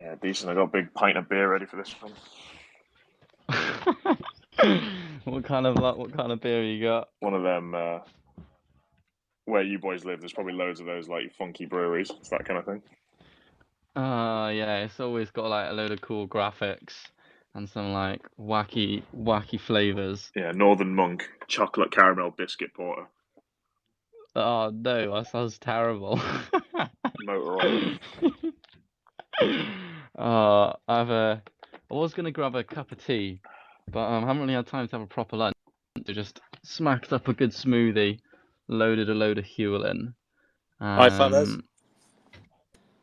Yeah, decent. I got a big pint of beer ready for this one. What kind of beer you got? One of them where you boys live. There's probably loads of those like funky breweries. It's that kind of thing. Yeah, it's always got like a load of cool graphics and some like wacky flavors. Yeah, Northern Monk chocolate caramel biscuit porter, Oh no, that sounds terrible. motor oil. I was gonna grab a cup of tea, but I haven't really had time to have a proper lunch. So just smacked up a good smoothie, loaded a load of Huel in. Hi, fellas. Um,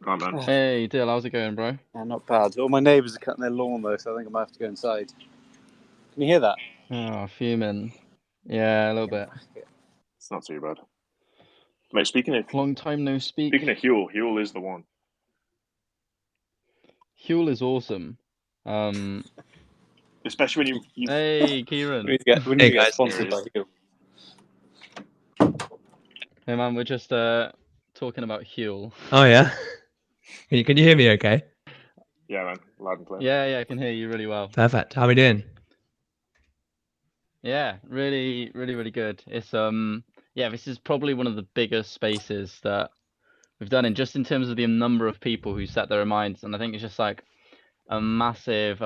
Right, man. hey Dill, how's it going, bro? Yeah, not bad. All my neighbours are cutting their lawn though, so I think I might have to go inside. Can you hear that? Oh, fuming. Yeah, a little bit. It's not too bad. Mate, Long time no speak. speaking of Huel is the one. Huel is awesome. Um, Especially when you hey Kieran. We need Hey to get guys. sponsored by you. Hey man, we're just talking about Huel. Oh yeah. Can you hear me okay? Yeah, man, loud and clear. Yeah, I can hear you really well. Perfect. How are we doing? Yeah, really good. It's yeah, this is probably one of the biggest spaces that we've done in just in terms of the number of people who set their minds, and I think it's just like a massive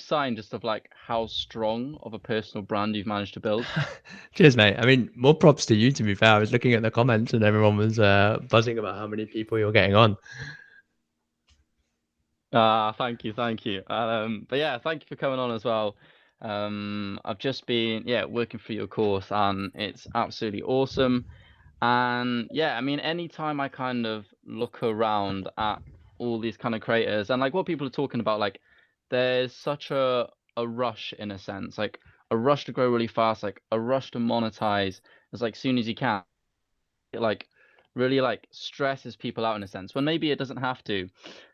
sign just of like how strong of a personal brand you've managed to build. Cheers, mate. I mean, more props to you, to be fair. I was looking at the comments and everyone was buzzing about how many people you're getting on. Thank you. But yeah, thank you for coming on as well. I've just been working through your course and it's absolutely awesome. And yeah, I mean, anytime I kind of look around at all these kind of creators and like what people are talking about, like there's such a rush in a sense, like a rush to grow really fast, like a rush to monetize as like soon as you can. It like really like stresses people out in a sense when maybe it doesn't have to.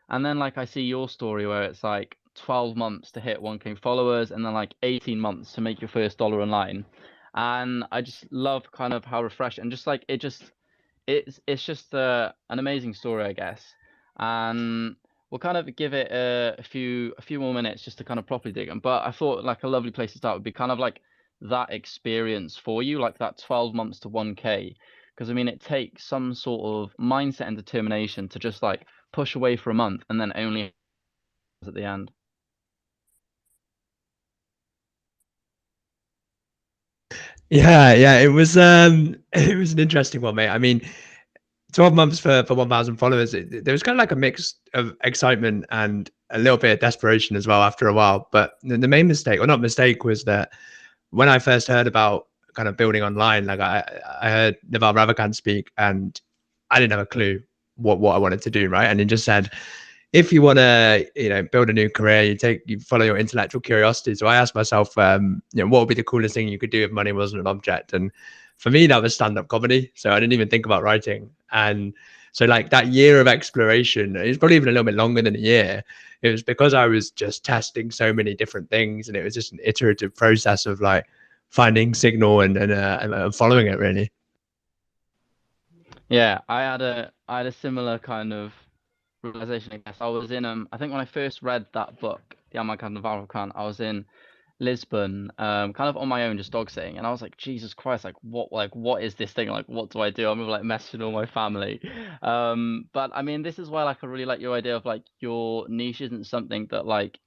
And then like I see your story where it's like 12 months to hit 1K followers and then like 18 months to make your first dollar online. And I just love kind of how refreshing and just like it's just an amazing story, I guess. And we'll kind of give it a few more minutes just to kind of properly dig in. But I thought like a lovely place to start would be kind of like that experience for you, like that 12 months to 1K. Because I mean, it takes some sort of mindset and determination to just like push away for a month and then only at the end. Yeah, it was it was an interesting one, mate. I mean, 12 months for 1,000 followers. There was kind of like a mix of excitement and a little bit of desperation as well after a while. But the main mistake, or not mistake, was that when I first heard about kind of building online, like I heard Naval Ravikant speak and I didn't have a clue what I wanted to do, right? And he just said, if you want to, build a new career, you follow your intellectual curiosity. So I asked myself, what would be the coolest thing you could do if money wasn't an object? And for me, that was stand-up comedy. So I didn't even think about writing. And so like that year of exploration, it was probably even a little bit longer than a year. It was because I was just testing so many different things, and it was just an iterative process of like finding signal and following it really. Yeah, I had a similar kind of realization, I guess. I was in I think when I first read that book, The Amagad Navarro Khan, I was in Lisbon, kind of on my own, just dog sitting, and I was like, Jesus Christ, like what is this thing? Like, what do I do? I'm like messaging all my family. But I mean, this is why like I really like your idea of like your niche isn't something that like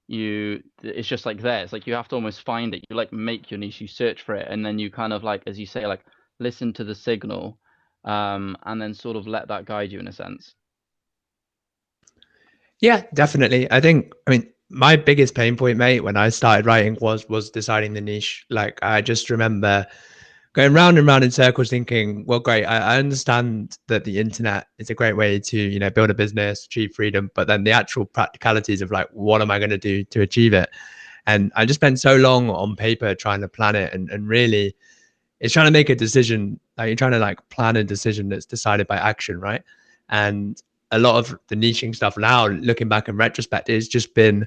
it's just like there. It's like you have to almost find it. You like make your niche, you search for it, and then you kind of like, as you say, like listen to the signal, and then sort of let that guide you in a sense. Yeah, definitely. I mean, my biggest pain point, mate, when I started writing was deciding the niche. Like, I just remember going round and round in circles thinking, well, great, I understand that the internet is a great way to, build a business, achieve freedom, but then the actual practicalities of like, what am I going to do to achieve it? And I just spent so long on paper trying to plan it and really it's trying to make a decision, like you're trying to like plan a decision that's decided by action, right? And a lot of the niching stuff now, looking back in retrospect, has just been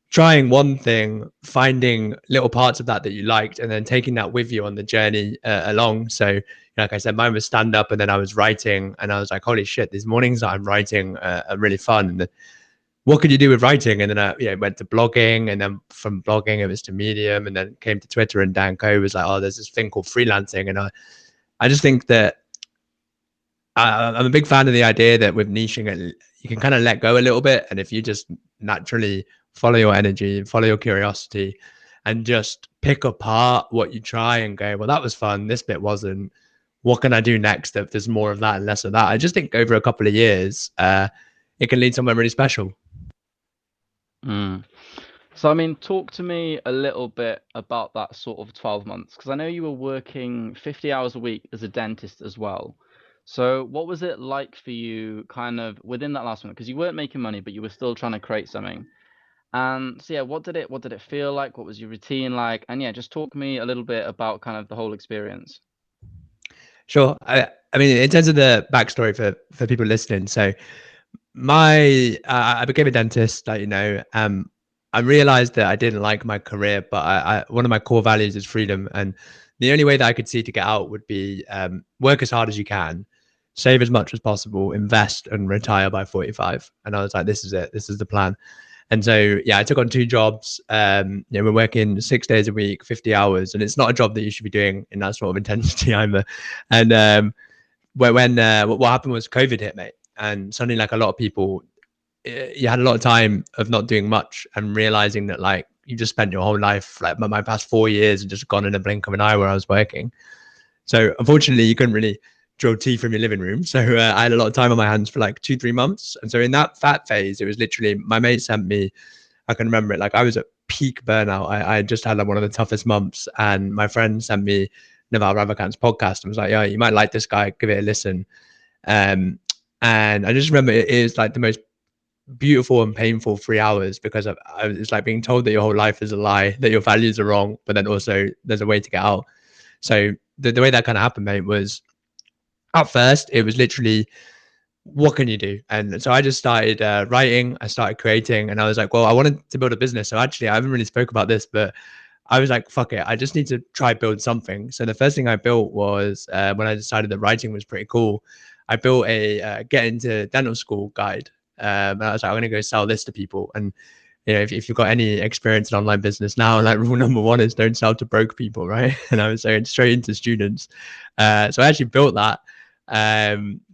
trying one thing, finding little parts of that you liked, and then taking that with you on the journey along. So, like I said, mine was stand up, and then I was writing, and I was like, holy shit, these mornings that I'm writing are really fun. And what could you do with writing? And then I went to blogging, and then from blogging it was to Medium, and then came to Twitter. And Dan Coe was like, oh, there's this thing called freelancing. And I just think that I'm a big fan of the idea that with niching it, you can kind of let go a little bit. And if you just naturally follow your energy, follow your curiosity, and just pick apart what you try and go, well, that was fun. This bit wasn't. What can I do next if there's more of that and less of that? I just think over a couple of years, it can lead somewhere really special. Mm. So, I mean, talk to me a little bit about that sort of 12 months, because I know you were working 50 hours a week as a dentist as well. So, what was it like for you kind of within that last month? Because you weren't making money, but you were still trying to create something. And so, yeah, what did it feel like? What was your routine like? And yeah, just talk me a little bit about kind of the whole experience. Sure. I mean, in terms of the backstory for people listening, so I became a dentist, like, I realized that I didn't like my career, but I one of my core values is freedom, and the only way that I could see to get out would be work as hard as you can, save as much as possible, invest, and retire by 45. And I was like, this is it. This is the plan. And so, yeah, I took on 2 jobs. We're working 6 days a week, 50 hours, and it's not a job that you should be doing in that sort of intensity either. And what happened was COVID hit, mate, and suddenly, like a lot of people, you had a lot of time of not doing much and realizing that, like, you just spent your whole life, like my past 4 years, and just gone in a blink of an eye where I was working. So unfortunately, you couldn't really drill teeth from your living room. So I had a lot of time on my hands for like 2-3 months. And so in that fat phase, it was literally my mate sent me. I can remember it. Like I was at peak burnout. I just had like one of the toughest months, and my friend sent me Naval Ravikant's podcast and was like, "Yeah, you might like this guy. Give it a listen." And I just remember it is like the most beautiful and painful 3 hours, because it's like being told that your whole life is a lie, that your values are wrong, but then also there's a way to get out. So the way that kind of happened, mate, was at first it was literally, what can you do? And so I just started writing, I started creating, and I was like, well, I wanted to build a business. So actually, I haven't really spoke about this, but I was like, fuck it, I just need to try build something. So the first thing I built was when I decided that writing was pretty cool, I built a get into dental school guide. And I was like, I'm going to go sell this to people. And if you've got any experience in online business now, like rule number 1 is don't sell to broke people, right? And I was going straight into students. So I actually built that.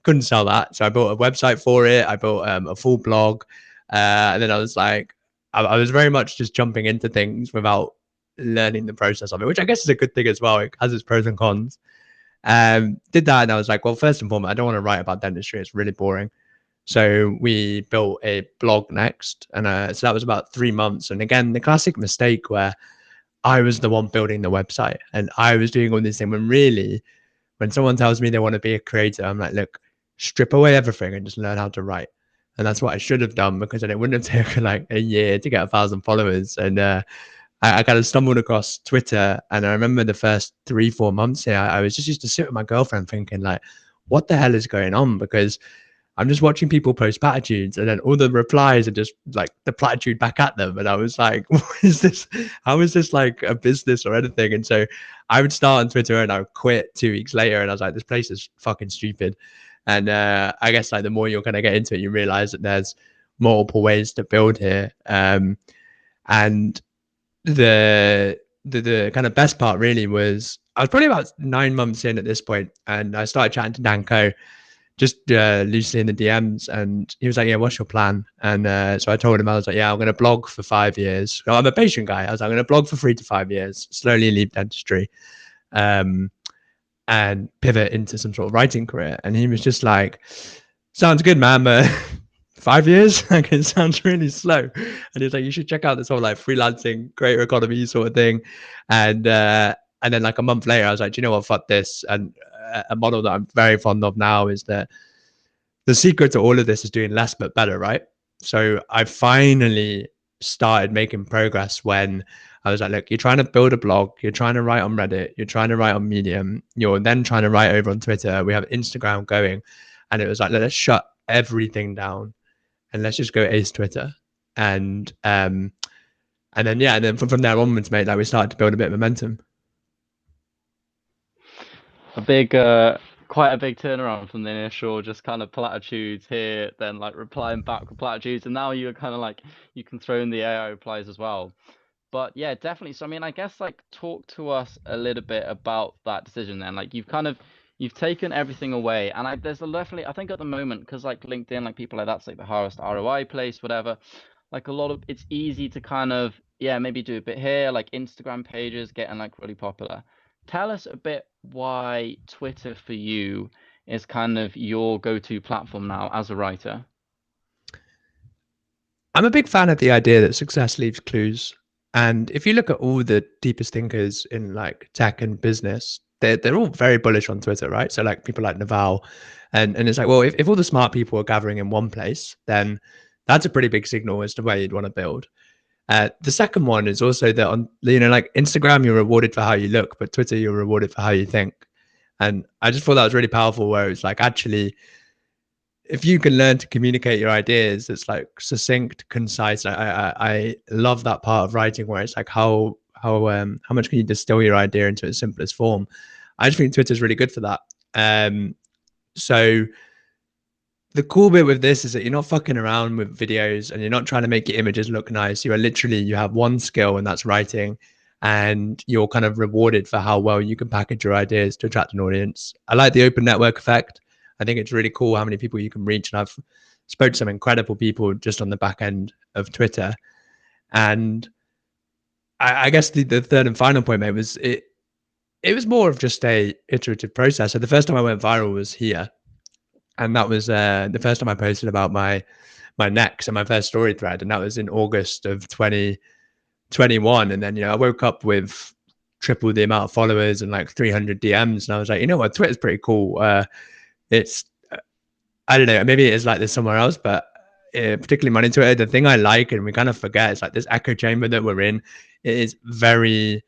Couldn't sell that, so I built a website for it. I built a full blog, and then I was like, I was very much just jumping into things without learning the process of it, which I guess is a good thing as well. It has its pros and cons. Did that, and I was like, well, first and foremost, I don't want to write about dentistry. It's really boring. So we built a blog next, and so that was about 3 months. And again, the classic mistake where I was the one building the website and I was doing all this thing, when really, when someone tells me they want to be a creator, I'm like, look, strip away everything and just learn how to write. And that's what I should have done, because then it wouldn't have taken like a year to get 1,000 followers. And I kind of stumbled across Twitter, and I remember the first 3-4 months here, I was just used to sit with my girlfriend thinking like, what the hell is going on? Because I'm just watching people post platitudes, and then all the replies are just like the platitude back at them. And I was like, what is this? How is this like a business or anything? And so I would start on Twitter and I would quit 2 weeks later. And I was like, this place is fucking stupid. And I guess like the more you're going to get into it, you realize that there's multiple ways to build here. And the kind of best part really was, I was probably about 9 months in at this point, and I started chatting to Dan Coe, just loosely in the DMs, and he was like, yeah, what's your plan? And so I told him, I was like, yeah, I'm going to blog for 5 years. I'm a patient guy. I was like, I'm going to blog for 3 to 5 years, slowly leave dentistry, and pivot into some sort of writing career. And he was just like, sounds good, man, but 5 years, like, it sounds really slow. And he's like, you should check out this whole like freelancing creator economy sort of thing. And then like a month later, I was like, do you know what, fuck this. And a model that I'm very fond of now is that the secret to all of this is doing less but better, right? So I finally started making progress when I was like, look, you're trying to build a blog, you're trying to write on Reddit, you're trying to write on Medium, you're then trying to write over on Twitter, we have Instagram going. And it was like, let's shut everything down and let's just go ace Twitter. And then yeah, and then from there onwards, mate, like we started to build a bit of momentum. A big quite a big turnaround from the initial just kind of platitudes here, then like replying back with platitudes, and now you're kind of like you can throw in the AI replies as well. But yeah, definitely. So I mean, I guess like talk to us a little bit about that decision then. Like you've taken everything away, and there's definitely I think at the moment because like LinkedIn, like people like that's like the highest ROI place, whatever. Like a lot of it's easy to kind of yeah maybe do a bit here, like Instagram pages getting like really popular. Tell us a bit why Twitter for you is kind of your go-to platform now as a writer. I'm a big fan of the idea that success leaves clues. And if you look at all the deepest thinkers in like tech and business, they're all very bullish on Twitter, right? So like people like Naval, and it's like, well, if all the smart people are gathering in one place, then that's a pretty big signal as to where you'd want to build. The second one is also that on like Instagram, you're rewarded for how you look, but Twitter, you're rewarded for how you think. And I just thought that was really powerful, where it's like actually if you can learn to communicate your ideas, it's like succinct, concise. I love that part of writing where it's like how much can you distill your idea into its simplest form. I just think Twitter's really good for that. So the cool bit with this is that you're not fucking around with videos and you're not trying to make your images look nice. You are literally you have one skill and that's writing, and you're kind of rewarded for how well you can package your ideas to attract an audience. I like the open network effect. I think it's really cool how many people you can reach, and I've spoke to some incredible people just on the back end of Twitter. And I guess the third and final point, mate, was it was more of just a iterative process. So the first time I went viral was here, and that was the first time I posted about my necks and my first story thread, and that was in August of 2021. And then I woke up with triple the amount of followers and like 300 DMs, and I was like, you know what, Twitter's pretty cool. It's I don't know, maybe it is like this somewhere else, but particularly money Twitter, the thing I like and we kind of forget is like this echo chamber that we're in. It is very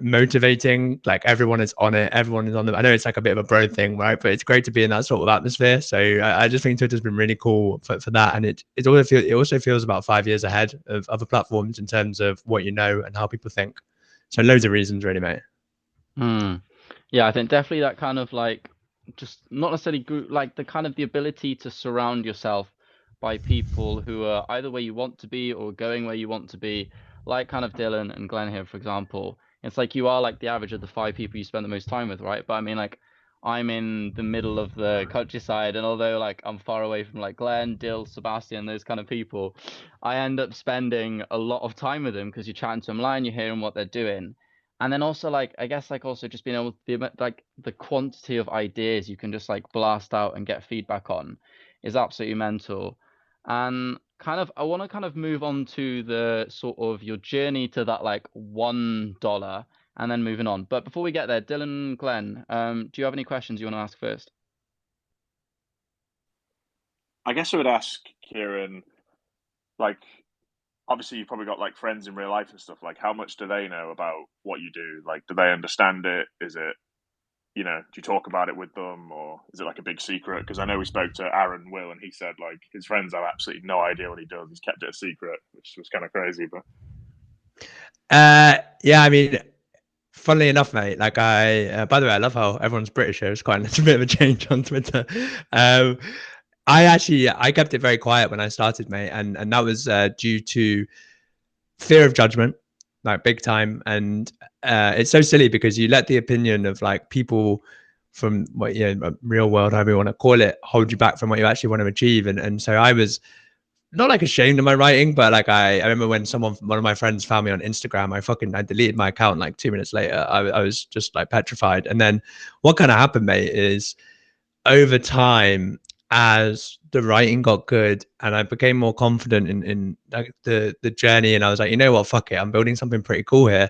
motivating. Like everyone is on it, everyone is on them. I know it's like a bit of a bro thing, right? But it's great to be in that sort of atmosphere. So I just think Twitter's been really cool for that, and it also feels about 5 years ahead of other platforms in terms of what you know and how people think. So loads of reasons, really, mate. Yeah, I think definitely that kind of like just not necessarily group like the kind of the ability to surround yourself by people who are either where you want to be or going where you want to be, like kind of Dylan and Glenn here, for example. It's like you are like the average of the 5 people you spend the most time with, right? But I mean, like I'm in the middle of the countryside, and although like I'm far away from like Glenn, Dill, Sebastian, those kind of people, I end up spending a lot of time with them because you're chatting to them online, you're hearing what they're doing. And then also like I guess like also just being able to like the quantity of ideas you can just like blast out and get feedback on is absolutely mental. And kind of I want to kind of move on to the sort of your journey to that like $1 and then moving on. But before we get there, Dylan, Glenn, do you have any questions you want to ask first? I guess I would ask Kieran, like, obviously you've probably got like friends in real life and stuff. Like, how much do they know about what you do? Like, do they understand it? Is it, do you talk about it with them, or is it like a big secret? Because I know we spoke to Aaron Will, and he said like his friends have absolutely no idea what he does. He's kept it a secret, which was kind of crazy. But Yeah, I mean, funnily enough, mate, like by the way, I love how everyone's British here. It's quite it's a bit of a change on Twitter. I kept it very quiet when I started, mate, and that was due to fear of judgment, like big time. And it's so silly because you let the opinion of like people from what real world, however you want to call it, hold you back from what you actually want to achieve. And so I was not like ashamed of my writing, but like I remember when one of my friends found me on Instagram, I deleted my account like 2 minutes later. I was just like petrified. And then what kind of happened, mate, is over time, as the writing got good and I became more confident in like the journey, and I was like, you know what, fuck it, I'm building something pretty cool here.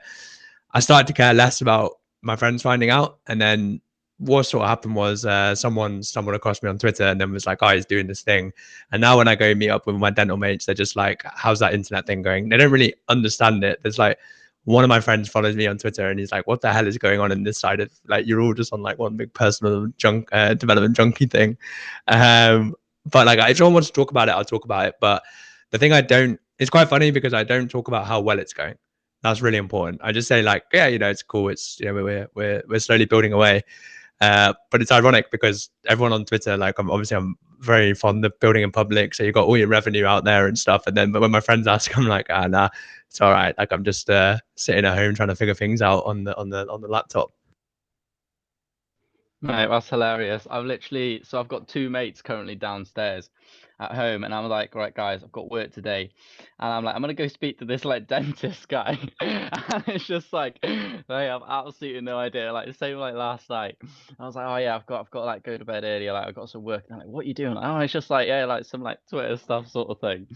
I started to care less about my friends finding out. And then what sort of happened was someone stumbled across me on Twitter and then was like, oh, he's doing this thing. And now when I go meet up with my dental mates, they're just like, how's that internet thing going? They don't really understand it. There's like one of my friends follows me on Twitter and he's like, what the hell is going on in this side of like, you're all just on like one big personal development junkie thing. But like, if someone wants to talk about it, I'll talk about it. But the thing it's quite funny because I don't talk about how well it's going. That's really important. I just say like, yeah, it's cool. It's, we're slowly building away. But it's ironic because everyone on Twitter, like I'm very fond of building in public. So you got all your revenue out there and stuff. And then, but when my friends ask, I'm like, nah, it's all right. Like I'm just sitting at home trying to figure things out on the laptop. Mate, that's hilarious. I've got two mates currently downstairs at home, and I'm like, right, guys, I've got work today, and I'm like, I'm gonna go speak to this like dentist guy, and it's just like they have absolutely no idea. Like the same like last night, I was like, oh yeah, I've got to like go to bed earlier. Like I've got some work. And I'm like, what are you doing? Like, oh, it's just like yeah, like some like Twitter stuff sort of thing.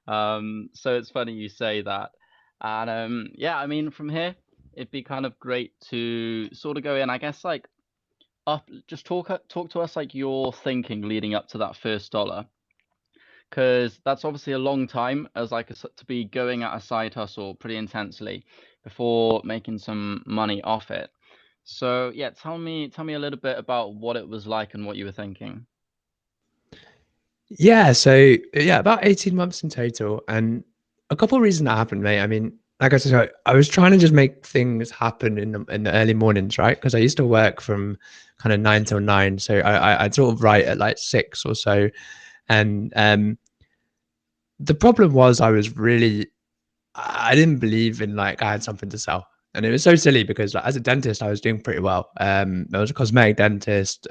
So it's funny you say that, and yeah, I mean from here, it'd be kind of great to sort of go in, I guess like up just talk to us like your thinking leading up to that first dollar, because that's obviously a long time as like to be going at a side hustle pretty intensely before making some money off it. So yeah, tell me a little bit about what it was like and what you were thinking. Yeah, so yeah, about 18 months in total, and a couple of reasons that happened, mate. I mean, like I said, I was trying to just make things happen in the early mornings, right? Because I used to work from kind of 9 till 9, so I'd sort of write at like 6 or so, and the problem was I didn't believe in like I had something to sell. And it was so silly because like, as a dentist, I was doing pretty well. I was a cosmetic dentist,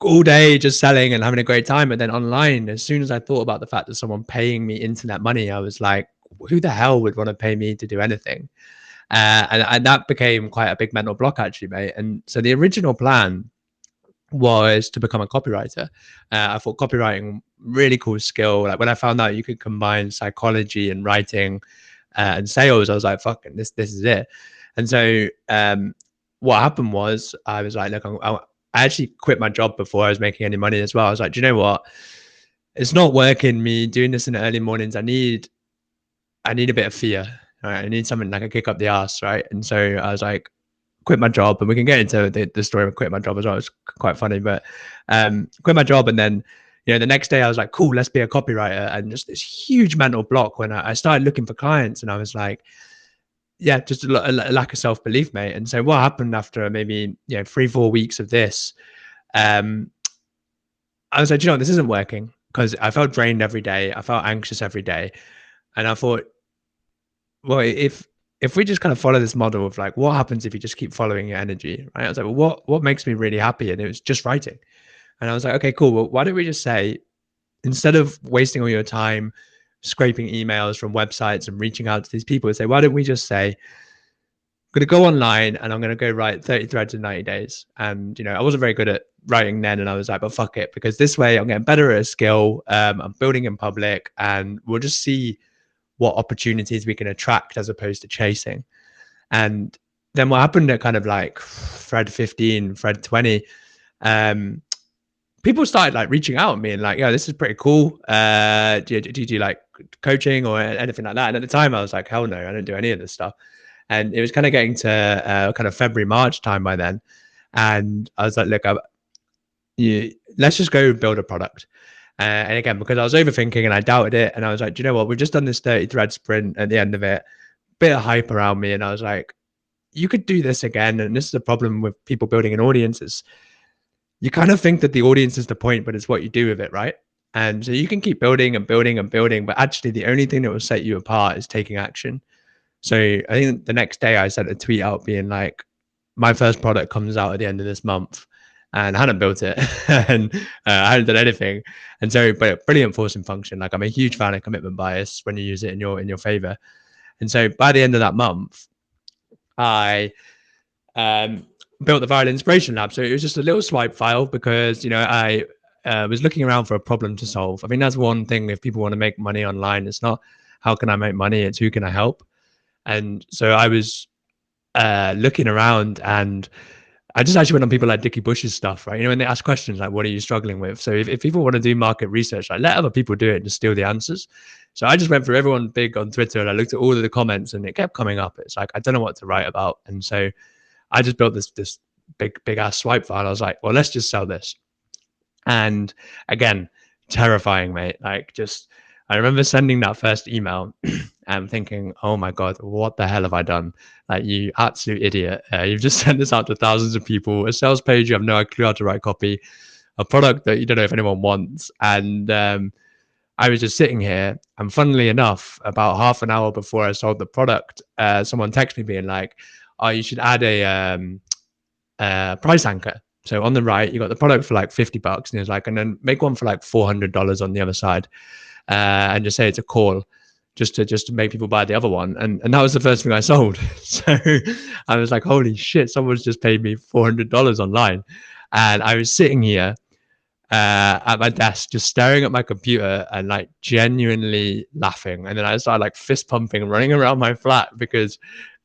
all day just selling and having a great time. And then online, as soon as I thought about the fact that someone paying me internet money, I was like, who the hell would want to pay me to do anything? And that became quite a big mental block, actually, mate. And so the original plan was to become a copywriter. I thought copywriting really cool skill. Like when I found out you could combine psychology and writing and sales, I was like, "Fucking this is it." And so what happened was I was like, "Look, I actually quit my job before I was making any money as well." I was like, "Do you know what? It's not working. Me doing this in the early mornings. I need a bit of fear. Right? I need something like a kick up the ass, right?" And so I was like, quit my job, and we can get into the story of quit my job as well. It's quite funny, but quit my job, and then the next day I was like, cool, let's be a copywriter, and just this huge mental block when I started looking for clients, and I was like, yeah, just a lack of self belief, mate. And so what happened after maybe 3-4 weeks of this, um, I was like, you know, this isn't working because I felt drained every day, I felt anxious every day, and I thought, well, if we just kind of follow this model of like, what happens if you just keep following your energy, right? I was like, well, what makes me really happy? And it was just writing. And I was like, okay, cool. Well, why don't we just say, instead of wasting all your time scraping emails from websites and reaching out to these people, say, why don't we just say, I'm going to go online and I'm going to go write 30 threads in 90 days. And, I wasn't very good at writing then. And I was like, but fuck it, because this way I'm getting better at a skill. I'm building in public, and we'll just see what opportunities we can attract as opposed to chasing. And then what happened at kind of like thread 15, thread 20, people started like reaching out at me and like, yeah, this is pretty cool. Do you do like coaching or anything like that? And at the time I was like, hell no, I don't do any of this stuff. And it was kind of getting to kind of February, March time by then. And I was like, look, let's just go build a product. And again, because I was overthinking and I doubted it, and I was like, do you know what? We've just done this 30 thread sprint at the end of it, bit of hype around me. And I was like, you could do this again. And this is the problem with people building an audience, is you kind of think that the audience is the point, but it's what you do with it, right? And so you can keep building and building and building, but actually the only thing that will set you apart is taking action. So I think the next day I sent a tweet out being like, my first product comes out at the end of this month, and I hadn't built it and I hadn't done anything. And so, but brilliant forcing function. Like I'm a huge fan of commitment bias when you use it in your favor. And so by the end of that month, I built the Viral Inspiration Lab. So it was just a little swipe file because, I was looking around for a problem to solve. I mean, that's one thing. If people want to make money online, it's not how can I make money, it's who can I help. And so I was looking around, and I just actually went on people like Dickie Bush's stuff, right? When they ask questions like, what are you struggling with? So if people want to do market research, like let other people do it and just steal the answers. So I just went through everyone big on Twitter and I looked at all of the comments, and it kept coming up. It's like, I don't know what to write about. And so I just built this big ass swipe file. I was like, well, let's just sell this. And again, terrifying, mate. Like just, I remember sending that first email and thinking, oh my God, what the hell have I done? Like, you absolute idiot. You've just sent this out to thousands of people, a sales page you have no clue how to write copy, a product that you don't know if anyone wants. And I was just sitting here, and funnily enough, about half an hour before I sold the product, someone texted me being like, oh, you should add a price anchor. So on the right, you got the product for like $50, and he was like, and then make one for like $400 on the other side, and just say it's a call, just to make people buy the other one. And that was the first thing I sold. So I was like, holy shit, someone's just paid me $400 online. And I was sitting here at my desk, just staring at my computer and like genuinely laughing. And then I started like fist pumping, running around my flat because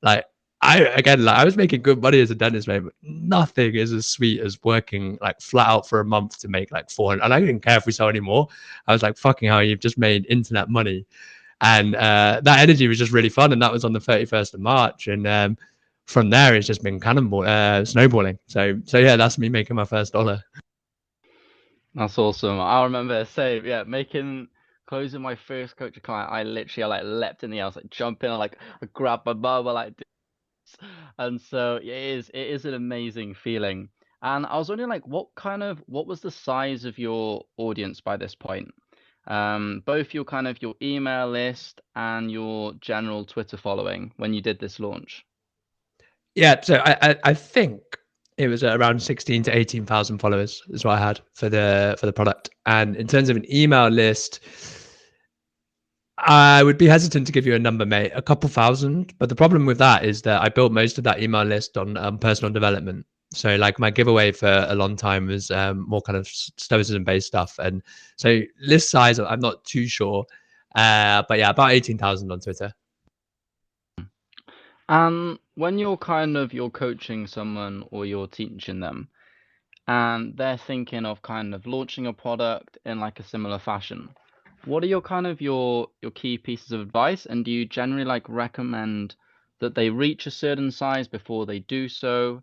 like I was making good money as a dentist, mate, but nothing is as sweet as working like flat out for a month to make like 400. And I didn't care if we sell anymore. I was like, fucking hell, you've just made internet money. And that energy was just really fun. And that was on the 31st of March. And from there, it's just been snowballing. So yeah, that's me making my first dollar. That's awesome. I remember saying, yeah, closing my first coaching client. I literally like leapt in the air, I was like jumping, I grabbed my mobile like this. And so it is an amazing feeling. And I was wondering, like, what was the size of your audience by this point? Both your your email list and your general Twitter following when you did this launch. Yeah, so I think it was around 16 to 18,000 followers is what I had for the product. And in terms of an email list, I would be hesitant to give you a number, mate. A couple thousand, but the problem with that is that I built most of that email list on personal development. So like my giveaway for a long time was more kind of stoicism based stuff, and so list size I'm not too sure, but yeah, about 18,000 on Twitter. And when you're you're coaching someone or you're teaching them, and they're thinking of launching a product in like a similar fashion, what are your key pieces of advice? And do you generally like recommend that they reach a certain size before they do so?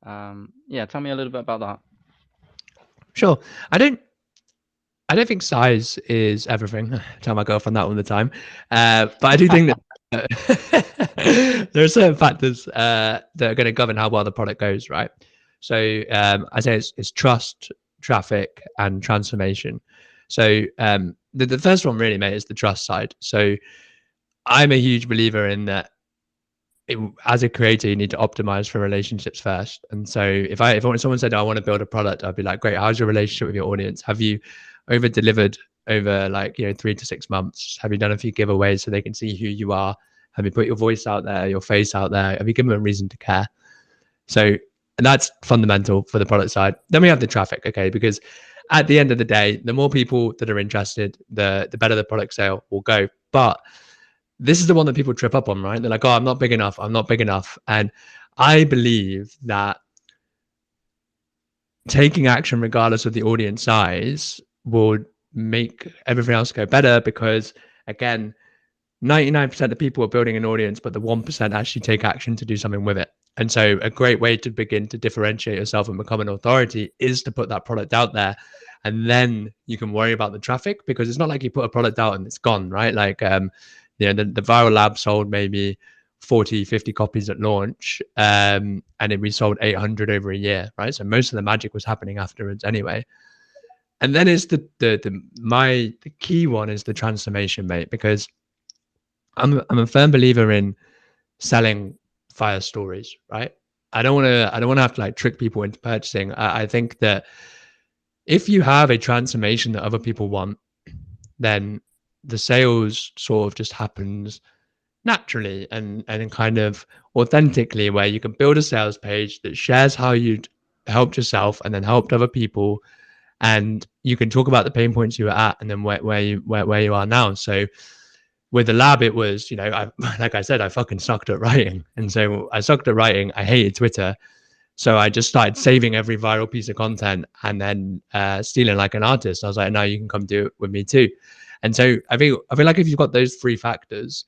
Yeah, tell me a little bit about that. Sure. I don't think size is everything. I tell my girlfriend that all the time. But I do think that there are certain factors that are going to govern how well the product goes, right? So I say it's trust, traffic, and transformation. So the first one really, mate, is the trust side. So I'm a huge believer in that as a creator, you need to optimize for relationships first. And so if someone said, I want to build a product, I'd be like, great, how's your relationship with your audience? Have you over delivered over 3 to 6 months? Have you done a few giveaways so they can see who you are? Have you put your voice out there, your face out there? Have you given them a reason to care? So that's fundamental for the product side. Then we have the traffic, okay? Because at the end of the day, the more people that are interested, the better the product sale will go. But this is the one that people trip up on, right? They're like, oh, I'm not big enough. I'm not big enough. And I believe that taking action, regardless of the audience size, will make everything else go better because, again, 99% of people are building an audience, but the 1% actually take action to do something with it. And so a great way to begin to differentiate yourself and become an authority is to put that product out there. And then you can worry about the traffic because it's not like you put a product out and it's gone, right? Like, the Viral Lab sold maybe 40, 50 copies at launch, and then we sold 800 over a year, right? So most of the magic was happening afterwards anyway. And then it's the key one is the transformation, mate, because I'm a firm believer in selling via stories, right? I don't want to have to like trick people into purchasing. I think that if you have a transformation that other people want, then the sales sort of just happens naturally and kind of authentically, where you can build a sales page that shares how you'd helped yourself and then helped other people, and you can talk about the pain points you were at and then where you are now. So with the lab, it was, like I said, I fucking sucked at writing, and so I sucked at writing. I hated Twitter. So I just started saving every viral piece of content and then stealing like an artist. I was like, no, you can come do it with me too. And so I feel like if you've got those three factors,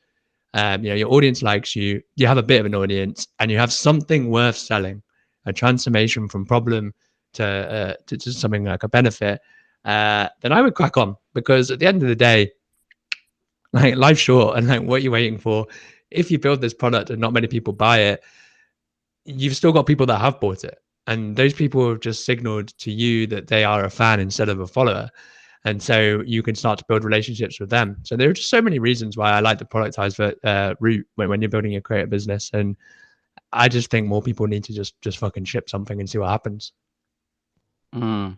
your audience likes you, you have a bit of an audience, and you have something worth selling, a transformation from problem to something like a benefit, then I would crack on, because at the end of the day, Like life's short, and like what you're waiting for. If you build this product and not many people buy it, you've still got people that have bought it. And those people have just signaled to you that they are a fan instead of a follower. And so you can start to build relationships with them. So there are just so many reasons why I like the productized route when you're building a creative business. And I just think more people need to just fucking ship something and see what happens. Mm.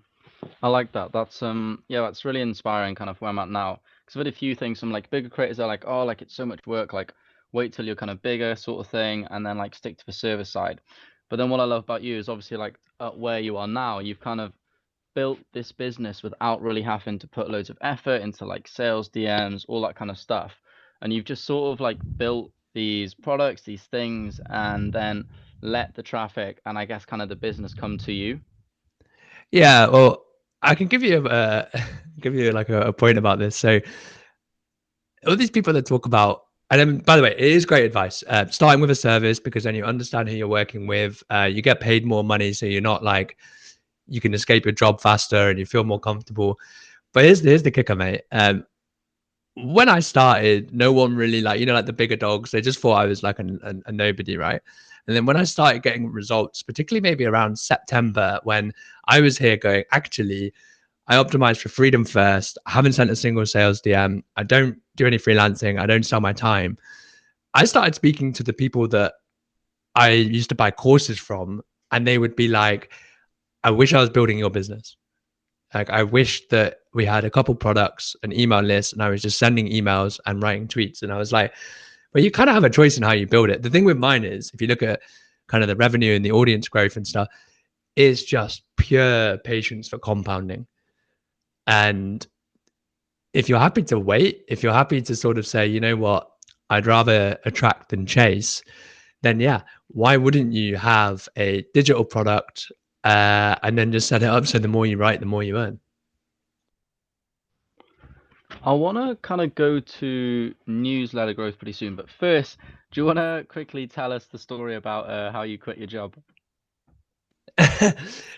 I like that. That's yeah, that's really inspiring kind of where I'm at now. Because I've had a few things from like bigger creators are like, oh, like it's so much work, like wait till you're kind of bigger sort of thing, and then like stick to the service side. But then what I love about you is obviously like at where you are now, you've kind of built this business without really having to put loads of effort into like sales, DMs, all that kind of stuff. And you've just sort of like built these products, these things, and then let the traffic and I guess kind of the business come to you. Yeah, well, I can give you give you like a point about this. So all these people that talk about, and then by the way, it is great advice. Starting with a service, because then you understand who you're working with. You get paid more money, so you're not like, you can escape your job faster and you feel more comfortable. But here's the kicker, mate. When I started, no one really, like, like the bigger dogs, they just thought I was like a nobody, right? And then when I started getting results, particularly maybe around September, when I was here going, actually, I optimize for freedom first. I haven't sent a single sales DM. I don't do any freelancing. I don't sell my time. I started speaking to the people that I used to buy courses from, and they would be like, I wish I was building your business. Like, I wish that we had a couple products, an email list, and I was just sending emails and writing tweets. And I was like, well, you kind of have a choice in how you build it. The thing with mine is, if you look at kind of the revenue and the audience growth and stuff, it's just pure patience for compounding. And if you're happy to wait, if you're happy to sort of say, you know what, I'd rather attract than chase, then yeah, why wouldn't you have a digital product and then just set it up so the more you write, the more you earn? I want to kind of go to newsletter growth pretty soon, but first, do you want to quickly tell us the story about how you quit your job?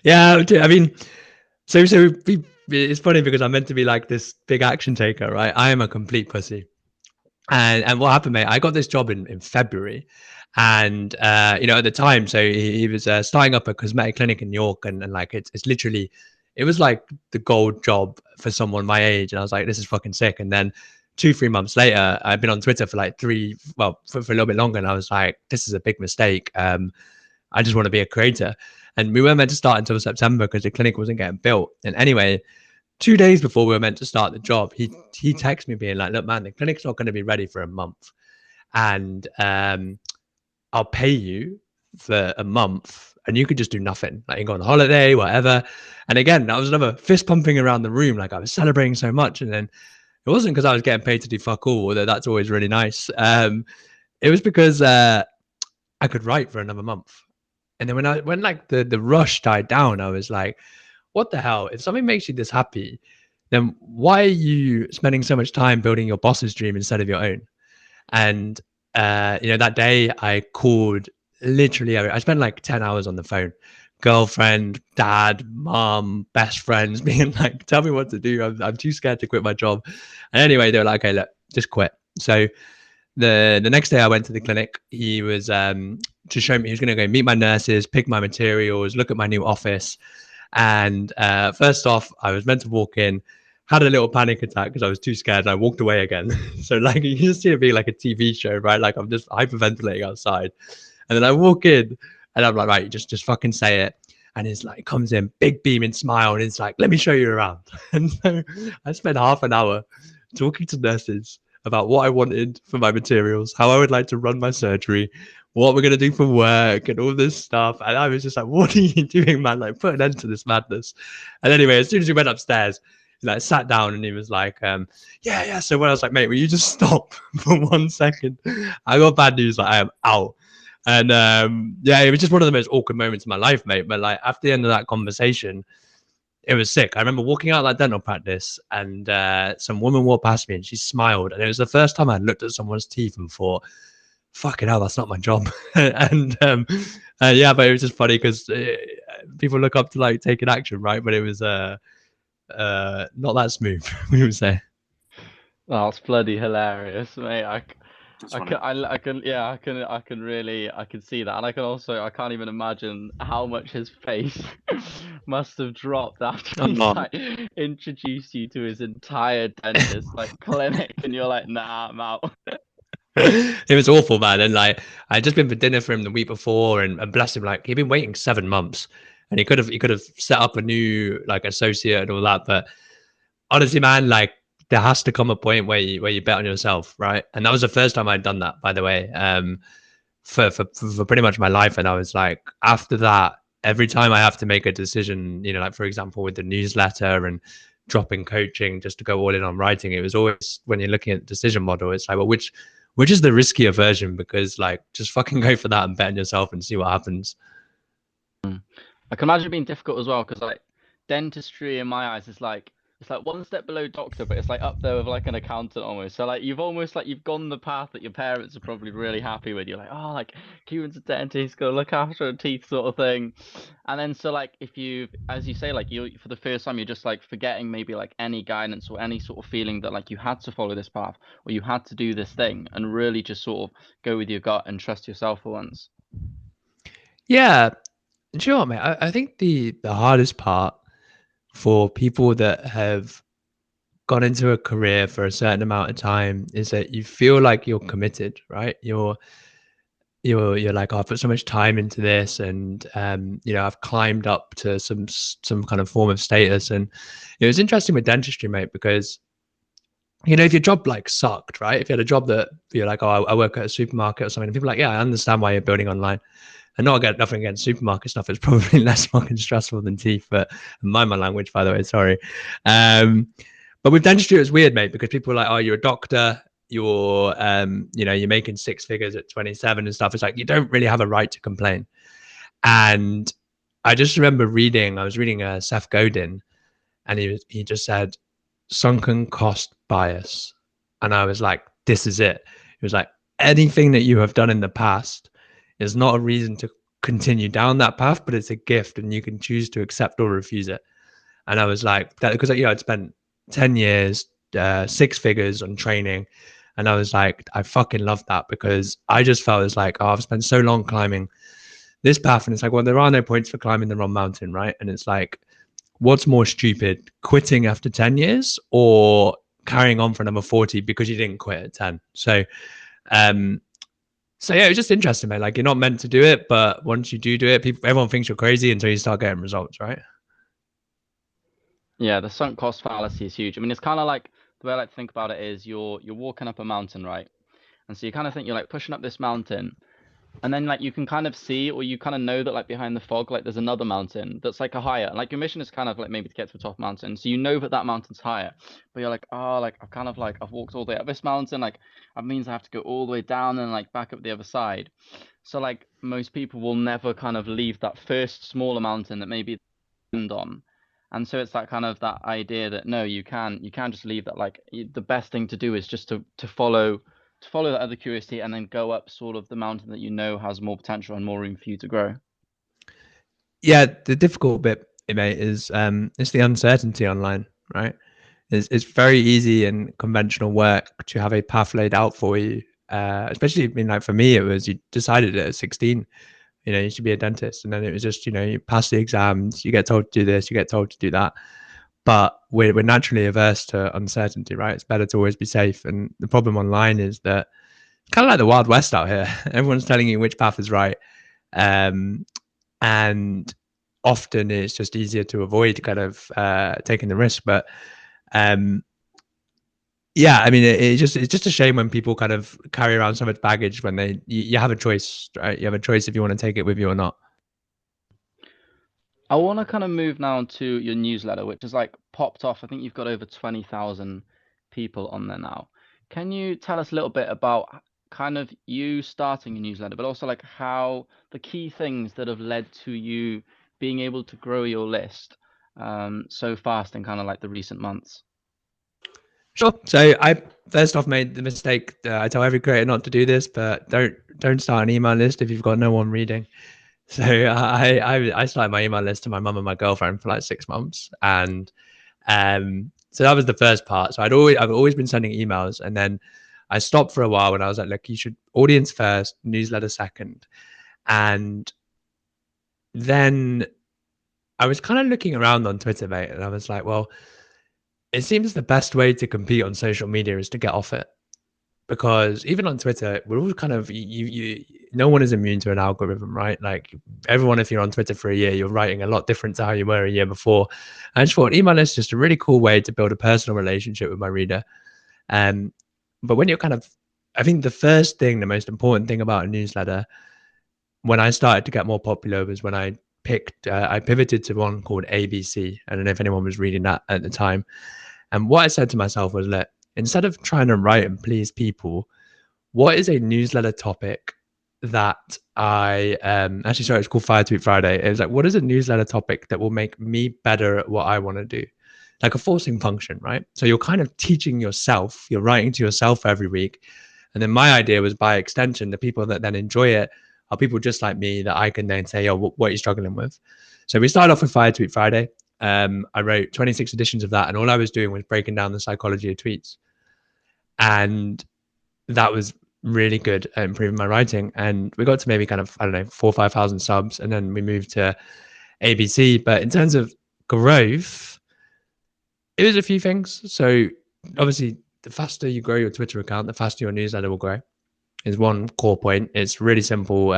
Yeah, I mean, it's funny because I'm meant to be like this big action taker, right? I am a complete pussy. And what happened, mate? I got this job in February, and at the time, so he was starting up a cosmetic clinic in New York, and like it's literally, it was like the gold job for someone my age, and I was like, this is fucking sick. And then 2-3 months later, I've been on Twitter for like for a little bit longer, and I was like, this is a big mistake. I just want to be a creator. And we weren't meant to start until September because the clinic wasn't getting built. And anyway, 2 days before we were meant to start the job, he texted me being like, look, man, the clinic's not going to be ready for a month. And I'll pay you for a month and you could just do nothing. Like, you can go on holiday, whatever. And again, that was another fist pumping around the room. Like, I was celebrating so much. And then it wasn't because I was getting paid to do fuck all, although that's always really nice. It was because I could write for another month. And then when like the rush died down, I was like, what the hell? If something makes you this happy, then why are you spending so much time building your boss's dream instead of your own? And that day I called literally, I spent like 10 hours on the phone. Girlfriend, dad, mom, best friends, being like, tell me what to do. I'm too scared to quit my job. And anyway, they were like, okay, look, just quit. So the next day I went to the clinic. He was to show me, he was going to go meet my nurses, pick my materials, look at my new office. And first off, I was meant to walk in, had a little panic attack because I was too scared, and I walked away again. So like, you just see it being like a TV show, right? Like, I'm just hyperventilating outside, and then I walk in and I'm like, right, just fucking say it. And he's like, comes in, big beaming smile, and it's like, let me show you around. And so I spent half an hour talking to nurses about what I wanted for my materials, how I would like to run my surgery, what we're going to do for work, and all this stuff. And I was just like, what are you doing, man? Like, put an end to this madness. And anyway, as soon as we went upstairs, he like sat down and he was like, yeah. So when I was like, mate, will you just stop for 1 second? I got bad news. Like, I am out. And yeah, it was just one of the most awkward moments of my life, mate. But like, after the end of that conversation, it was sick. I remember walking out of that dental practice, and some woman walked past me and she smiled. And it was the first time I looked at someone's teeth and thought, fucking hell, that's not my job. And yeah, but it was just funny because people look up to like taking action, right? But it was not that smooth, we would say. That's bloody hilarious, mate. That's I funny. can, I can, yeah, I can really, I can see that, and I can also, I can't even imagine how much his face must have dropped after he's Oh, like introduced you to his entire dentist like clinic, and you're like, nah, I'm out. it was awful, man. And like, I'd just been for dinner for him the week before, and bless him, like he'd been waiting 7 months, and he could have set up a new like associate and all that. But honestly, man, like there has to come a point where you bet on yourself, right? And that was the first time I'd done that, by the way. For pretty much my life, and I was like, after that, every time I have to make a decision, like for example with the newsletter and dropping coaching just to go all in on writing, it was always when you're looking at the decision model, it's like, well, which is the riskier version? Because like, just fucking go for that and bet on yourself and see what happens. I can imagine it being difficult as well because like dentistry in my eyes is like it's like one step below doctor, but it's like up there with like an accountant almost. So like you've almost like you've gone the path that your parents are probably really happy with. You're like, oh, like Kieran's a dentist, he's gonna look after her teeth sort of thing. And then so like if you, as you say, like you for the first time you're just like forgetting maybe like any guidance or any sort of feeling that like you had to follow this path or you had to do this thing and really just sort of go with your gut and trust yourself for once. Yeah, and you know what, mate? I think the hardest part for people that have gone into a career for a certain amount of time is that you feel like you're committed, right? You're like, oh, I put so much time into this, and I've climbed up to some kind of form of status. And it was interesting with dentistry, mate, because if your job like sucked, right? If you had a job that you're like, oh, I work at a supermarket or something, and people are like, yeah, I understand why you're building online. And not get nothing against supermarket stuff. It's probably less fucking stressful than teeth, but mind my language, by the way, sorry. But with dentistry, it was weird, mate, because people were like, oh, you're a doctor, you're making six figures at 27 and stuff. It's like, you don't really have a right to complain. And I just remember I was reading Seth Godin, and he just said, sunken cost bias. And I was like, this is it. It was like, anything that you have done in the past is not a reason to continue down that path, but it's a gift and you can choose to accept or refuse it. And I was like, that because I'd spent 10 years, six figures on training. And I was like, I fucking love that, because I just felt it's like, oh, I've spent so long climbing this path. And it's like, well, there are no points for climbing the wrong mountain, right? And it's like, what's more stupid, quitting after 10 years or carrying on for number 40 because you didn't quit at 10? Um, so yeah, it was just interesting, man. Like, you're not meant to do it, but once you do it, everyone thinks you're crazy until you start getting results, right? Yeah, the sunk cost fallacy is huge. I mean, it's kind of like the way I like to think about it is you're walking up a mountain, right? And so you kind of think you're like pushing up this mountain, and then like you can kind of see or you kind of know that like behind the fog like there's another mountain that's like a higher. Like your mission is kind of like maybe to get to the top mountain, so you know that that mountain's higher, but you're like, oh, like I've kind of like I've walked all the way up this mountain, like that means I have to go all the way down and like back up the other side. So like most people will never kind of leave that first smaller mountain that maybe end on. And so it's that kind of that idea that no, you can just leave that. Like the best thing to do is just to follow that other curiosity and then go up sort of the mountain that you know has more potential and more room for you to grow. Yeah, the difficult bit, mate, is it's the uncertainty online, right? It's very easy in conventional work to have a path laid out for you. Especially, I mean, like for me, it was you decided at 16, you should be a dentist, and then it was just, you pass the exams, you get told to do this, you get told to do that. But we're naturally averse to uncertainty, right? It's better to always be safe. And the problem online is that it's kind of like the Wild West out here. Everyone's telling you which path is right. Um, and often it's just easier to avoid kind of taking the risk. But um, yeah, I mean, it's just a shame when people kind of carry around so much baggage when you have a choice, right? You have a choice if you want to take it with you or not. I want to kind of move now to your newsletter, which has like popped off. I think you've got over 20,000 people on there now. Can you tell us a little bit about kind of you starting a newsletter, but also like how the key things that have led to you being able to grow your list so fast in kind of like the recent months? Sure. So I first off made the mistake. I tell every creator not to do this, but don't start an email list if you've got no one reading. So I started my email list to my mum and my girlfriend for like 6 months, and So that was the first part. So I've always been sending emails, and then I stopped for a while when I was like, look, you should audience first, newsletter second. And then I was kind of looking around on Twitter, mate, and I was like, well, it seems the best way to compete on social media is to get off it. Because even on Twitter, we're all kind of no one is immune to an algorithm, right? Like everyone, if you're on Twitter for a year, you're writing a lot different to how you were a year before. I just thought email is just a really cool way to build a personal relationship with my reader. But when you're kind of, I think the most important thing about a newsletter, when I started to get more popular, was when I pivoted to one called ABC. I don't know if anyone was reading that at the time. And what I said to myself was, look, instead of trying to write and please people, what is a newsletter topic that I actually, sorry, it's called Fire Tweet Friday. It was like, what is a newsletter topic that will make me better at what I want to do? Like a forcing function, right? So you're kind of teaching yourself, you're writing to yourself every week. And then my idea was, by extension, the people that then enjoy it are people just like me that I can then say, oh, what are you struggling with? So we started off with Fire Tweet Friday. I wrote 26 editions of that, and all I was doing was breaking down the psychology of tweets. And that was really good at improving my writing. And we got to maybe kind of, I don't know, 4,000 or 5,000 subs. And then we moved to ABC. But in terms of growth, it was a few things. So obviously, the faster you grow your Twitter account, the faster your newsletter will grow, is one core point. It's really simple.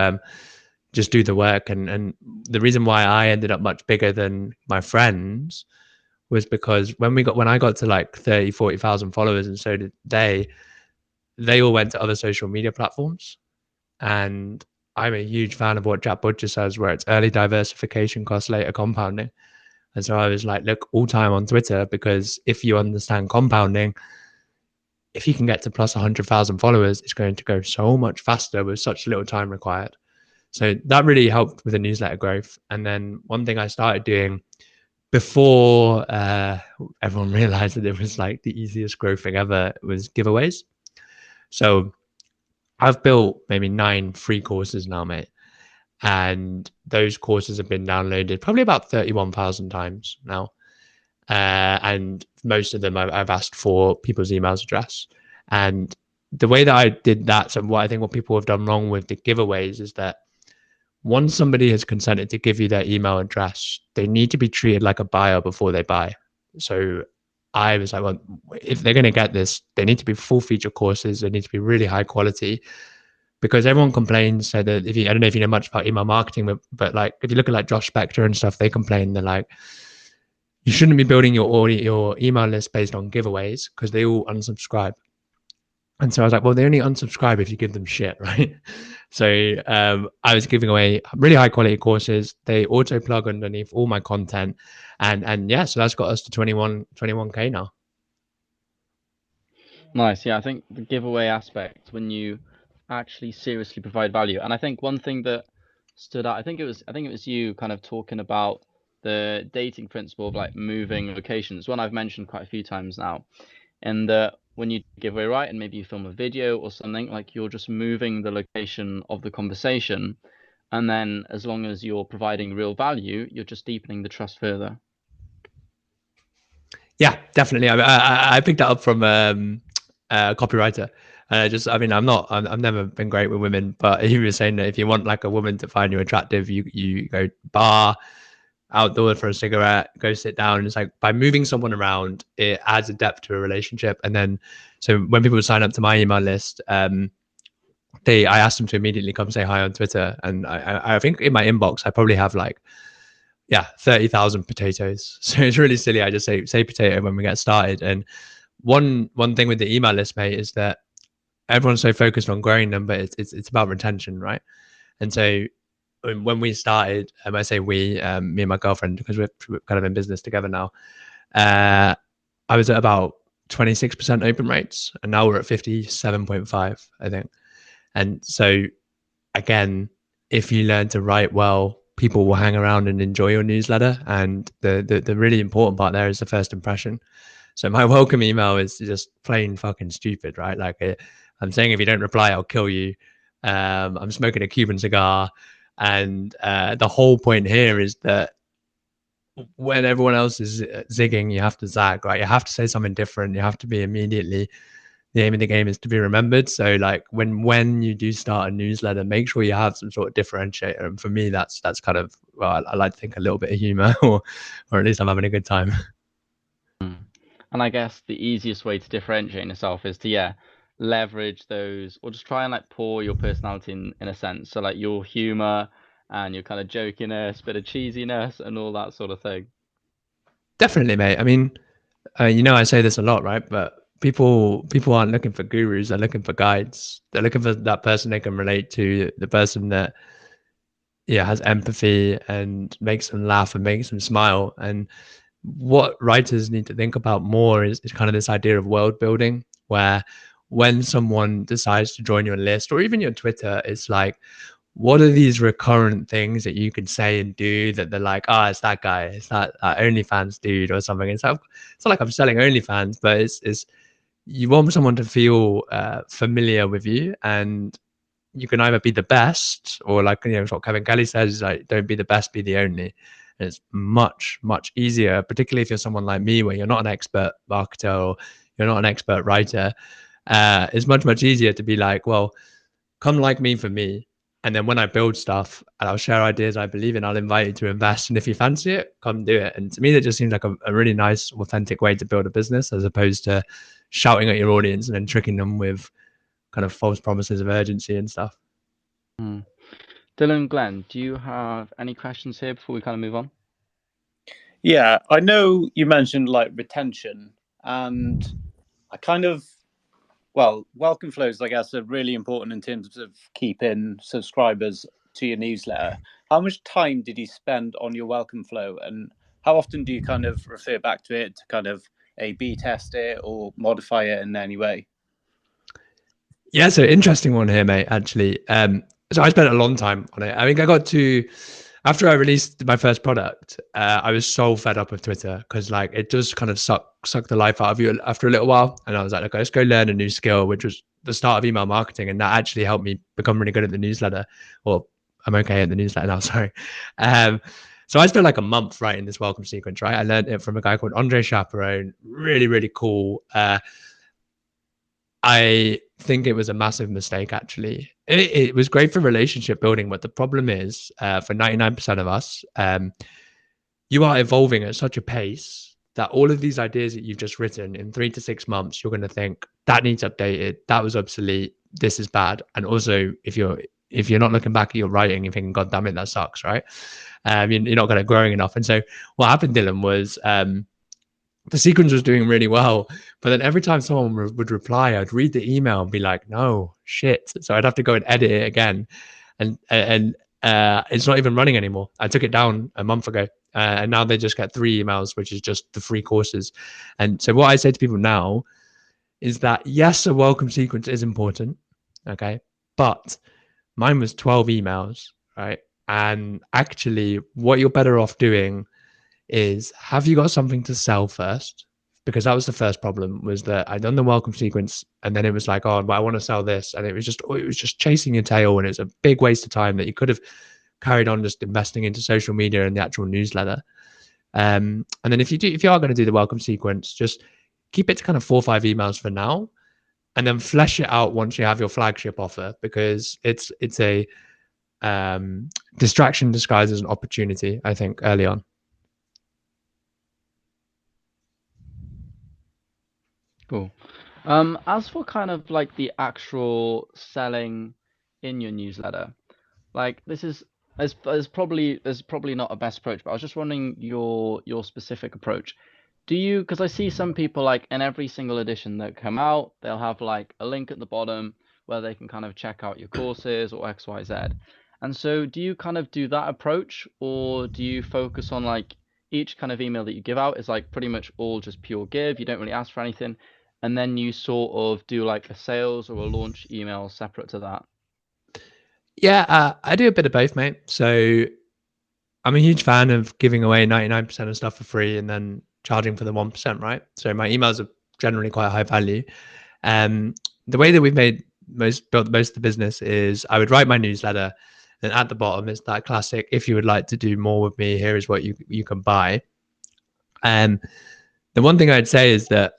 Just do the work. And the reason why I ended up much bigger than my friends was because when I got to like 30, 40,000 followers, and so did they all went to other social media platforms. And I'm a huge fan of what Jack Butcher says, where it's early diversification costs later compounding. And so I was like, look, all time on Twitter, because if you understand compounding, if you can get to plus 100,000 followers, it's going to go so much faster with such little time required. So that really helped with the newsletter growth. And then one thing I started doing before everyone realized that it was like the easiest growth thing ever was giveaways. So I've built maybe 9 free courses now, mate. And those courses have been downloaded probably about 31,000 times now. And most of them I've asked for people's email address. And the way that I did that, so what people have done wrong with the giveaways is that once somebody has consented to give you their email address, they need to be treated like a buyer before they buy. So I was like, well, if they're going to get this, they need to be full feature courses. They need to be really high quality, because everyone complains. So that I don't know if you know much about email marketing, but like if you look at like Josh Spector and stuff, they complain. They're like, you shouldn't be building your email list based on giveaways because they all unsubscribe. And so I was like, well, they only unsubscribe if you give them shit, right? So I was giving away really high quality courses. They auto plug underneath all my content. And yeah, so that's got us to 21K now. Nice. Yeah, I think the giveaway aspect, when you actually seriously provide value. And I think one thing that stood out, I think it was you kind of talking about the dating principle of like moving locations, one I've mentioned quite a few times now. And that when you give away, right, and maybe you film a video or something, like you're just moving the location of the conversation. And then as long as you're providing real value, you're just deepening the trust further. Yeah, definitely. I picked that up from a copywriter. I've never been great with women, but he was saying that if you want like a woman to find you attractive, you go bar, outdoor for a cigarette, go sit down. And it's like by moving someone around, it adds a depth to a relationship. And then, so when people sign up to my email list, I asked them to immediately come say hi on Twitter. And I think in my inbox, I probably have like, 30,000 potatoes. So it's really silly. I just say potato when we get started. And one thing with the email list, mate, is that everyone's so focused on growing them, but it's about retention, right? And so when we started, I say we, me and my girlfriend, because we're kind of in business together now, I was at about 26% open rates, and now we're at 57.5, I think. And so again, if you learn to write well, people will hang around and enjoy your newsletter. And the really important part there is the first impression. So my welcome email is just plain fucking stupid, right? Like I'm saying, if you don't reply, I'll kill you. I'm smoking a Cuban cigar. And the whole point here is that when everyone else is zigging, you have to zag, right? You have to say something different. You have to be immediately. The aim of the game is to be remembered. So like when you do start a newsletter, make sure you have some sort of differentiator. And for me, that's kind of, well, I like to think a little bit of humor, or at least I'm having a good time. And I guess the easiest way to differentiate yourself is to, yeah, leverage those, or just try and like pour your personality in a sense. So like your humor and your kind of jokiness, bit of cheesiness, and all that sort of thing. Definitely, mate. I mean, I say this a lot, right? But people aren't looking for gurus. They're looking for guides. They're looking for that person they can relate to, the person that has empathy and makes them laugh and makes them smile. And what writers need to think about more is kind of this idea of world building, where when someone decides to join your list or even your Twitter, it's like, what are these recurrent things that you can say and do that they're like, ah, it's that guy, it's that OnlyFans dude or something. It's not like I'm selling OnlyFans, but it's you want someone to feel familiar with you, and you can either be the best or, like, what Kevin Kelly says, like, don't be the best, be the only. And it's much easier, particularly if you're someone like me, where you're not an expert marketer or you're not an expert writer. It's much easier to be like, well, come like me for me. And then when I build stuff and I'll share ideas I believe in, I'll invite you to invest. And if you fancy it, come do it. And to me, that just seems like a really nice, authentic way to build a business, as opposed to shouting at your audience and then tricking them with kind of false promises of urgency and stuff. Dylan, Glenn, do you have any questions here before we kind of move on? Yeah, I know you mentioned like retention, and I kind of, well, welcome flows, I guess, are really important in terms of keeping subscribers to your newsletter. How much time did you spend on your welcome flow, and how often do you kind of refer back to it to kind of A/B test it or modify it in any way? Yeah, so interesting one here, mate, actually. So I spent a long time on it. I think I got to, after I released my first product, I was so fed up with Twitter, because like it does kind of suck the life out of you after a little while. And I was like, okay, let's go learn a new skill, which was the start of email marketing. And that actually helped me become really good at the newsletter. Well, I'm okay at the newsletter now, sorry. So I spent like a month writing this welcome sequence, right? I learned it from a guy called Andre Chaperone. Really cool. I think it was a massive mistake, actually. It was great for relationship building, but the problem is, for 99% of us, you are evolving at such a pace that all of these ideas that you've just written in 3 to 6 months, you're going to think that needs updated, that was obsolete, this is bad. And also, if you're not looking back at your writing, you're thinking, God damn it, that sucks, right? You're not going to growing enough. And so what happened, Dylan, was the sequence was doing really well, but then every time someone would reply, I'd read the email and be like, no, shit. So I'd have to go and edit it again. And it's not even running anymore. I took it down a month ago. And now they just get 3 emails, which is just the free courses. And so what I say to people now is that, yes, a welcome sequence is important. Okay. But mine was 12 emails, right? And actually, what you're better off doing is, have you got something to sell first? Because that was the first problem, was that I'd done the welcome sequence and then it was like, oh, but I want to sell this. And it was just chasing your tail, and it's a big waste of time that you could have carried on just investing into social media and the actual newsletter. And then if you are going to do the welcome sequence, just keep it to kind of 4 or 5 emails for now, and then flesh it out once you have your flagship offer, because it's a distraction disguised as an opportunity, I think, early on. Cool. As for kind of like the actual selling in your newsletter, like there's probably not a best approach, but I was just wondering your specific approach. Do you, because I see some people like in every single edition that come out, they'll have like a link at the bottom where they can kind of check out your courses or XYZ. And so do you kind of do that approach, or do you focus on like each kind of email that you give out is like pretty much all just pure give, you don't really ask for anything, and then you sort of do like a sales or a launch email separate to that? Yeah, I do a bit of both, mate. So I'm a huge fan of giving away 99% of stuff for free and then charging for the 1%, right? So my emails are generally quite high value. The way that we've built most of the business is, I would write my newsletter, And at the bottom is that classic, if you would like to do more with me, here is what you can buy. And the one thing I'd say is that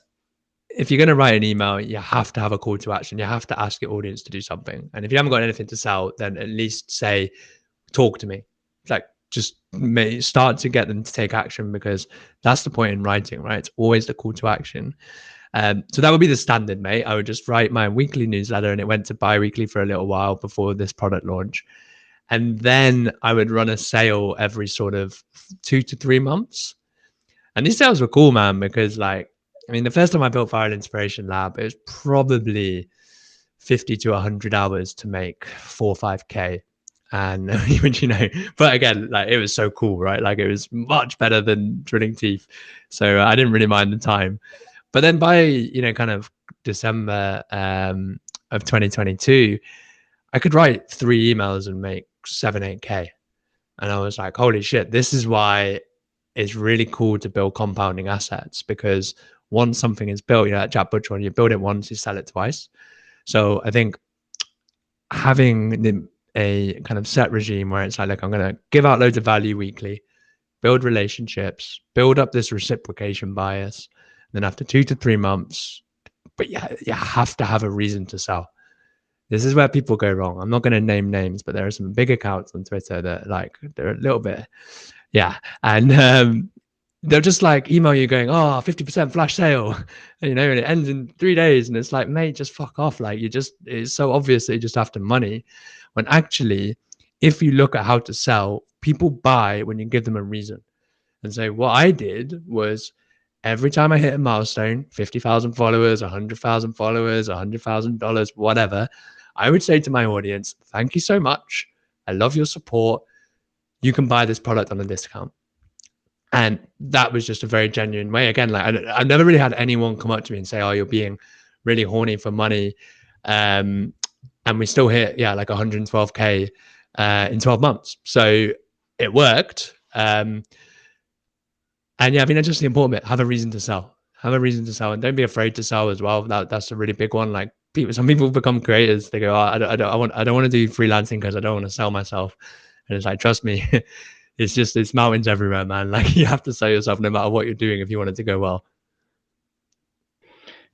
if you're going to write an email, you have to have a call to action. You have to ask your audience to do something. And if you haven't got anything to sell, then at least say, talk to me. Like, just start to get them to take action, because that's the point in writing, right? It's always the call to action. So that would be the standard, mate. I would just write my weekly newsletter, and it went to bi-weekly for a little while before this product launch. And then I would run a sale every sort of 2 to 3 months. And these sales were cool, man, because like, I mean, the first time I built Viral Inspiration Lab, it was probably 50 to 100 hours to make 4 or 5K. And you know, but again, like, it was so cool, right? Like, it was much better than drilling teeth. So I didn't really mind the time. But then by, you know, kind of December of 2022, I could write 3 emails and make 7, 8K. And I was like, holy shit, this is why it's really cool to build compounding assets, because once something is built, you know, at Jack Butcher, when you build it once, you sell it twice. So I think having a kind of set regime where it's like, look, I'm going to give out loads of value weekly, build relationships, build up this reciprocation bias. And then after 2 to 3 months, but yeah, you have to have a reason to sell. This is where people go wrong. I'm not going to name names, but there are some big accounts on Twitter that, like, they're a little bit, yeah. And they'll just like email you going, oh, 50% flash sale, you know, and it ends in 3 days. And it's like, mate, just fuck off. Like, it's so obvious that you just after money, when actually, if you look at how to sell, people buy when you give them a reason. And so what I did was, every time I hit a milestone, 50,000 followers, 100,000 followers, $100,000, whatever, I would say to my audience, thank you so much. I love your support. You can buy this product on a discount. And that was just a very genuine way. Again, like, I've never really had anyone come up to me and say, oh, you're being really horny for money. And we still hit, yeah, like 112K in 12 months. So it worked. And yeah, I mean, that's just the important bit. Have a reason to sell. Have a reason to sell, and don't be afraid to sell as well. That's a really big one. Like, some people become creators. They go, oh, I don't want to do freelancing because I don't want to sell myself. And it's like, trust me, it's mountains everywhere, man. Like, you have to sell yourself no matter what you're doing if you want it to go well.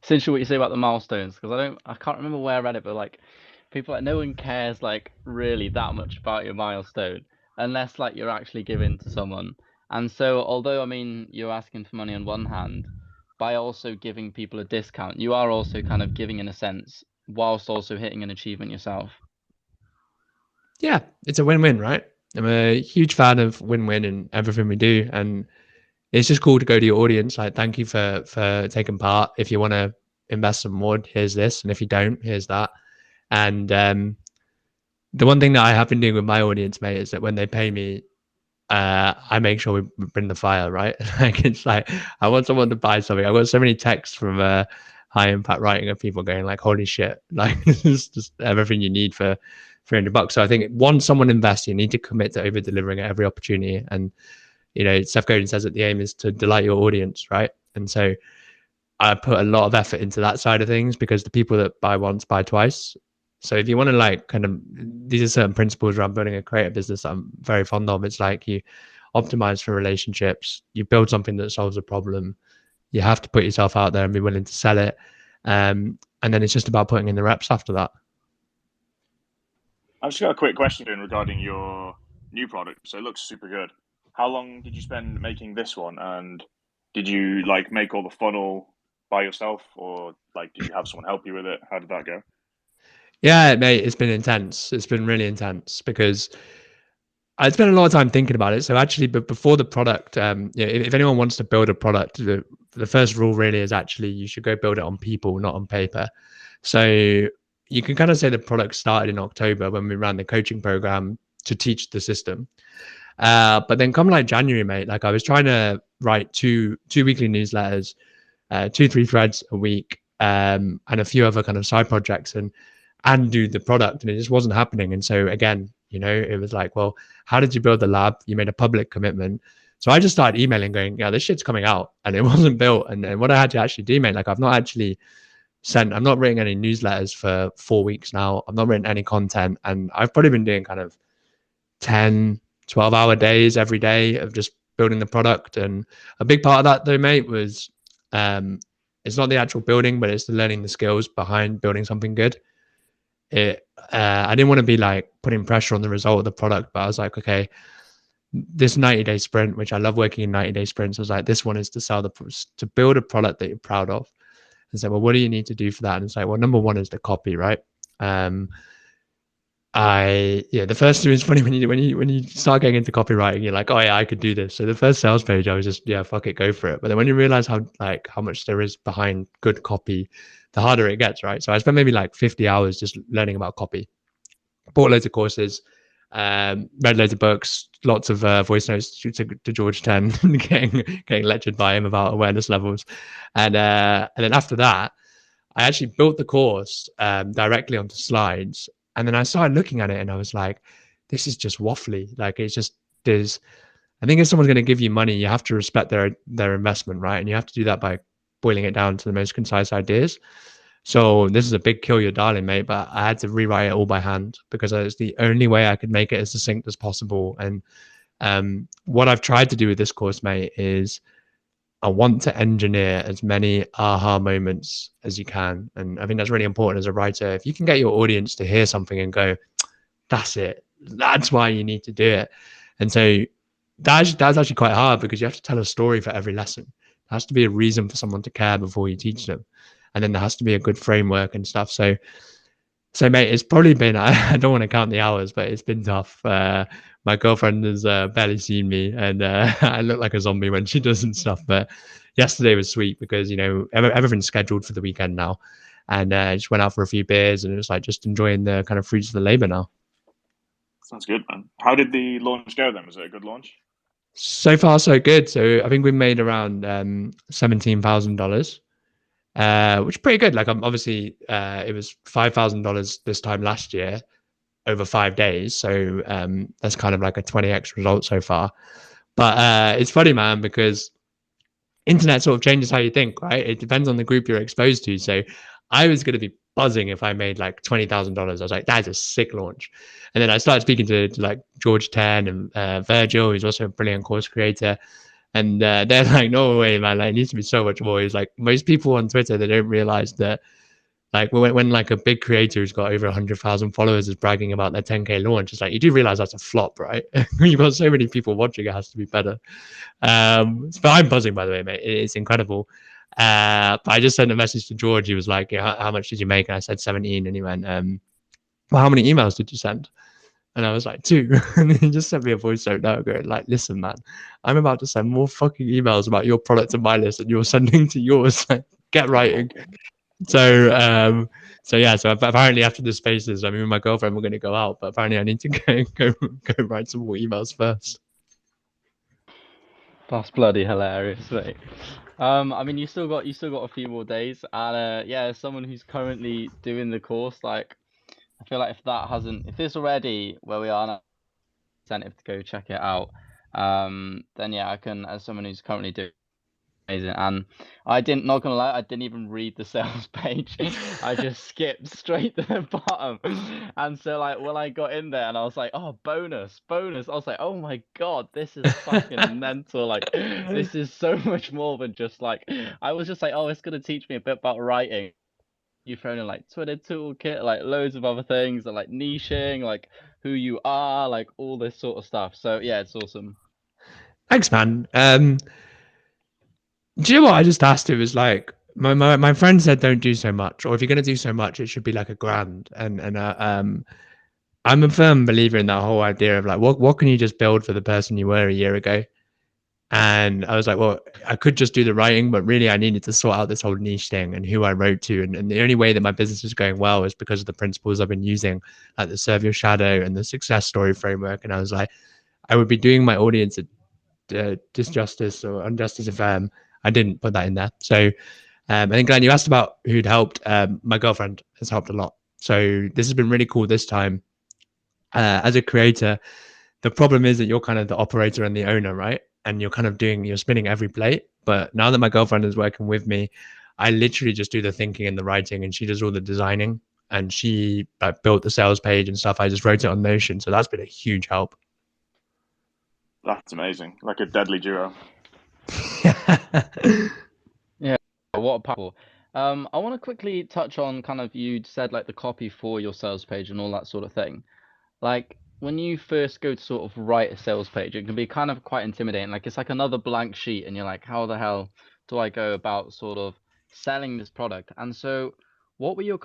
It's interesting what you say about the milestones, because I can't remember where I read it, but like, people, like, no one cares like really that much about your milestone unless like you're actually giving to someone. And so, although, I mean, you're asking for money on one hand, by also giving people a discount, you are also kind of giving in a sense, whilst also hitting an achievement yourself. Yeah, it's a win-win, right? I'm a huge fan of win-win in everything we do. And it's just cool to go to your audience. Like, thank you for taking part. If you want to invest some more, here's this. And if you don't, here's that. And the one thing that I have been doing with my audience, mate, is that when they pay me, I make sure we bring the fire, right? Like, it's like, I want someone to buy something. I've got so many texts from high impact writing of people going like, holy shit, like, this is just everything you need for $300. So I think once someone invests, you need to commit to over delivering at every opportunity. And, you know, Seth Godin says that the aim is to delight your audience, right? And so I put a lot of effort into that side of things, because the people that buy once buy twice. So if you want to, like, kind of, these are certain principles around building a creative business that I'm very fond of. It's like, you optimize for relationships, you build something that solves a problem, you have to put yourself out there and be willing to sell it. And then it's just about putting in the reps after that. I've just got a quick question regarding your new product. So it looks super good. How long did you spend making this one? And did you like make all the funnel by yourself, or like did you have someone help you with it? How did that go? Yeah, mate, it's been intense. It's been really intense, because I spent a lot of time thinking about it. So actually, but before the product, if anyone wants to build a product, the first rule really is actually you should go build it on people, not on paper. So you can kind of say the product started in October when we ran the coaching program to teach the system. But then come like January, mate, like, I was trying to write two weekly newsletters, 2-3 threads a week, and a few other kind of side projects, and do the product, and it just wasn't happening. And so again, you know, it was like, well, how did you build the lab? You made a public commitment. So I just started emailing going, yeah, this shit's coming out, and it wasn't built. And what I had to actually do, mate, like, I've not written any newsletters for 4 weeks now. I've not written any content, and I've probably been doing kind of 10, 12-hour days every day of just building the product. And a big part of that though, mate, was it's not the actual building, but it's the learning the skills behind building something good. I didn't want to be like putting pressure on the result of the product, but I was like, okay, this 90-day sprint, which I love working in 90-day sprints, I was like, this one is to build a product that you're proud of. And so, well, what do you need to do for that? And it's like, well, number one is the copy, right? The first two is funny when you start getting into copywriting, you're like, oh yeah, I could do this. So the first sales page, I was just, yeah, fuck it, go for it. But then when you realize how much there is behind good copy, the harder it gets, right? So I spent maybe like 50 hours just learning about copy, bought loads of courses, read loads of books, lots of voice notes to George 10, getting lectured by him about awareness levels. And then after that, I actually built the course directly onto slides. And then I started looking at it and I was like, this is just waffly. Like, it's just, I think if someone's going to give you money, you have to respect their investment, right? And you have to do that by boiling it down to the most concise ideas. So this is a big kill your darling, mate, but I had to rewrite it all by hand because it's the only way I could make it as succinct as possible. And what I've tried to do with this course, mate, is I want to engineer as many aha moments as you can. And I think that's really important as a writer. If you can get your audience to hear something and go, that's it, that's why you need to do it. And so that's actually quite hard because you have to tell a story for every lesson. There has to be a reason for someone to care before you teach them. And then there has to be a good framework and stuff. So mate, it's probably been, I don't want to count the hours, but it's been tough. My girlfriend has barely seen me and I look like a zombie when she does and stuff. But yesterday was sweet because, you know, everything's scheduled for the weekend now. And I just went out for a few beers and it was like just enjoying the kind of fruits of the labor now. Sounds good, man. How did the launch go then? Was it a good launch? So far, so good. So I think we made around $17,000. Which is pretty good. Like, obviously, it was $5,000 this time last year over 5 days. So that's kind of like a 20x result so far. But it's funny, man, because internet sort of changes how you think, right? It depends on the group you're exposed to. So I was going to be buzzing if I made like $20,000. I was like, that's a sick launch. And then I started speaking to like George 10 and Virgil, who's also a brilliant course creator. And they're like, no way, man, like, it needs to be so much more. It's like most people on Twitter, they don't realize that, like, when like a big creator who's got over 100,000 followers is bragging about their 10K launch, it's like, you do realize that's a flop, right? You've got so many people watching, it has to be better. But I'm buzzing, by the way, mate. It's incredible. But I just sent a message to George. He was like, yeah, how much did you make? And I said 17. And he went, well, how many emails did you send? And I was like, 2. And he just sent me a voice note now going like, listen, man, I'm about to send more fucking emails about your product to my list than you're sending to yours. Get writing. So yeah, so apparently after the spaces, I mean, my girlfriend, we're going to go out, but apparently I need to go write some more emails first. That's bloody hilarious, mate. I mean, you still got a few more days, and yeah, as someone who's currently doing the course, like, I feel like if this already where we are now, incentive to go check it out, then yeah, I can, as someone who's currently doing amazing. And not gonna lie, I didn't even read the sales page. I just skipped straight to the bottom. And so like when I got in there and I was like, oh, bonus, I was like, oh my god, this is fucking mental. Like, this is so much more than just like, I was just like, oh, it's gonna teach me a bit about writing. You've thrown in like Twitter toolkit, like loads of other things, and like niching, like who you are, like all this sort of stuff. So yeah, it's awesome. Thanks, man. Do you know what I just asked? It was like my friend said, don't do so much, or if you're going to do so much, it should be like a grand. And I'm a firm believer in that whole idea of like, what can you just build for the person you were a year ago? And I was like, well, I could just do the writing, but really I needed to sort out this whole niche thing and who I wrote to. And the only way that my business is going well is because of the principles I've been using, like the Serve Your Shadow and the success story framework. And I was like, I would be doing my audience a disjustice or injustice if I didn't put that in there. So I think, Glenn, you asked about who'd helped. My girlfriend has helped a lot. So this has been really cool this time. As a creator, the problem is that you're kind of the operator and the owner, right? And you're kind of you're spinning every plate. But now that my girlfriend is working with me, I literally just do the thinking and the writing, and she does all the designing. And she built the sales page and stuff. I just wrote it on Notion. So that's been a huge help. That's amazing. Like a deadly duo. Yeah, what a powerful. I want to quickly touch on kind of you said like the copy for your sales page and all that sort of thing. Like when you first go to sort of write a sales page, it can be kind of quite intimidating. Like it's like another blank sheet, and you're like, how the hell do I go about sort of selling this product? And so, what were your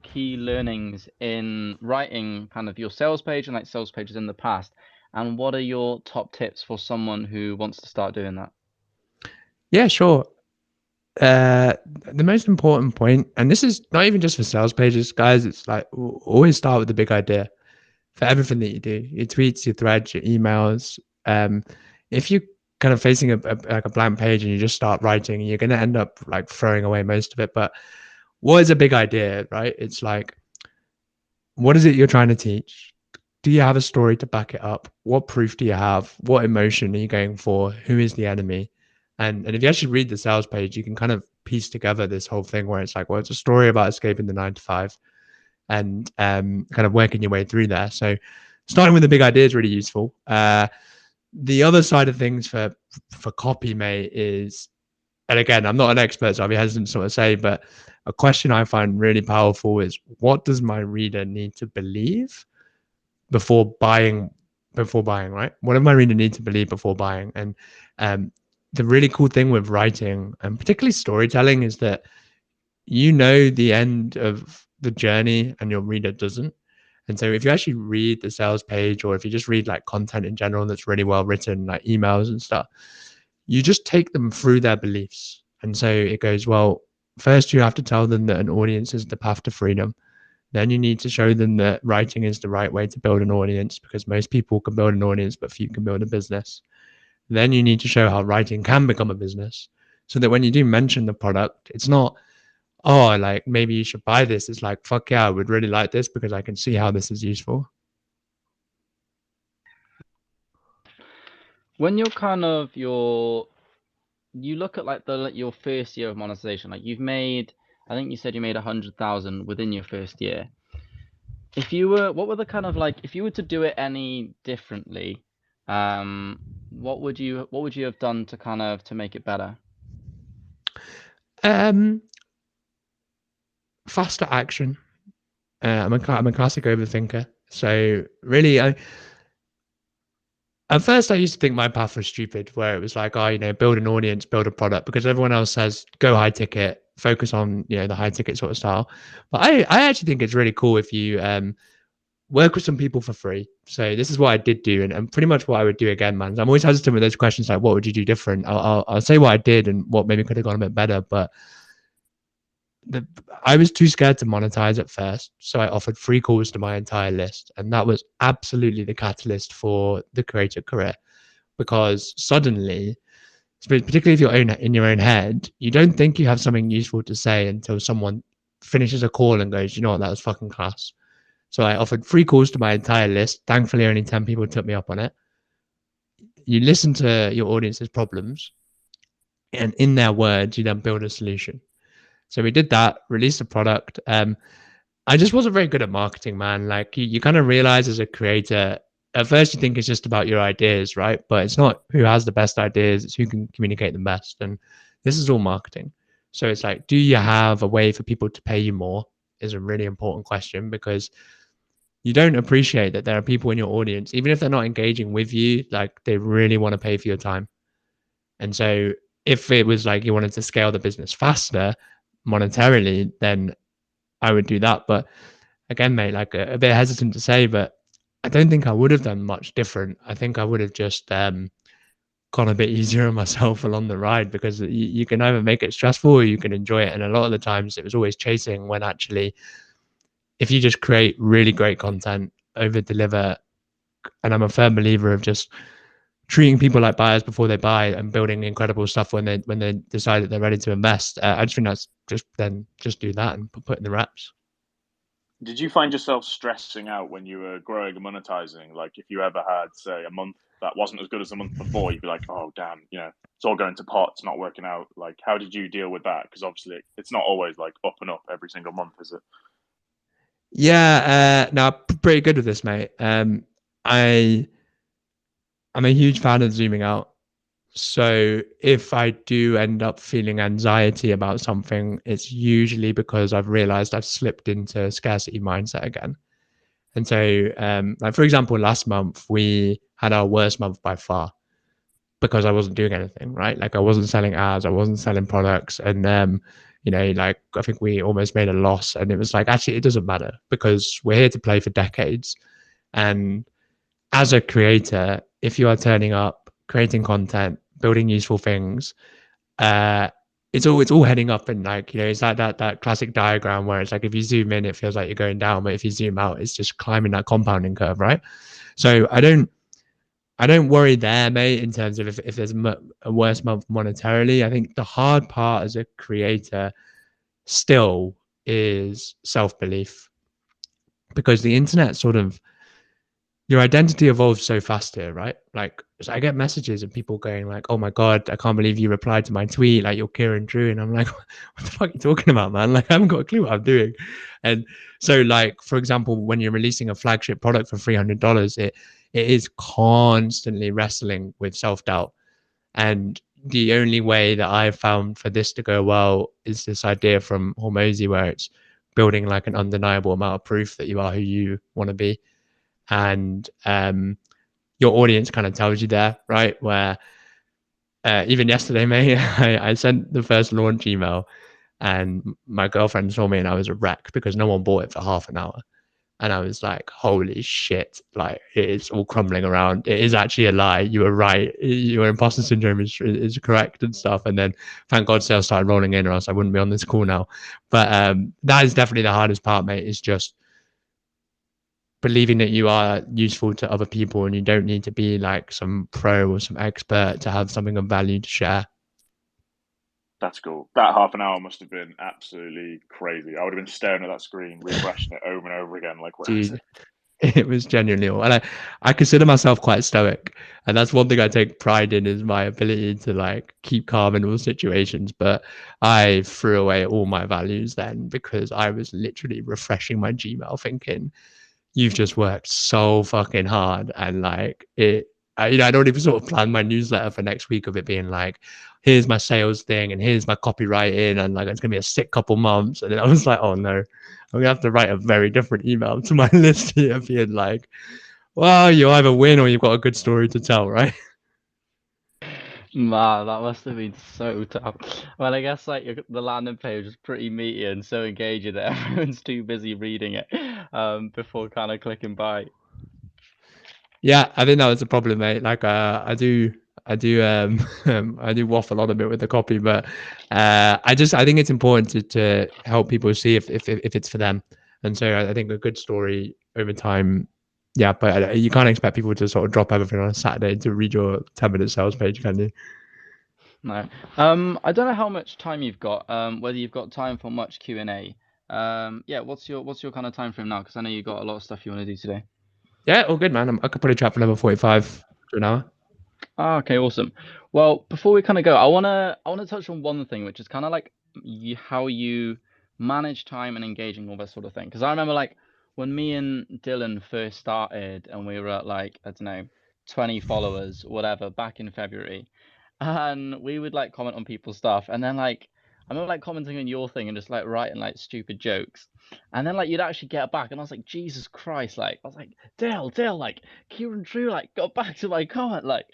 key learnings in writing kind of your sales page and like sales pages in the past? And what are your top tips for someone who wants to start doing that? Yeah, sure. The most important point, and this is not even just for sales pages, guys, it's like always start with the big idea for everything that you do, your tweets, your threads, your emails. If you kind of facing like a blank page and you just start writing, you're going to end up like throwing away most of it. But what is a big idea, right? It's like, what is it you're trying to teach? Do you have a story to back it up? What proof do you have? What emotion are you going for? Who is the enemy? And if you actually read the sales page, you can kind of piece together this whole thing where it's like, well, it's a story about escaping the 9 to 5 and kind of working your way through there. So starting with a big idea is really useful. The other side of things for copy, mate, is, and again, I'm not an expert, so I'll be hesitant to sort of say, but a question I find really powerful is, what does my reader need to believe before buying? Before buying, right? What does my reader need to believe before buying? And um, the really cool thing with writing and particularly storytelling is that you know the end of the journey and your reader doesn't. And so if you actually read the sales page, or if you just read like content in general that's really well written, like emails and stuff, you just take them through their beliefs. And so it goes, well, first you have to tell them that an audience is the path to freedom. Then you need to show them that writing is the right way to build an audience, because most people can build an audience, but few can build a business. Then you need to show how writing can become a business, so that when you do mention the product, it's not, oh, like maybe you should buy this. It's like, fuck yeah, I would really like this because I can see how this is useful. When you're you look at like your first year of monetization, like you've made, I think you said you made 100,000 within your first year. What were the kind of like, if you were to do it any differently, what would you have done to kind of to make it better? Um, Faster action. I'm a classic overthinker. So really, at first I used to think my path was stupid, where it was like, oh, build an audience, build a product, because everyone else says go high ticket, focus on the high ticket sort of style. But I actually think it's really cool if you work with some people for free. So this is what I did do, and pretty much what I would do again, man. I'm always hesitant with those questions like, what would you do different? I'll say what I did and what maybe could have gone a bit better, but I was too scared to monetize at first, so I offered free calls to my entire list, and that was absolutely the catalyst for the creator career. Because suddenly, particularly if you're in your own head, you don't think you have something useful to say until someone finishes a call and goes, you know what, that was fucking class. So I offered free calls to my entire list. Thankfully, only 10 people took me up on it. You listen to your audience's problems, and in their words, you then build a solution. So we did that, released a product. I just wasn't very good at marketing, man. Like you kind of realize as a creator, at first you think it's just about your ideas, right? But it's not who has the best ideas, it's who can communicate them best. And this is all marketing. So it's like, do you have a way for people to pay you more? Is a really important question, because you don't appreciate that there are people in your audience, even if they're not engaging with you, like they really want to pay for your time. And so if it was like you wanted to scale the business faster monetarily, then I would do that. But again, mate, like a bit hesitant to say, but I don't think I would have done much different. I think I would have just gone a bit easier on myself along the ride, because you can either make it stressful or you can enjoy it. And a lot of the times it was always chasing, when actually, if you just create really great content, over deliver, and I'm a firm believer of just treating people like buyers before they buy and building incredible stuff when they decide that they're ready to invest. I just think that's just do that and put in the reps. Did you find yourself stressing out when you were growing and monetizing? Like, if you ever had, say, a month that wasn't as good as the month before, you'd be like, "Oh, damn, it's all going to pot. It's not working out." Like, how did you deal with that? Because obviously, it's not always like up and up every single month, is it? Yeah, no, pretty good with this, mate. I I'm a huge fan of zooming out. So if I do end up feeling anxiety about something, it's usually because I've realized I've slipped into a scarcity mindset again. And so, like for example, last month we had our worst month by far because I wasn't doing anything, right? Like I wasn't selling ads, I wasn't selling products, and you know, like I think we almost made a loss. And it was like, actually, it doesn't matter because we're here to play for decades. And as a creator, if you are turning up, creating content, building useful things, uh, it's all heading up. And like, you know, it's like that classic diagram where it's like if you zoom in, it feels like you're going down, but if you zoom out, it's just climbing that compounding curve, right? So I don't worry there, mate, in terms of if there's a worse month monetarily. I think the hard part as a creator still is self-belief, because the internet sort of, your identity evolves so fast here, right? Like, so I get messages of people going like, "Oh my god, I can't believe you replied to my tweet. Like, you're Kieran Drew," and I'm like, "What the fuck are you talking about, man? Like, I haven't got a clue what I'm doing." And so, like, for example, when you're releasing a flagship product for $300, it is constantly wrestling with self doubt. And the only way that I've found for this to go well is this idea from Hormozy, where it's building like an undeniable amount of proof that you are who you want to be. And your audience kind of tells you there, right? Where even yesterday, mate, I sent the first launch email and my girlfriend saw me and I was a wreck because no one bought it for half an hour. And I was like, holy shit, like it is all crumbling around. It is actually a lie. You were right. Your imposter syndrome is correct and stuff. And then thank God sales started rolling in, or else I wouldn't be on this call now. But that is definitely the hardest part, mate, is just believing that you are useful to other people and you don't need to be like some pro or some expert to have something of value to share. That's cool. That half an hour must have been absolutely crazy. I would have been staring at that screen, refreshing it over and over again. Like, where is Dude, it? it was genuinely all. And I consider myself quite stoic. And that's one thing I take pride in, is my ability to like keep calm in all situations. But I threw away all my values then because I was literally refreshing my Gmail thinking, you've just worked so fucking hard. And like I don't even sort of plan my newsletter for next week of it being like, here's my sales thing and here's my copywriting, and like it's gonna be a sick couple months. And then I was like, oh no, I'm gonna have to write a very different email to my list here, being like, well, you either win or you've got a good story to tell, right? Man, that must have been so tough. Well, I guess like the landing page was pretty meaty and so engaging that everyone's too busy reading it before kind of clicking buy. Yeah, I think that was the problem, mate. Like, I do waffle on a bit with the copy, but I think it's important to help people see if it's for them. And so I think a good story over time, yeah. But you can't expect people to sort of drop everything on a Saturday to read your 10-minute sales page, can you? No. I don't know how much time you've got. Whether you've got time for much Q&A. Yeah. What's your kind of time frame now? Because I know you've got a lot of stuff you want to do today. Yeah, all good, man. I could probably chat for another 45 to an hour. Okay, awesome. Well, before we kind of go, I wanna touch on one thing, which is kind of like how you manage time and engaging all that sort of thing. Because I remember like when me and Dylan first started, and we were at like, I don't know, 20 followers, whatever, back in February, and we would like comment on people's stuff, and then like I remember like commenting on your thing and just like writing like stupid jokes, and then like you'd actually get back, and I was like, Jesus Christ, like I was like, Dale, like Kieran Drew like got back to my comment, like,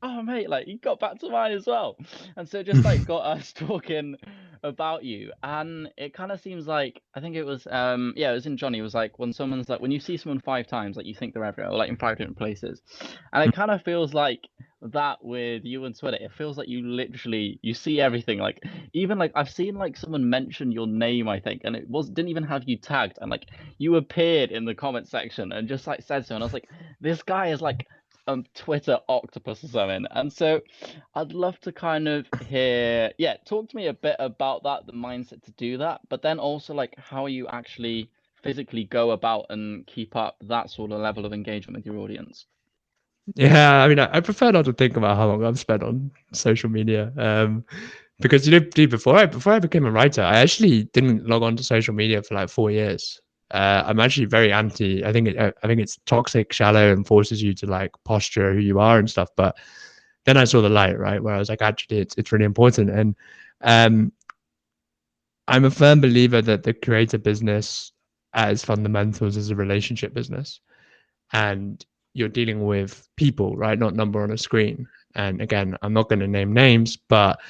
oh mate, like you got back to mine as well. And so just like got us talking about you. And it kind of seems like, I think it was yeah, it was in Johnny, it was like when someone's like, when you see someone 5 times, like you think they're everywhere, or like in 5 different places. And it kind of feels like that with you and Twitter. It feels like you literally, you see everything. Like even like I've seen like someone mention your name, I think, and it didn't even have you tagged, and like you appeared in the comment section and just like said so, and I was like, this guy is like Twitter octopus or something. And so I'd love to kind of hear, yeah, talk to me a bit about that, the mindset to do that, but then also like how you actually physically go about and keep up that sort of level of engagement with your audience. Yeah, I mean, I prefer not to think about how long I've spent on social media. Because dude, before I became a writer, I actually didn't log on to social media for like 4 years. I'm actually very anti. I think it's toxic, shallow, and forces you to like posture who you are and stuff. But then I saw the light, right, where I was like, actually, it's really important. And um, I'm a firm believer that the creator business, at its fundamentals, is a relationship business, and you're dealing with people, right, not number on a screen. And again, I'm not going to name names, but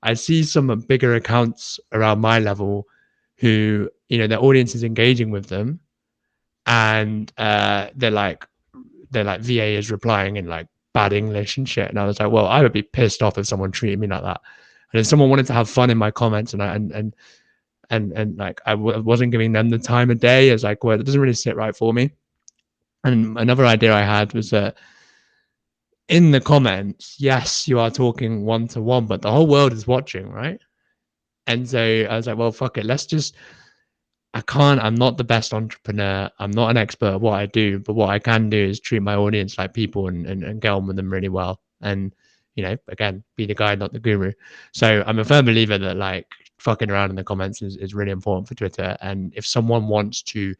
I see some bigger accounts around my level who, their audience is engaging with them, and they're like VA is replying in like bad English and shit. And I was like, well, I would be pissed off if someone treated me like that. And if someone wanted to have fun in my comments, and like wasn't giving them the time of day, as like, well, it doesn't really sit right for me. And another idea I had was that in the comments, yes, you are talking one to one, but the whole world is watching, right? And so I was like, well, fuck it. I'm not the best entrepreneur. I'm not an expert at what I do, but what I can do is treat my audience like people and get on with them really well. And, again, be the guide, not the guru. So I'm a firm believer that like fucking around in the comments is really important for Twitter. And if someone wants to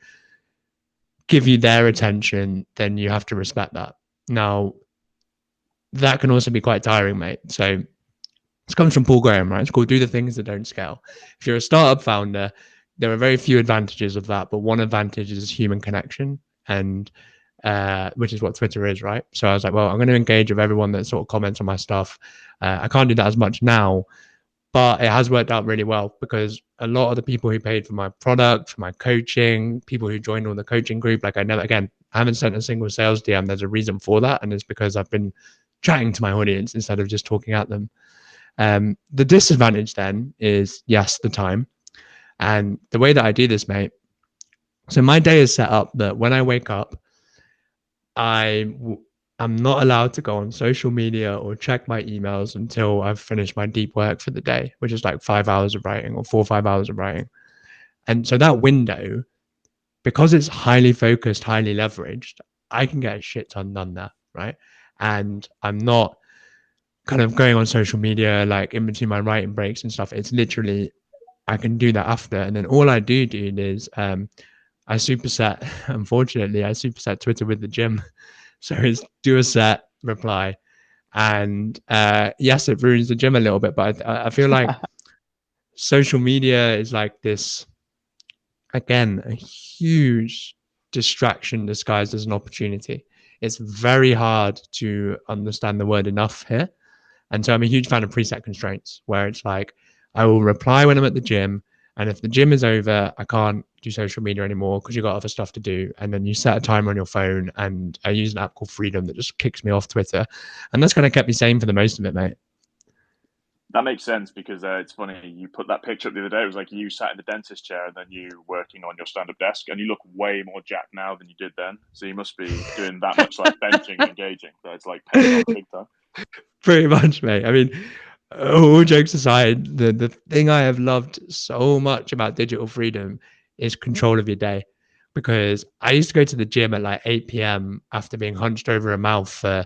give you their attention, then you have to respect that. Now, that can also be quite tiring, mate. So this comes from Paul Graham, right? It's called Do the Things That Don't Scale. If you're a startup founder, there are very few advantages of that, but one advantage is human connection, and which is what Twitter is, right? So I was like, well, I'm going to engage with everyone that sort of comments on my stuff. I can't do that as much now, but it has worked out really well because a lot of the people who paid for my product, for my coaching, people who joined on the coaching group, like I haven't sent a single sales DM. There's a reason for that, and it's because I've been chatting to my audience instead of just talking at them. The disadvantage then is, yes, the time. And the way that I do this, mate, so my day is set up that when I wake up, I'm not allowed to go on social media or check my emails until I've finished my deep work for the day, which is like 5 hours of writing or 4 or 5 hours of writing. And so that window, because it's highly focused, highly leveraged, I can get a shit ton done there, right? And I'm not kind of going on social media like in between my writing breaks and stuff. It's literally I can do that after, and then all I do, dude, is I superset. Unfortunately, I superset Twitter with the gym, so it's do a set, reply, and yes, it ruins the gym a little bit, but I feel like social media is like this again, a huge distraction disguised as an opportunity. It's very hard to understand the word enough here. And so I'm a huge fan of preset constraints where it's like, I will reply when I'm at the gym. And if the gym is over, I can't do social media anymore because you've got other stuff to do. And then you set a timer on your phone. And I use an app called Freedom that just kicks me off Twitter. And that's kind of kept me sane for the most of it, mate. That makes sense because it's funny. You put that picture up the other day. It was like you sat in the dentist chair and then you working on your stand-up desk, and you look way more jacked now than you did then. So you must be doing that much like benching and engaging. So it's like paying off big time. Pretty much, mate. I mean, all jokes aside, the thing I have loved so much about digital freedom is control of your day. Because I used to go to the gym at like 8 p.m. after being hunched over a mouth for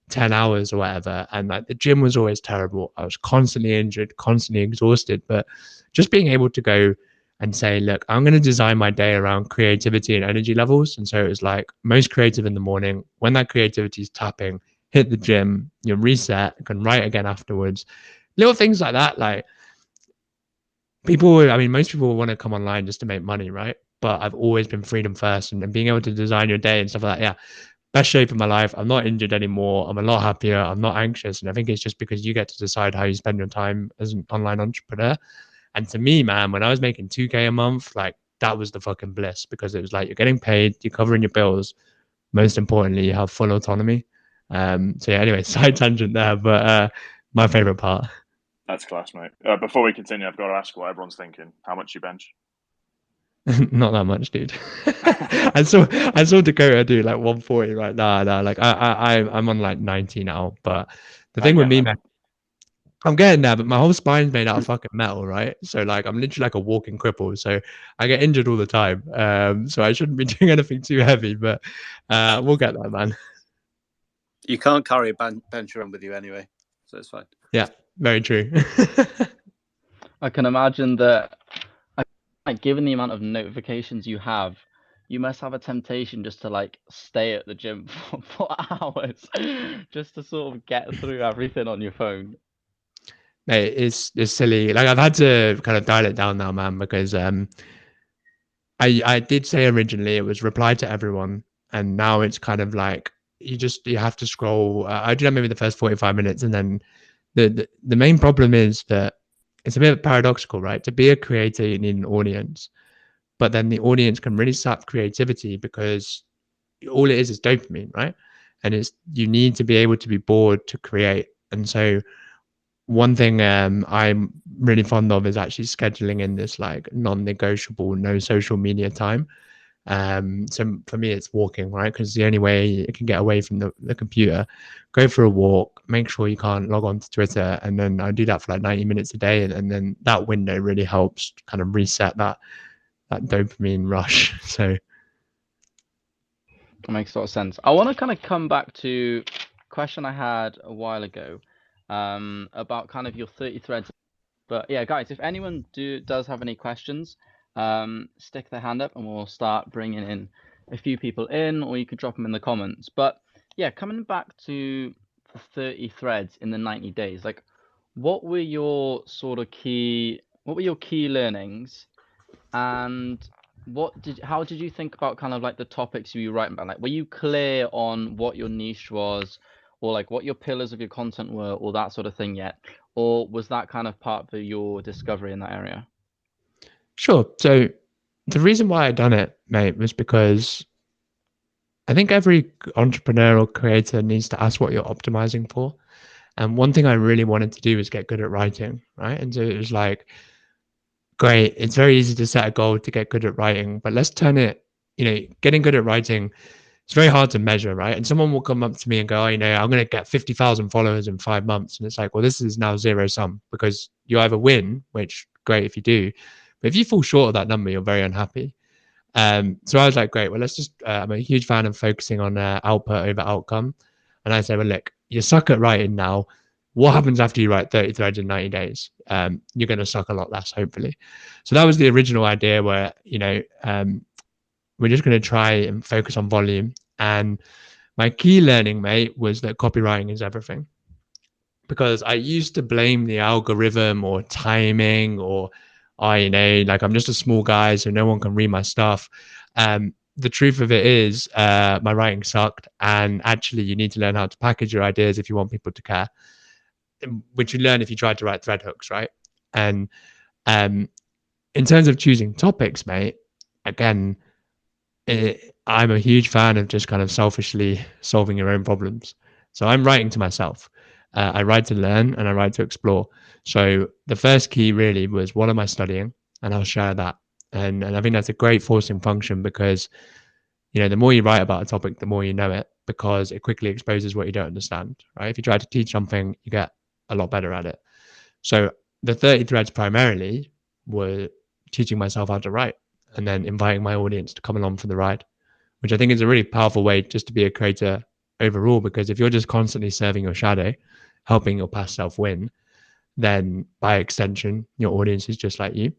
10 hours or whatever. And like the gym was always terrible. I was constantly injured, constantly exhausted. But just being able to go and say, look, I'm going to design my day around creativity and energy levels. And so it was like most creative in the morning. When that creativity is tapping, hit the gym, you reset, can write again afterwards. Little things like that. Like most people want to come online just to make money, right? But I've always been freedom first, and being able to design your day and stuff like that. Yeah, best shape of my life. I'm not injured anymore. I'm a lot happier. I'm not anxious. And I think it's just because you get to decide how you spend your time as an online entrepreneur. And to me, man, when I was making 2K a month, like that was the fucking bliss, because it was like you're getting paid, you're covering your bills. Most importantly, you have full autonomy. So yeah, anyway, side tangent there, but my favorite part. That's class, mate. Before we continue, I've got to ask what everyone's thinking. How much you bench? Not that much, dude. I saw Dakota do like 140 right now. Like I'm on like 90 now. But the thing with me, man, I'm getting there, but my whole spine's made out of fucking metal, right? So like I'm literally like a walking cripple. So I get injured all the time. So I shouldn't be doing anything too heavy, but we'll get there, man. You can't carry a bench around with you anyway, so it's fine. Yeah, very true. I can imagine that, like, given the amount of notifications you have, you must have a temptation just to like stay at the gym for hours just to sort of get through everything on your phone. Mate, it's silly. Like I've had to kind of dial it down now, man, because I did say originally it was reply to everyone, and now it's kind of like you have to scroll. I do that maybe the first 45 minutes, and then the main problem is that it's a bit paradoxical, right? To be a creator, you need an audience, but then the audience can really sap creativity because all it is dopamine, right? And it's you need to be able to be bored to create. And so one thing I'm really fond of is actually scheduling in this like non-negotiable, no social media time. So for me, it's walking, right? Because the only way you can get away from the computer, go for a walk, make sure you can't log on to Twitter. And then I do that for like 90 minutes a day. And then that window really helps kind of reset that dopamine rush. So That makes a lot of sense. I want to kind of come back to a question I had a while ago, about kind of your 30 threads. But yeah, guys, if anyone does have any questions, stick their hand up and we'll start bringing in a few people in, or you could drop them in the comments. But yeah, coming back to the 30 threads in the 90 days, like what were your key learnings, and how did you think about kind of like the topics you were writing about? Like, were you clear on what your niche was, or like what your pillars of your content were, or that sort of thing yet? Or was that kind of part of your discovery in that area? sure. So the reason why I done it, mate, was because I think every entrepreneur or creator needs to ask what you're optimizing for. And one thing I really wanted to do was get good at writing, right? And so it was like, great, it's very easy to set a goal to get good at writing, but let's turn it, getting good at writing, it's very hard to measure, right? And someone will come up to me and go, oh, I'm going to get 50,000 followers in 5 months. And it's like, well, this is now zero sum because you either win, which great if you do, but if you fall short of that number, you're very unhappy. So I was like, great, well, let's just, I'm a huge fan of focusing on output over outcome. And I said, well, look, you suck at writing now. What happens after you write 30 threads in 90 days? You're going to suck a lot less, hopefully. So that was the original idea where, we're just going to try and focus on volume. And my key learning, mate, was that copywriting is everything. Because I used to blame the algorithm or timing or like I'm just a small guy, so no one can read my stuff. The truth of it is, my writing sucked, and actually, you need to learn how to package your ideas if you want people to care, which you learn if you try to write thread hooks, right? And um, in terms of choosing topics, mate, again, I'm a huge fan of just kind of selfishly solving your own problems. So I'm writing to myself. I write to learn and I write to explore. So the first key really was what am I studying, and I'll share that. And I think that's a great forcing function because the more you write about a topic, the more you know it because it quickly exposes what you don't understand. Right? If you try to teach something, you get a lot better at it. So the 30 threads primarily were teaching myself how to write and then inviting my audience to come along for the ride, which I think is a really powerful way just to be a creator overall. Because if you're just constantly serving your shadow, helping your past self win, then by extension, your audience is just like you.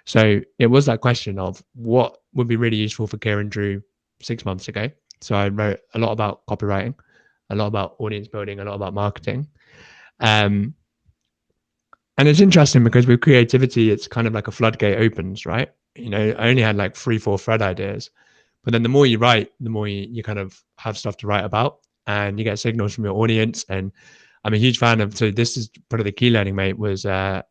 So it was that question of what would be really useful for Kieran Drew 6 months ago. So I wrote a lot about copywriting, a lot about audience building, a lot about marketing. Um, and it's interesting because with creativity, it's kind of like a floodgate opens, right? I only had like 3, 4 thread ideas, but then the more you write, the more you kind of have stuff to write about and you get signals from your audience. And I'm a huge fan of, so this is part of the key learning, mate, was like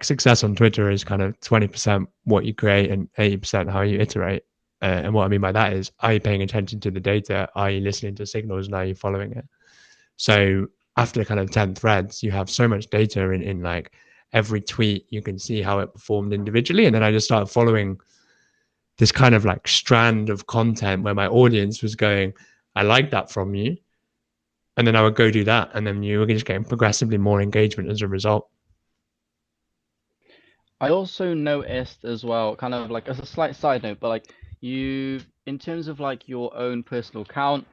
success on Twitter is kind of 20% what you create and 80% how you iterate. And what I mean by that is, are you paying attention to the data? Are you listening to signals and are you following it? So after kind of 10 threads, you have so much data in like every tweet, you can see how it performed individually. And then I just started following this kind of like strand of content where my audience was going, I like that from you. And then I would go do that. And then you were just getting progressively more engagement as a result. I also noticed as well, kind of like as a slight side note, but like in terms of like your own personal account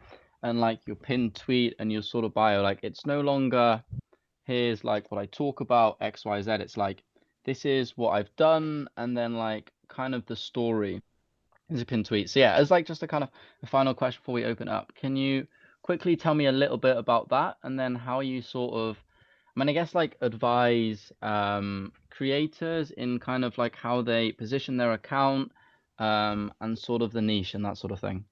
and like your pinned tweet and your sort of bio, like it's no longer here's like what I talk about, XYZ. It's like this is what I've done, and then like kind of the story. It's a pinned tweet. So yeah, as like just a kind of a final question before we open up, can you quickly tell me a little bit about that, and then how you sort of, I mean, I guess like advise creators in kind of like how they position their account, and sort of the niche and that sort of thing.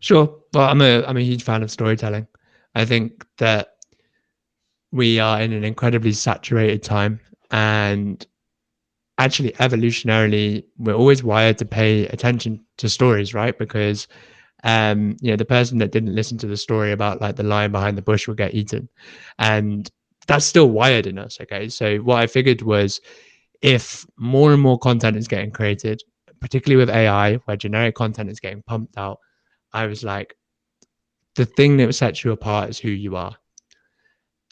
Sure. Well, I'm a huge fan of storytelling. I think that we are in an incredibly saturated time, and actually evolutionarily we're always wired to pay attention to stories, right? Because the person that didn't listen to the story about like the lion behind the bush will get eaten, and that's still wired in us. Okay, so what I figured was, if more and more content is getting created, particularly with AI, where generic content is getting pumped out, I was like, the thing that sets you apart is who you are.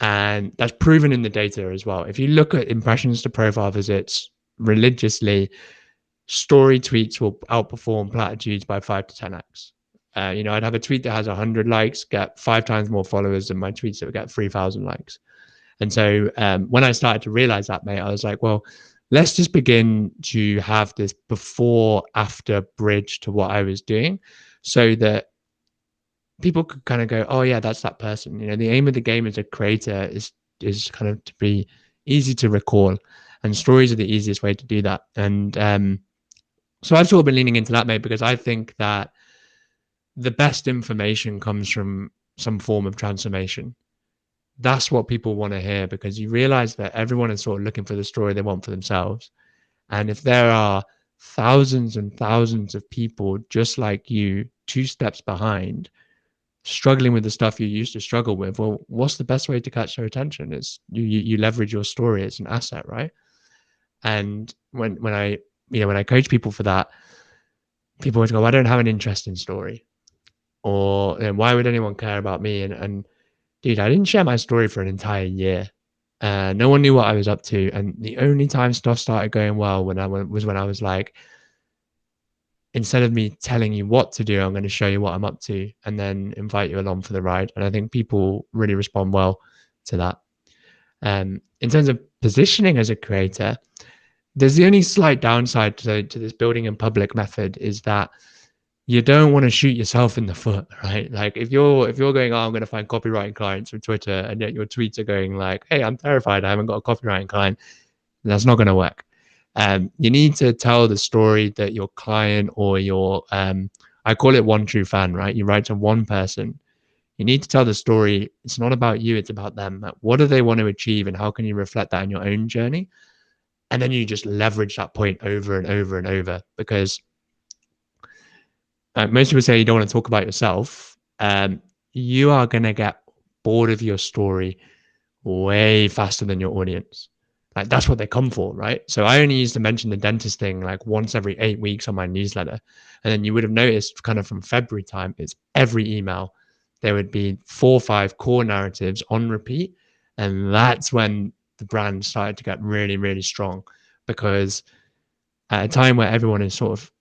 And that's proven in the data as well. If you look at impressions to profile visits religiously, story tweets will outperform platitudes by 5 to 10x. I'd have a tweet that has 100 likes, get 5 times more followers than my tweets that would get 3,000 likes. And so when I started to realize that, mate, I was like, well, let's just begin to have this before after bridge to what I was doing, so that people could kind of go, oh yeah, that's that person. The aim of the game as a creator is kind of to be easy to recall, and stories are the easiest way to do that. And so I've sort of been leaning into that, mate, because I think that the best information comes from some form of transformation. That's what people want to hear, because you realize that everyone is sort of looking for the story they want for themselves. And if there are thousands and thousands of people just like you, 2 steps behind, struggling with the stuff you used to struggle with, well, what's the best way to catch their attention? Is you leverage your story as an asset, right? And when I coach people for that, people always go, I don't have an interesting story, or why would anyone care about me? And dude, I didn't share my story for an entire year. No one knew what I was up to, and the only time stuff started going well when I was like, instead of me telling you what to do, I'm going to show you what I'm up to, and then invite you along for the ride. And I think people really respond well to that. In terms of positioning as a creator, there's the only slight downside to this building in public method, is that you don't want to shoot yourself in the foot, right? Like if you're going, oh, I'm going to find copywriting clients from Twitter, and yet your tweets are going like, hey, I'm terrified, I haven't got a copywriting client, that's not going to work. You need to tell the story that your client or your I call it one true fan, right? You write to one person. You need to tell the story. It's not about you, it's about them. What do they want to achieve, and how can you reflect that in your own journey? And then you just leverage that point over and over and over, because most people say you don't want to talk about yourself. You are going to get bored of your story way faster than your audience. Like that's what they come for, right? So I only used to mention the dentist thing like once every 8 weeks on my newsletter. And then you would have noticed kind of from February time, it's every email. There would be 4 or 5 core narratives on repeat. And that's when the brand started to get really, really strong, because at a time where everyone is sort of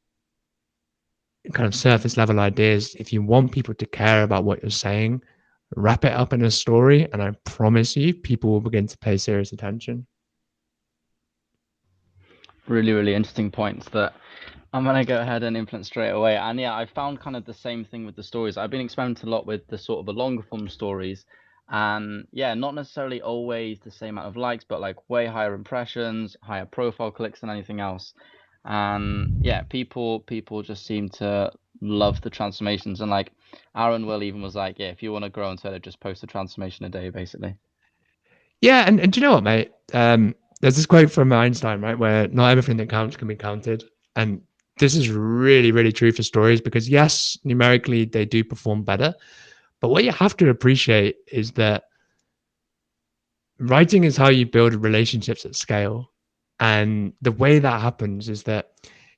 kind of surface level ideas, if you want people to care about what you're saying, wrap it up in a story, and I promise you, people will begin to pay serious attention. Really, really interesting points that I'm gonna go ahead and implement straight away. And yeah, I found kind of the same thing with the stories. I've been experimenting a lot with the sort of the longer form stories, and yeah, not necessarily always the same amount of likes, but like way higher impressions, higher profile clicks than anything else. And yeah, people just seem to love the transformations. And like Aaron Will even was like, yeah, if you want to grow on Twitter, just post a transformation a day, basically. Yeah, and do you know what, mate? There's this quote from Einstein, right, where not everything that counts can be counted. And this is really, really true for stories, because yes, numerically they do perform better. But what you have to appreciate is that writing is how you build relationships at scale. And the way that happens is that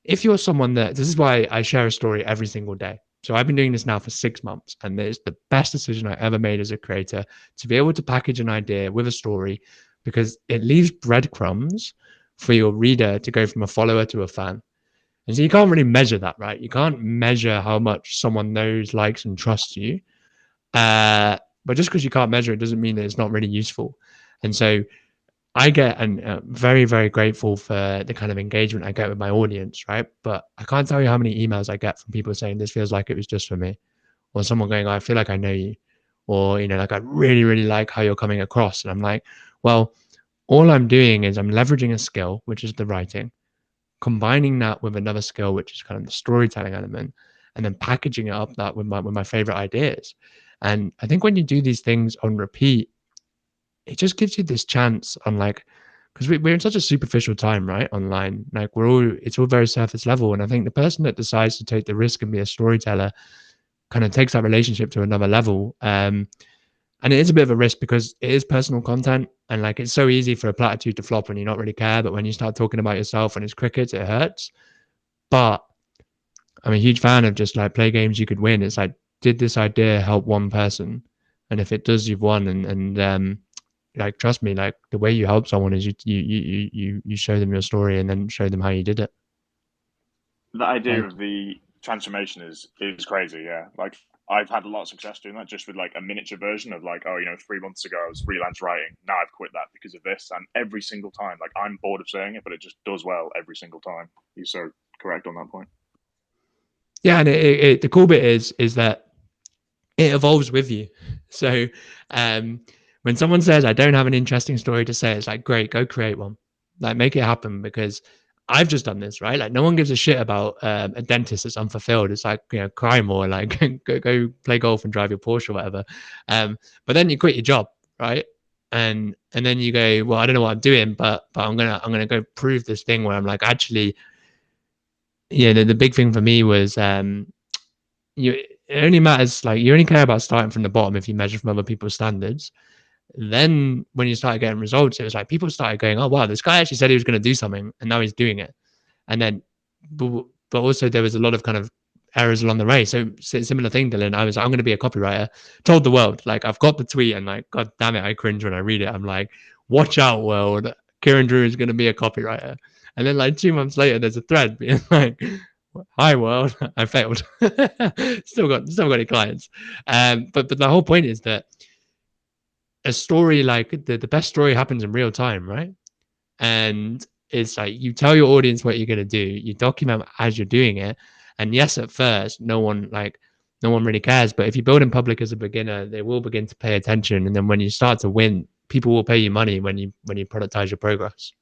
if you're someone that, this is why I share a story every single day. So I've been doing this now for 6 months, and it's the best decision I ever made as a creator, to be able to package an idea with a story, because it leaves breadcrumbs for your reader to go from a follower to a fan. And so you can't really measure that, right? You can't measure how much someone knows, likes, and trusts you. But just because you can't measure it doesn't mean that it's not really useful. And so I get very, very grateful for the kind of engagement I get with my audience, right? But I can't tell you how many emails I get from people saying this feels like it was just for me, or someone going, I feel like I know you, or like I really, really like how you're coming across. And I'm like, well, all I'm doing is I'm leveraging a skill, which is the writing, combining that with another skill, which is kind of the storytelling element, and then packaging it up that with my favorite ideas. And I think when you do these things on repeat, it just gives you this chance on like, because we're in such a superficial time, right? Online, like it's all very surface level. And I think the person that decides to take the risk and be a storyteller kind of takes that relationship to another level. And it is a bit of a risk because it is personal content, and like it's so easy for a platitude to flop when you not really care, but when you start talking about yourself and it's crickets, it hurts. But I'm a huge fan of just like play games you could win. It's like, did this idea help one person? And if it does, you've won. And like trust me, like the way you help someone is you show them your story and then show them how you did it. The idea Like, of the transformation is crazy. Yeah, like I've had a lot of success doing that just with like a miniature version of like, oh, 3 months ago I was freelance writing. Now I've quit that because of this, and every single time, like I'm bored of saying it, but it just does well every single time. You're so correct on that point. yeah, and the cool bit is that it evolves with you. So when someone says, I don't have an interesting story to say, it's like, great, go create one. Like, make it happen, because I've just done this, right? Like, no one gives a shit about a dentist that's unfulfilled. It's like, cry more, like, go play golf and drive your Porsche or whatever. But then you quit your job, right? And then you go, well, I don't know what I'm doing, but I'm gonna go prove this thing where I'm like, actually, yeah, the big thing for me was you it only matters, like, you only care about starting from the bottom if you measure from other people's standards. Then when you started getting results, it was like people started going, oh wow, this guy actually said he was going to do something and now he's doing it. And then but also there was a lot of kind of errors along the way. So similar thing, Dylan. I was like, I'm going to be a copywriter. Told the world, like, I've got the tweet, and like, god damn it, I cringe when I read it. I'm like, watch out, world, Kieran Drew is going to be a copywriter. And then like 2 months later, there's a thread being like, hi world, I failed. still got any clients. But the whole point is that a story, like the best story happens in real time, right? And it's like you tell your audience what you're going to do, you document as you're doing it. And yes, at first no one really cares, but if you build in public as a beginner, they will begin to pay attention. And then when you start to win, people will pay you money when you productize your progress.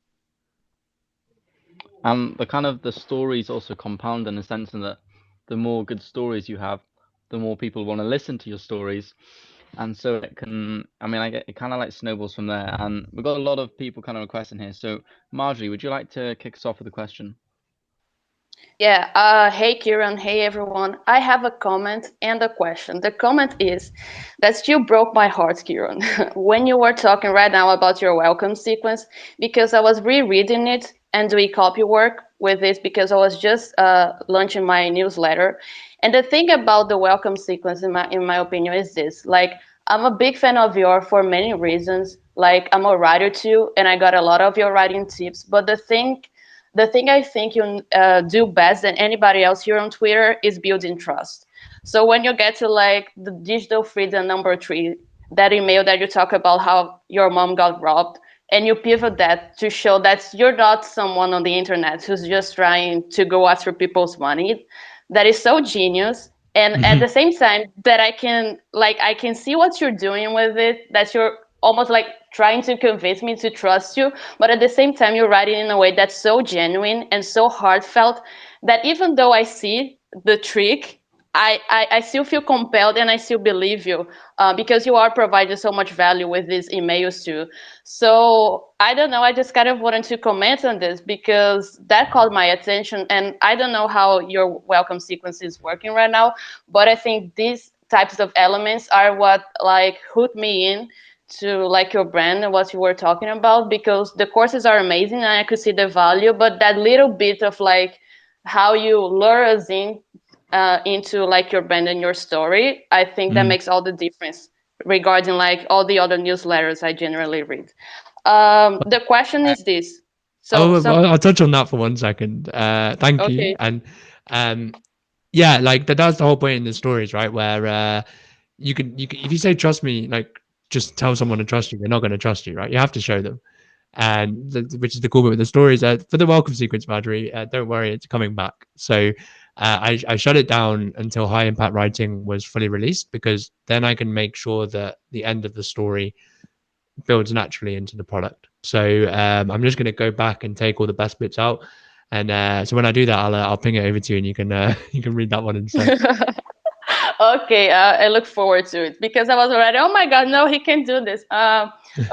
And the stories also compound in the sense that the more good stories you have, the more people want to listen to your stories. And so it can, it kind of like snowballs from there. And we've got a lot of people kind of requesting here. So Marjorie, would you like to kick us off with a question? Yeah, hey Kieran, hey everyone. I have a comment and a question. The comment is that still broke my heart, Kieran, when you were talking right now about your welcome sequence, because I was rereading it and doing copy work with this because I was just launching my newsletter. And the thing about the welcome sequence, in my opinion, is this: like, I'm a big fan of yours for many reasons. Like, I'm a writer too, and I got a lot of your writing tips. But the thing I think you do best than anybody else here on Twitter is building trust. So when you get to like the digital freedom number 3, that email that you talk about how your mom got robbed, and you pivot that to show that you're not someone on the internet who's just trying to go after people's money, that is so genius. And at the same time, that I can see what you're doing with it, that you're almost like trying to convince me to trust you, but at the same time you're writing in a way that's so genuine and so heartfelt that even though I see the trick, I still feel compelled and I still believe you, because you are providing so much value with these emails too. So I don't know, I just kind of wanted to comment on this because that caught my attention. And I don't know how your welcome sequence is working right now, but I think these types of elements are what like hooked me in to like your brand and what you were talking about, because the courses are amazing and I could see the value, but that little bit of like how you lure us into like your brand and your story, I think that makes all the difference regarding like all the other newsletters I generally read. The question is this. I'll touch on that for 1 second. Thank you. Okay. And yeah, like that's the whole point in the stories, right? Where you can if you say trust me, like just tell someone to trust you, they're not going to trust you, right? You have to show them. And which is the cool bit with the stories. For the welcome sequence, Marjorie, don't worry, it's coming back. So I shut it down until high impact writing was fully released, because then I can make sure that the end of the story builds naturally into the product. So I'm just going to go back and take all the best bits out, and so when I do that, I'll ping it over to you, and you can you can read that one instead. Okay, I look forward to it because I was already, oh my God, no, he can do this.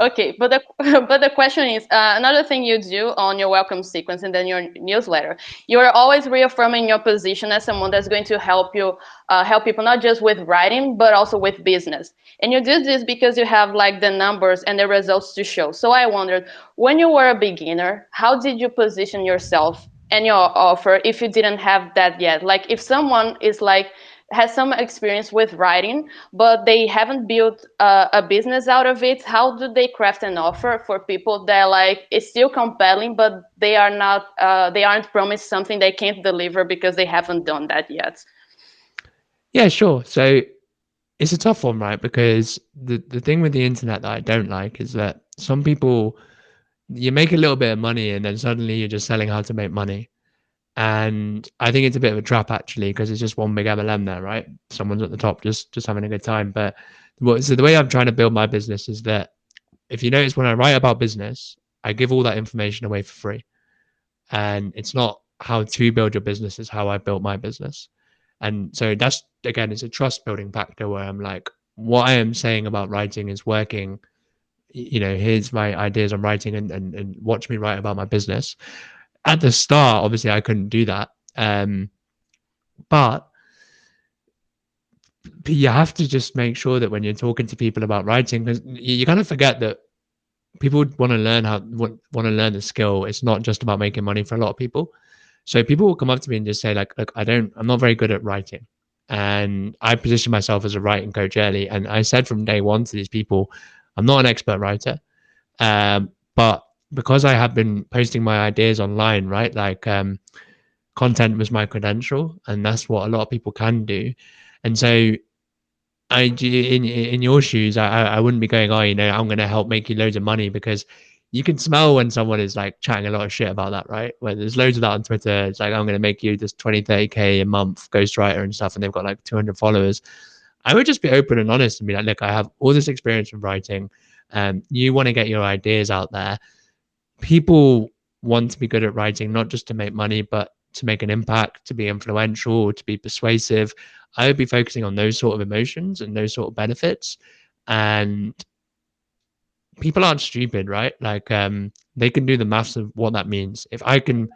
Okay, but the but the question is, another thing you do on your welcome sequence and then your newsletter, you are always reaffirming your position as someone that's going to help you help people not just with writing but also with business. And you do this because you have like the numbers and the results to show. So I wondered, when you were a beginner, how did you position yourself and your offer if you didn't have that yet? Like if someone is like has some experience with writing, but they haven't built a business out of it, how do they craft an offer for people that like it's still compelling, but they are not, they aren't promised something they can't deliver because they haven't done that yet? Yeah, sure. So it's a tough one, right? Because the thing with the internet that I don't like is that some people, you make a little bit of money and then suddenly you're just selling how to make money. And I think it's a bit of a trap, actually, because it's just one big MLM there, right? Someone's at the top just having a good time. But so the way I'm trying to build my business is that, if you notice, when I write about business, I give all that information away for free. And it's not how to build your business, it's how I built my business. And so that's, again, it's a trust building factor where I'm like, what I am saying about writing is working. Here's my ideas on writing, and watch me write about my business. At the start, obviously, I couldn't do that. But you have to just make sure that when you're talking to people about writing, because you kind of forget that people want to learn want to learn the skill. It's not just about making money for a lot of people. So people will come up to me and just say, like, look, I'm not very good at writing. And I position myself as a writing coach early. And I said from day one to these people, I'm not an expert writer. But because I have been posting my ideas online, right? Like, content was my credential, and that's what a lot of people can do. And so in your shoes, I wouldn't be going, oh, I'm going to help make you loads of money, because you can smell when someone is like chatting a lot of shit about that, right? Where there's loads of that on Twitter. It's like, I'm going to make you this 20, 30K a month ghostwriter and stuff. And they've got like 200 followers. I would just be open and honest and be like, look, I have all this experience in writing. You want to get your ideas out there. People want to be good at writing, not just to make money, but to make an impact, to be influential, to be persuasive. I would be focusing on those sort of emotions and those sort of benefits. And people aren't stupid, right? Like, they can do the maths of what that means. If I can,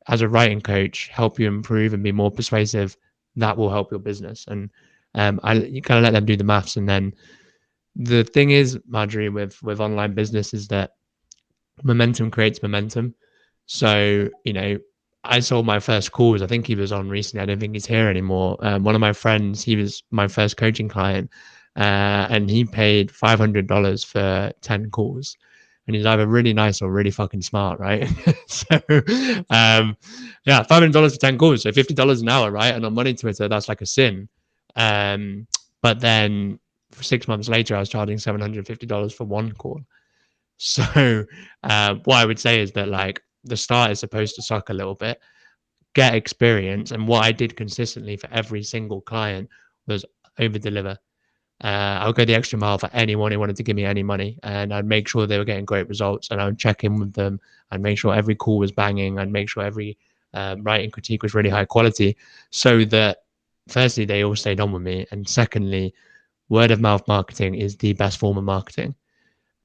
as a writing coach, help you improve and be more persuasive, that will help your business. And you kind of let them do the maths. And then the thing is, Marjorie, with online business, is that momentum creates momentum. So, I sold my first calls. I think he was on recently. I don't think he's here anymore. One of my friends, he was my first coaching client, and he paid $500 for 10 calls. And he's either really nice or really fucking smart, right? So, yeah, $500 for 10 calls, so $50 an hour, right? And on Money Twitter, that's like a sin. But then 6 months later, I was charging $750 for one call. So what I would say is that, like, the start is supposed to suck a little bit, get experience. And what I did consistently for every single client was over deliver. I would go the extra mile for anyone who wanted to give me any money, and I'd make sure they were getting great results, and I would check in with them. I'd make sure every call was banging. I'd make sure every writing critique was really high quality, so that firstly, they all stayed on with me. And secondly, word of mouth marketing is the best form of marketing.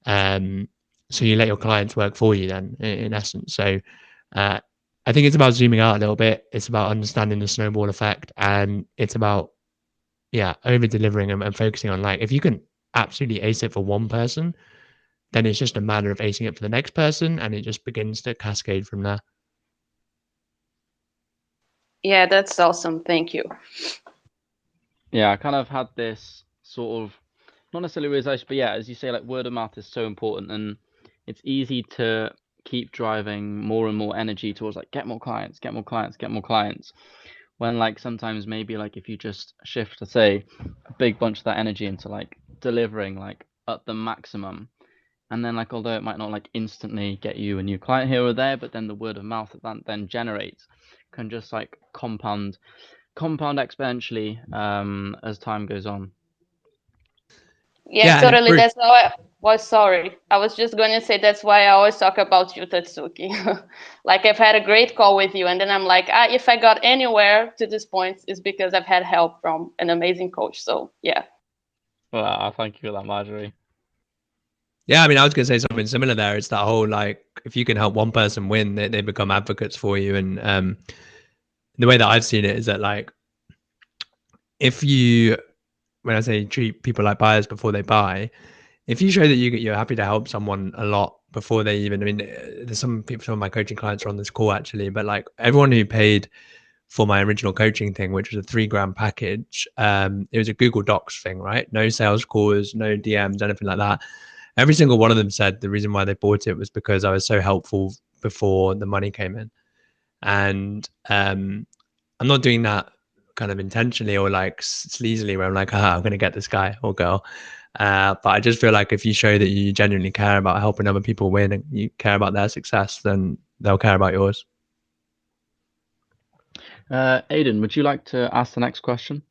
Um, so you let your clients work for you then, in essence. So uh, I think it's about zooming out a little bit. It's about understanding the snowball effect, and it's about, yeah, over delivering and focusing on, like, if you can absolutely ace it for one person, then it's just a matter of acing it for the next person, and it just begins to cascade from there. Yeah, that's awesome. Thank you. Yeah, I kind of had this sort of, not necessarily realization, but yeah, as you say, like, word of mouth is so important, and it's easy to keep driving more and more energy towards like get more clients, get more clients, get more clients. When like sometimes maybe like if you just shift to say a big bunch of that energy into like delivering like at the maximum, And then like, although it might not like instantly get you a new client here or there, but then the word of mouth that then generates can just like compound exponentially as time goes on. Yeah, Yeah, and totally. That's how I was sorry. I was just going to say that's why I always talk about you, Tatsuki. Like I've had a great call with you, and then I'm like, if I got anywhere to this point, it's because I've had help from an amazing coach. So yeah. Well, I thank you for that, Marjorie. Yeah, I mean, I was going to say something similar there. It's that whole like, if you can help one person win, they become advocates for you. And the way that I've seen it is that like, if you, when I say treat people like buyers before they buy, if you show that you're happy to help someone a lot before they even, I mean, there's some people, some of my coaching clients are on this call actually, but like everyone who paid for my original coaching thing, which was a $3,000 package, it was a Google Docs thing, right? No sales calls, no DMs, anything like that. Every single one of them said the reason why they bought it was because I was so helpful before the money came in. And I'm not doing that kind of intentionally or like sleazily where I'm like, I'm going to get this guy or girl. But I just feel like if you show that you genuinely care about helping other people win and you care about their success, then they'll care about yours. Aidan, would you like to ask the next question?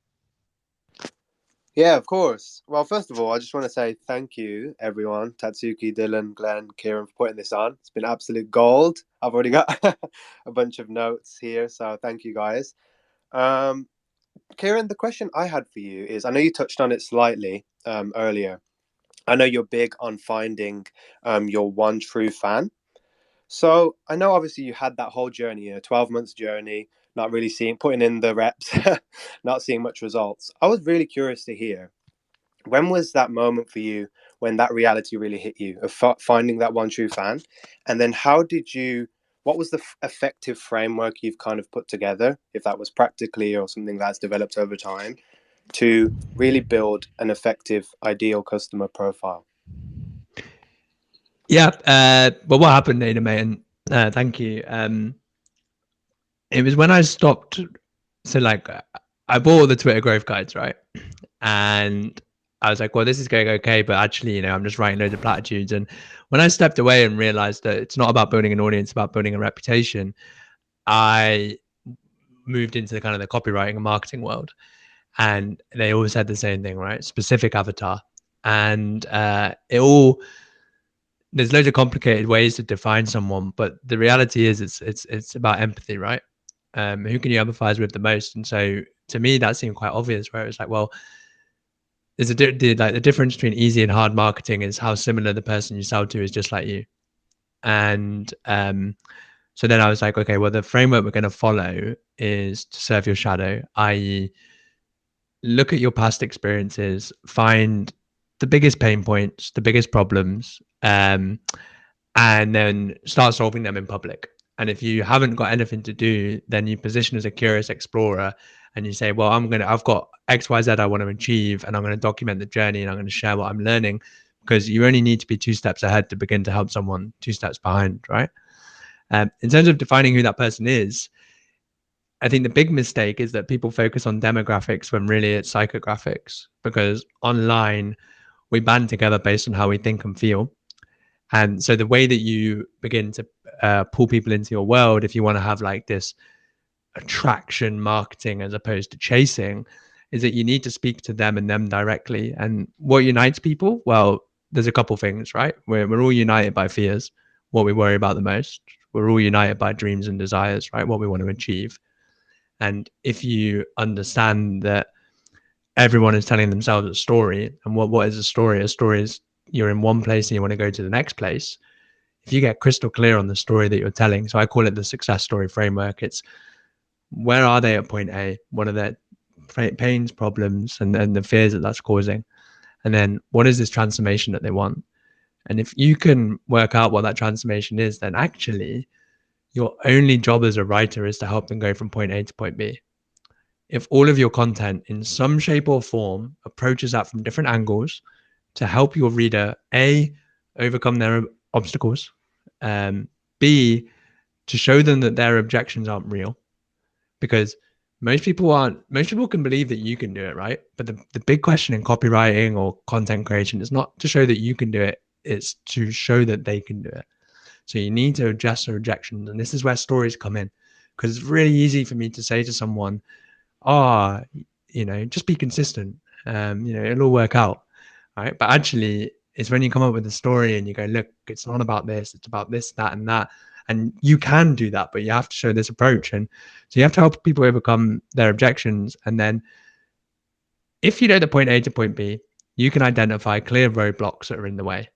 Yeah, of course. Well, first of all, I just want to say thank you, everyone. Tatsuki, Dylan, Glenn, Kieran, for putting this on. It's been absolute gold. I've already got a bunch of notes here, so thank you guys. Kieran, the question I had for you is, I know you touched on it slightly earlier. I know you're big on finding your one true fan. So I know obviously you had that whole journey, 12 months journey, not really putting in the reps, not seeing much results. I was really curious to hear, when was that moment for you when that reality really hit you of finding that one true fan? And then what was the effective framework you've kind of put together, if that was practically or something that's developed over time, to really build an effective ideal customer profile? Yeah. Well, what happened, Ada, mate, and thank you. It was when I stopped. So like, I bought all the Twitter growth guides, right? And I was like, well, this is going okay, but actually, I'm just writing loads of platitudes. And when I stepped away and realized that it's not about building an audience, it's about building a reputation, I moved into the kind of the copywriting and marketing world. And they always said the same thing, right? Specific avatar. And there's loads of complicated ways to define someone, but the reality is it's about empathy, right? Who can you empathize with the most? And so to me, that seemed quite obvious, where it's like, well, there's the difference between easy and hard marketing is how similar the person you sell to is just like you. And so then I was like, okay, well, the framework we're going to follow is to serve your shadow, i.e., look at your past experiences, find the biggest pain points, the biggest problems, and then start solving them in public. And if you haven't got anything to do, then you position as a curious explorer and you say, well, I've got XYZ I want to achieve, and I'm going to document the journey and I'm going to share what I'm learning, because you only need to be 2 steps ahead to begin to help someone 2 steps behind, right? In terms of defining who that person is, I think the big mistake is that people focus on demographics when really it's psychographics, because online we band together based on how we think and feel. And so the way that you begin to pull people into your world, if you want to have like this attraction marketing as opposed to chasing, is that you need to speak to them and them directly. And what unites people? Well, there's a couple things, right? We're all united by fears, what we worry about the most. We're all united by dreams and desires, right? What we want to achieve. And if you understand that everyone is telling themselves a story, and what is a story? A story is you're in one place and you want to go to the next place. If you get crystal clear on the story that you're telling, so I call it the success story framework. It's where are they at point A? What are their pains, problems, and the fears that that's causing? And then what is this transformation that they want? And if you can work out what that transformation is, then actually your only job as a writer is to help them go from point A to point B. If all of your content in some shape or form approaches that from different angles to help your reader, A, overcome their obstacles, B, to show them that their objections aren't real, because most people can believe that you can do it, right? But the big question in copywriting or content creation is not to show that you can do it, It's to show that they can do it. So you need to adjust the rejections. And this is where stories come in, because it's really easy for me to say to someone, oh, just be consistent. It'll all work out. Right. But actually, it's when you come up with a story and you go, look, it's not about this, it's about this, that, and that. And you can do that, but you have to show this approach. And so you have to help people overcome their objections. And then if you know the point A to point B, you can identify clear roadblocks that are in the way.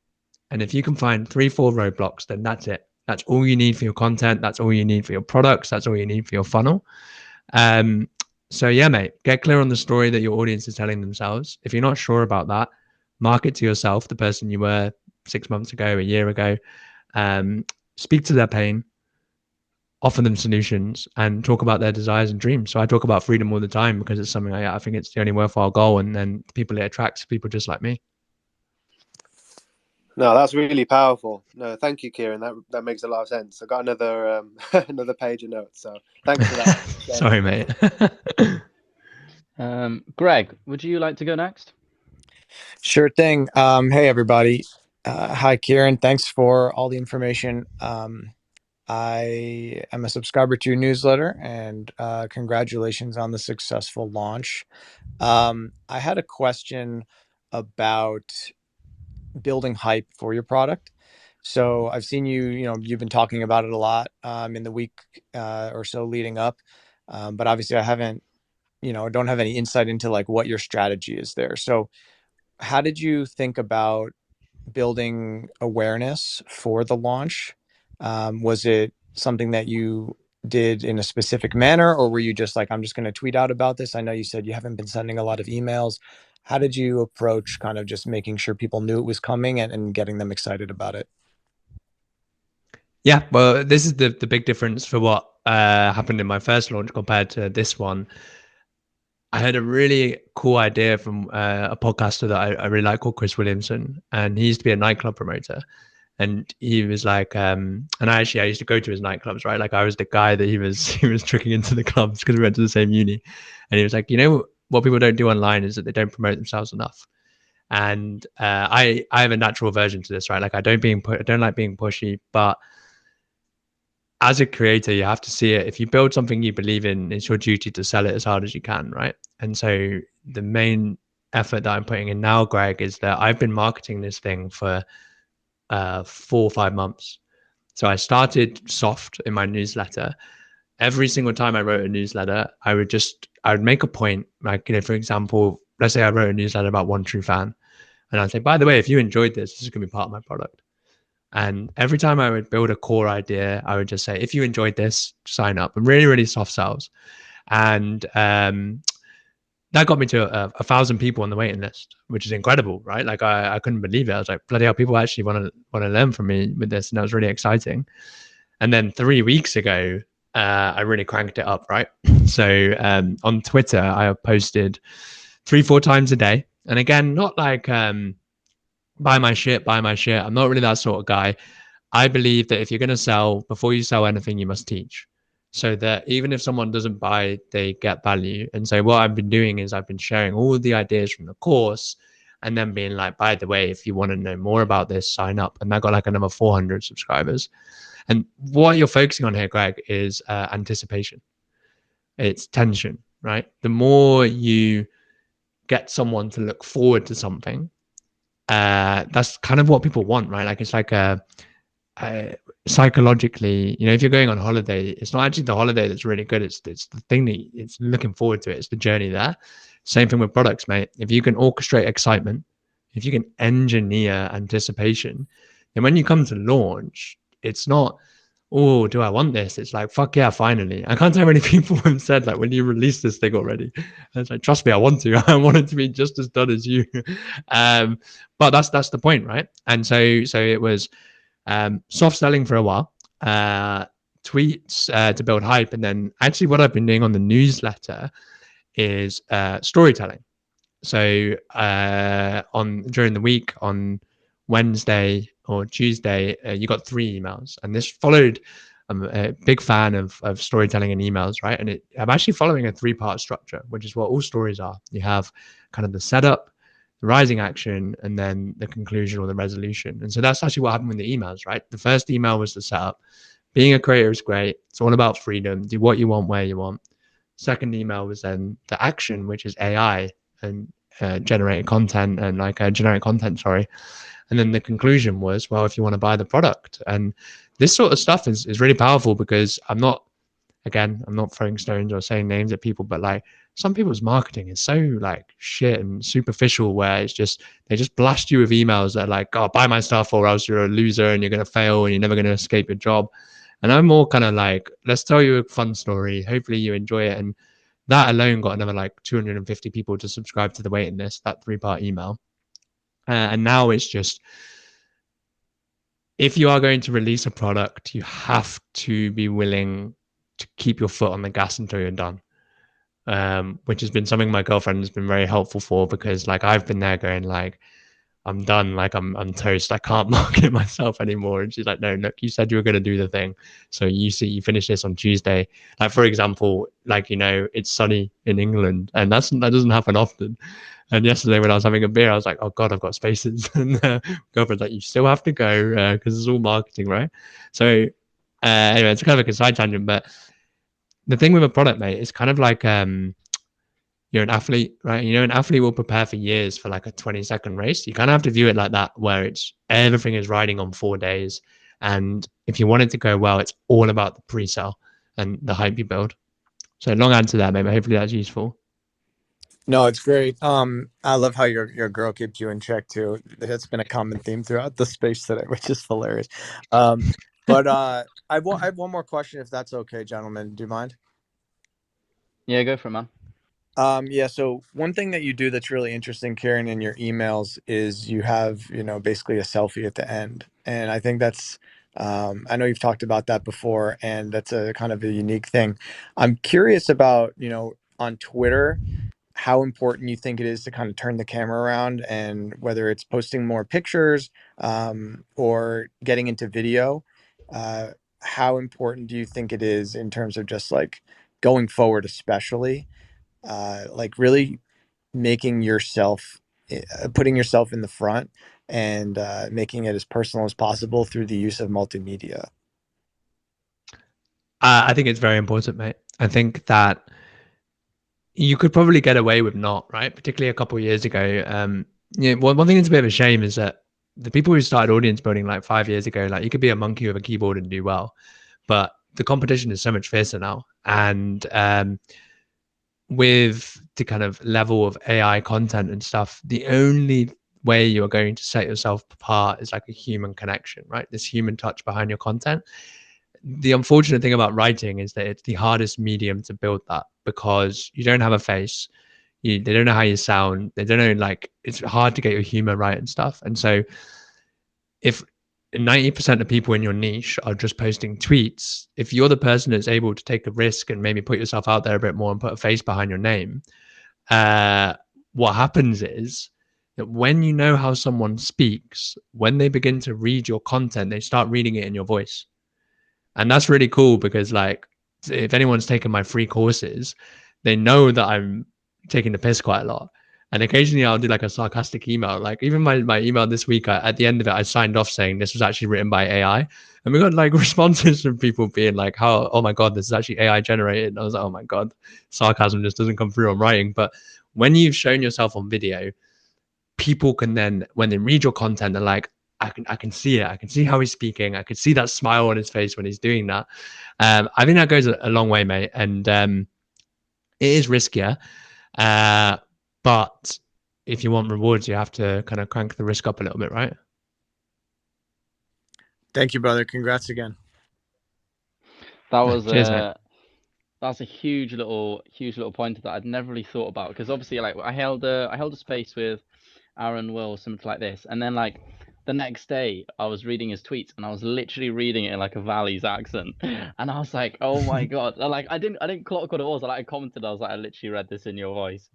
And if you can find 3-4 roadblocks, then that's it. That's all you need for your content. That's all you need for your products. That's all you need for your funnel. So yeah, mate, get clear on the story that your audience is telling themselves. If you're not sure about that, market to yourself, the person you were 6 months ago, a year ago. Speak to their pain, offer them solutions, and talk about their desires and dreams. So I talk about freedom all the time because it's something I think it's the only worthwhile goal. And then people, it attracts people just like me. No, that's really powerful. No, thank you, Kieran. That makes a lot of sense. I got another another page of notes. So thanks for that. Sorry, mate. Greg, would you like to go next? Sure thing. Hey, everybody. Hi, Kieran. Thanks for all the information. I am a subscriber to your newsletter, and congratulations on the successful launch. I had a question about building hype for your product. So I've seen you've been talking about it a lot in the week or so leading up, but obviously I haven't, don't have any insight into like what your strategy is there. So how did you think about building awareness for the launch? Was it something that you did in a specific manner, or were you just like, I'm just going to tweet out about this? I know you said you haven't been sending a lot of emails. How did you approach kind of just making sure people knew it was coming and getting them excited about it? Yeah, well, this is the big difference for what happened in my first launch compared to this one. I had a really cool idea from a podcaster that I really like called Chris Williamson, and he used to be a nightclub promoter. And he was like, and I used to go to his nightclubs, right? Like I was the guy that he was tricking into the clubs because we went to the same uni. And he was like, what people don't do online is that they don't promote themselves enough. And I have a natural aversion to this, right? Like I don't like being pushy, but as a creator, you have to see it. If you build something you believe in, it's your duty to sell it as hard as you can, right? And so the main effort that I'm putting in now, Greg, is that I've been marketing this thing for 4 or 5 months. So I started soft in my newsletter. Every single time I wrote a newsletter, I would make a point, like, for example, let's say I wrote a newsletter about One True Fan. And I'd say, by the way, if you enjoyed this is going to be part of my product. And every time I would build a core idea, I would just say, if you enjoyed this, sign up. And really, really soft sells. And that got me to 1,000 people on the waiting list, which is incredible, right? Like I couldn't believe it. I was like, bloody hell, people actually want to learn from me with this. And that was really exciting. And then 3 weeks ago, I really cranked it up, right? So on Twitter, I posted 3-4 times a day. And again, not like buy my shit. I'm not really that sort of guy. I believe that if you're going to sell, before you sell anything, you must teach. So that even if someone doesn't buy, they get value. And so what I've been doing is I've been sharing all the ideas from the course and then being like, by the way, if you want to know more about this, sign up. And I got like another 400 subscribers. And what you're focusing on here, Greg, is anticipation. It's tension, right? The more you get someone to look forward to something, that's kind of what people want, right? Like it's like psychologically, if you're going on holiday, it's not actually the holiday that's really good. It's the thing that it's looking forward to. It's the journey there. Same thing with products, mate. If you can orchestrate excitement, if you can engineer anticipation, then when you come to launch, it's not, oh, do I want this? It's like, fuck yeah, finally. I can't tell how many people have said, like, when you release this thing already, and it's like, trust me, I want to. I want it to be just as done as you. But that's the point, right? And so it was soft selling for a while, tweets to build hype, and then actually what I've been doing on the newsletter is storytelling. So during the week on Wednesday or Tuesday, you got 3 emails, and this followed. I'm a big fan of storytelling and emails, right? And I'm actually following a 3-part structure, which is what all stories are. You have kind of the setup, the rising action, and then the conclusion or the resolution. And so that's actually what happened with the emails, right? The first email was the setup. Being a creator is great. It's all about freedom. Do what you want, where you want. Second email was then the action, which is AI and generated content and like generic content, sorry. And then the conclusion was, well, if you want to buy the product. And this sort of stuff is really powerful because I'm not throwing stones or saying names at people, but like some people's marketing is so like shit and superficial where it's just they just blast you with emails that are like, oh, buy my stuff or else you're a loser and you're gonna fail and you're never gonna escape your job. And I'm more kind of like, let's tell you a fun story. Hopefully you enjoy it. And that alone got another like 250 people to subscribe to the waiting list, that 3-part email. And now it's just, if you are going to release a product, you have to be willing to keep your foot on the gas until you're done. Which has been something my girlfriend has been very helpful for, because like I've been there going like, I'm done, like I'm toast, I can't market myself anymore. And she's like, no, look, you said you were going to do the thing, so you finish this on Tuesday. Like for example, like, you know, it's sunny in England and that doesn't happen often. And yesterday when I was having a beer, I was like, oh god, I've got spaces. And girlfriend's like, you still have to go because it's all marketing, right? So anyway, it's kind of like a side tangent, but the thing with a product, mate, is kind of like you're an athlete, right? You know, an athlete will prepare for years for like a 20-second race. You kind of have to view it like that, where it's everything is riding on 4 days. And if you want it to go well, it's all about the pre-sale and the hype you build. So long answer there, maybe. Hopefully that's useful. No, it's great. I love how your girl keeps you in check too. That's been a common theme throughout the space today, which is hilarious. But I have one more question, if that's okay, gentlemen. Do you mind? Yeah, go for it, man. Yeah, so one thing that you do that's really interesting, Kieran, in your emails is you have, you know, basically a selfie at the end. And I think that's, I know you've talked about that before, and that's a kind of a unique thing. I'm curious about, you know, on Twitter, how important you think it is to kind of turn the camera around, and whether it's posting more pictures, or getting into video. Uh, how important do you think it is in terms of just like going forward, especially? Like really making yourself, putting yourself in the front, and making it as personal as possible through the use of multimedia. I think it's very important, mate. I think that you could probably get away with not, right? Particularly a couple of years ago. Yeah, one thing that's a bit of a shame is that the people who started audience building like 5 years ago, like you could be a monkey with a keyboard and do well, but the competition is so much fiercer now. And with the kind of level of AI content and stuff, the only way you're going to set yourself apart is like a human connection, right? This human touch behind your content. The unfortunate thing about writing is that it's the hardest medium to build that, because you don't have a face. They don't know how you sound. They don't know, like, it's hard to get your humor right and stuff. And so if 90% of people in your niche are just posting tweets, if you're the person that's able to take a risk and maybe put yourself out there a bit more and put a face behind your name, what happens is that when you know how someone speaks, when they begin to read your content, they start reading it in your voice. And that's really cool, because like, if anyone's taken my free courses, they know that I'm taking the piss quite a lot. And occasionally I'll do like a sarcastic email. Like even my email this week, at the end of it, I signed off saying this was actually written by AI. And we got like responses from people being like, how, oh my God, this is actually AI generated. And I was like, oh my God, sarcasm just doesn't come through on writing. But when you've shown yourself on video, people can then, when they read your content, they're like, I can see it. I can see how he's speaking. I can see that smile on his face when he's doing that. I think that goes a long way, mate. And it is riskier. But if you want rewards, you have to kind of crank the risk up a little bit, right? Thank you, brother. Congrats again. That was Cheers, mate. that's a huge little pointer that I'd never really thought about, because obviously like I held a space with Aaron Will, something like this, and then like the next day I was reading his tweets and I was literally reading it in like a Valley's accent, and I was like, oh my God. Like I didn't clock what it was. Like I commented, I was like, I literally read this in your voice.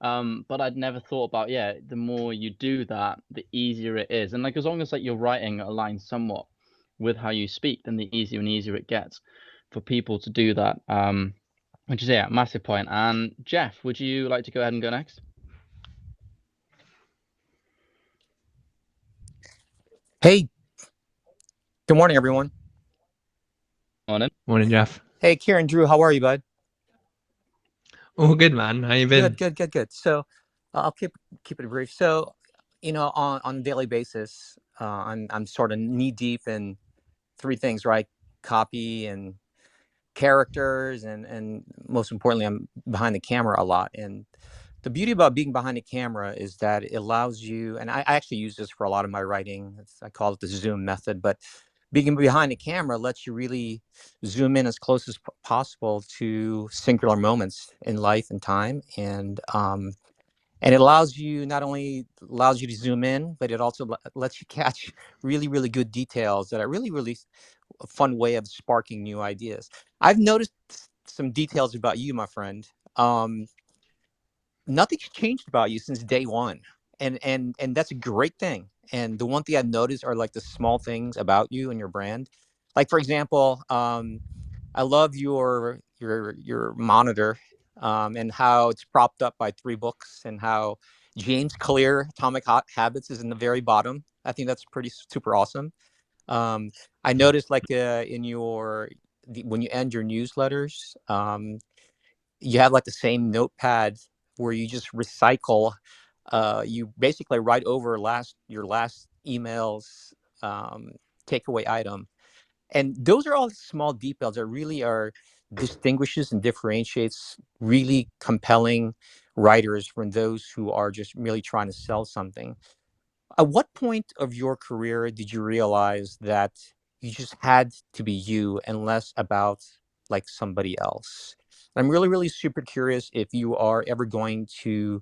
But I'd never thought about, yeah, the more you do that, the easier it is. And like as long as like your writing aligns somewhat with how you speak, then the easier and easier it gets for people to do that. Which is, yeah, massive point. And Jeff, would you like to go ahead and go next? Hey, good morning, everyone. Morning. Morning, Jeff. Hey, Kieran, Drew, how are you, bud? All good, man. How you been? Good. So, I'll keep it brief. So, on a daily basis, I'm sort of knee deep in three things, right? Copy and characters, and most importantly, I'm behind the camera a lot. And the beauty about being behind the camera is that it allows you, and I actually use this for a lot of my writing. I call it the Zoom method, but being behind the camera lets you really zoom in as close as possible to singular moments in life and time, and it allows you, not only allows you to zoom in, but it also lets you catch really good details that are really a fun way of sparking new ideas. I've noticed some details about you, my friend. um, Nothing's changed about you since day one, and that's a great thing. And the one thing I've noticed are like the small things about you and your brand. Like, for example, I love your monitor, and how it's propped up by three books, and how James Clear Atomic Habits is in the very bottom. I think that's pretty super awesome. um, I noticed, like, in when you end your newsletters, you have like the same notepad where you just recycle. You basically write over your last email's um, takeaway item, and those are all small details that really are distinguishes and differentiates really compelling writers from those who are just merely trying to sell something. At what point of your career did you realize that you just had to be you and less about like somebody else? I'm really super curious if you are ever going to,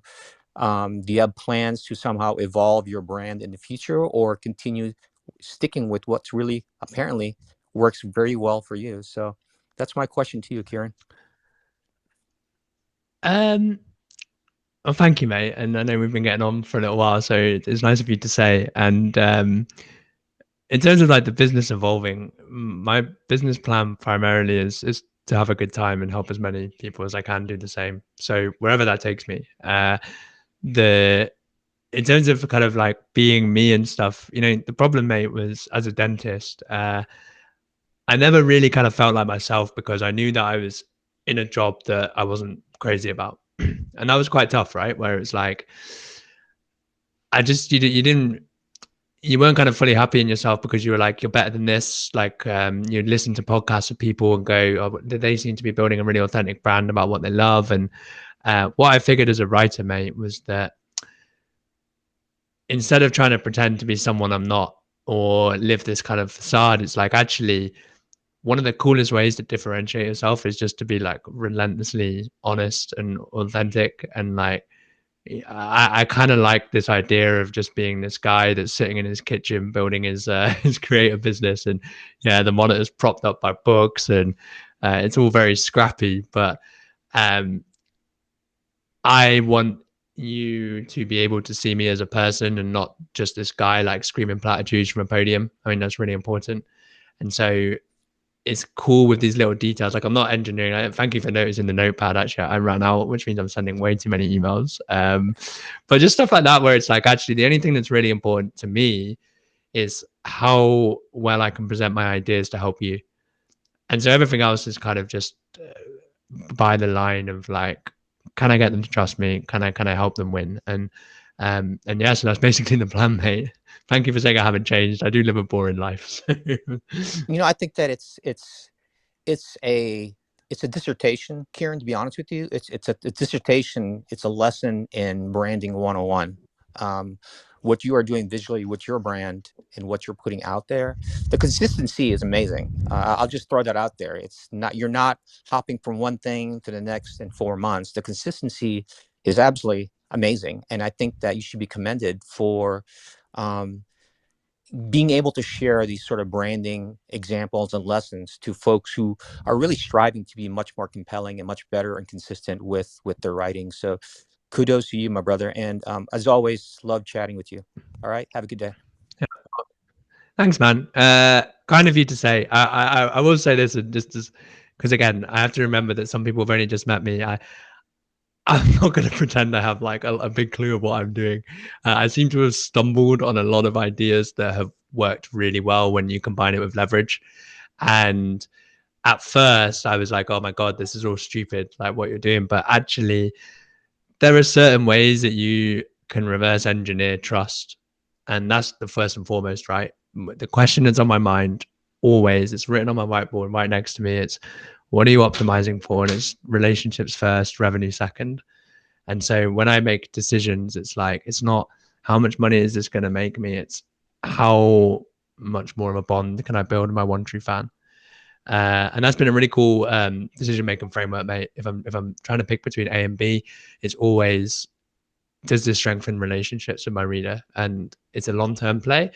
do you have plans to somehow evolve your brand in the future, or continue sticking with what's really apparently works very well for you? So that's my question to you, Kieran. Um, well, thank you, mate. And I know we've been getting on for a little while, so it's nice of you to say. And in terms of like the business evolving, my business plan primarily is to have a good time and help as many people as I can do the same. So wherever that takes me. The In terms of kind of like being me and stuff, the problem, mate, was as a dentist, I never really kind of felt like myself because I knew that I was in a job that I wasn't crazy about. And that was quite tough, right? Where it's like, I just, you weren't kind of fully happy in yourself because you were like, you're better than this. Like, you'd listen to podcasts of people and go, oh, they seem to be building a really authentic brand about what they love. And what I figured as a writer, mate, was that instead of trying to pretend to be someone I'm not or live this kind of facade, it's like actually one of the coolest ways to differentiate yourself is just to be like relentlessly honest and authentic. And like, I kind of like this idea of just being this guy that's sitting in his kitchen building his his creative business, and yeah, the monitor's propped up by books, and it's all very scrappy. But um, I want you to be able to see me as a person and not just this guy like screaming platitudes from a podium. I mean, that's really important. And so it's cool with these little details. Like I'm not engineering. Thank you for noticing the notepad. Actually, I ran out, which means I'm sending way too many emails. But just stuff like that, where it's like actually the only thing that's really important to me is how well I can present my ideas to help you. And so everything else is kind of just by the line of like, can I get them to trust me? Can I help them win? And yeah, so that's basically the plan, mate. Thank you for saying I haven't changed. I do live a boring life. I think that it's a it's a dissertation, Kieran, to be honest with you. It's a dissertation. It's a lesson in branding 101. What you are doing visually with your brand and what you're putting out there, the consistency is amazing. I'll just throw that out there. It's not, you're not hopping from one thing to the next in 4 months. The consistency is absolutely amazing, and I think that you should be commended for um, being able to share these sort of branding examples and lessons to folks who are really striving to be much more compelling and much better and consistent with their writing. So kudos to you, my brother. And as always, love chatting with you. All right. Have a good day. Thanks, man. Kind of you to say. I will say this, and just because again, I have to remember that some people have only just met me. I'm not going to pretend I have like a big clue of what I'm doing. I seem to have stumbled on a lot of ideas that have worked really well when you combine it with leverage. And at first I was like, oh my God, this is all stupid, like what you're doing. But actually, there are certain ways that you can reverse engineer trust. And that's the first and foremost, right? The question that's on my mind always, it's written on my whiteboard right next to me. It's what are you optimizing for? And it's relationships first, revenue second. And so when I make decisions, it's like, it's not how much money is this going to make me? It's how much more of a bond can I build with my one true fan? And that's been a really cool decision making framework, mate. If I'm trying to pick between A and B, it's always, does this strengthen relationships with my reader? And it's a long term play,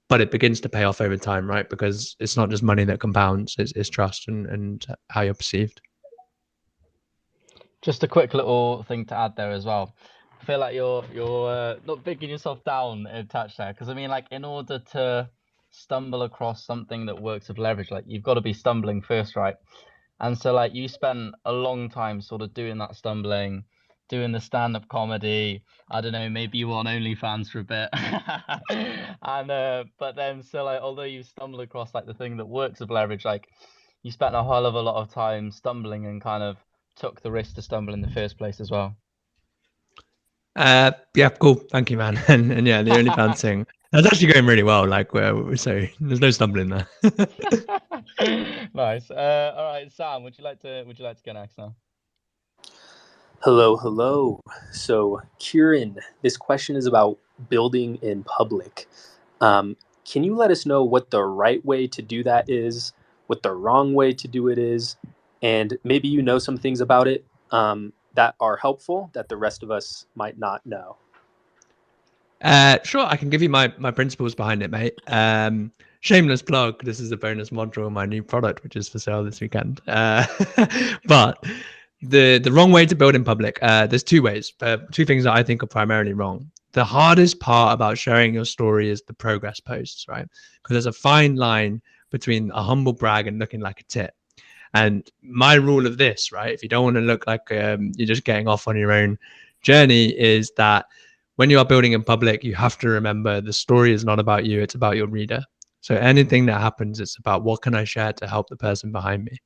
but it begins to pay off over time, right? Because it's not just money that compounds; it's trust and how you're perceived. Just a quick little thing to add there as well. I feel like you're not bigging yourself down a touch there, because I mean, like, in order to stumble across something that works with leverage, like, you've got to be stumbling first, right? And so, like, you spent a long time sort of doing that stumbling, doing the stand-up comedy. I don't know, maybe you were on OnlyFans for a bit. And but then, so, like, although you stumbled across like the thing that works with leverage, like, you spent a hell of a lot of time stumbling and kind of took the risk to stumble in the first place as well. Yeah, cool. Thank you, man. And yeah, the OnlyFans thing, that's actually going really well. Like, so there's no stumbling there. Nice. All right, Sam, would you like to go next now? Hello. So, Kieran, this question is about building in public. Can you let us know what the right way to do that is, what the wrong way to do it is, and maybe you know some things about it that are helpful that the rest of us might not know? Sure, I can give you my principles behind it, mate. Shameless plug. This is a bonus module in my new product, which is for sale this weekend. But the wrong way to build in public. There's two ways. Two things that I think are primarily wrong. The hardest part about sharing your story is the progress posts, right? Because there's a fine line between a humble brag and looking like a tit. And my rule of this, right, if you don't want to look like you're just getting off on your own journey, is that when you are building in public, you have to remember the story is not about you, it's about your reader. So anything that happens, it's about what can I share to help the person behind me.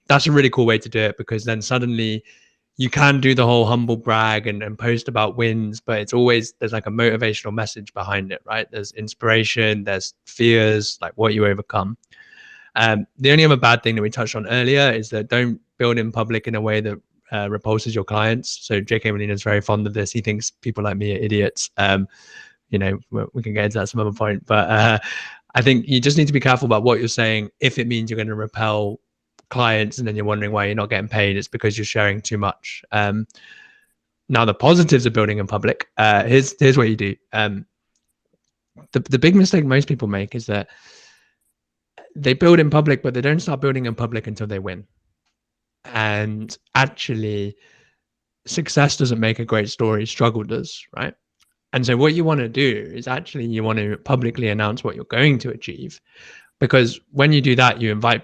That's a really cool way to do it, because then suddenly you can do the whole humble brag and post about wins, but it's always, there's like a motivational message behind it, right? There's inspiration, there's fears, like what you overcome. The only other bad thing that we touched on earlier is that don't build in public in a way that repulses your clients. So J.K. Molina is very fond of this. He thinks people like me are idiots. You know, we can get into that some other point, but I think you just need to be careful about what you're saying. If it means you're going to repel clients and then you're wondering why you're not getting paid, it's because you're sharing too much. Now the positives of building in public, here's what you do. The big mistake most people make is that they build in public, but they don't start building in public until they win. And actually, success doesn't make a great story, struggle does, right? And so what you want to do is actually you want to publicly announce what you're going to achieve, because when you do that, you invite,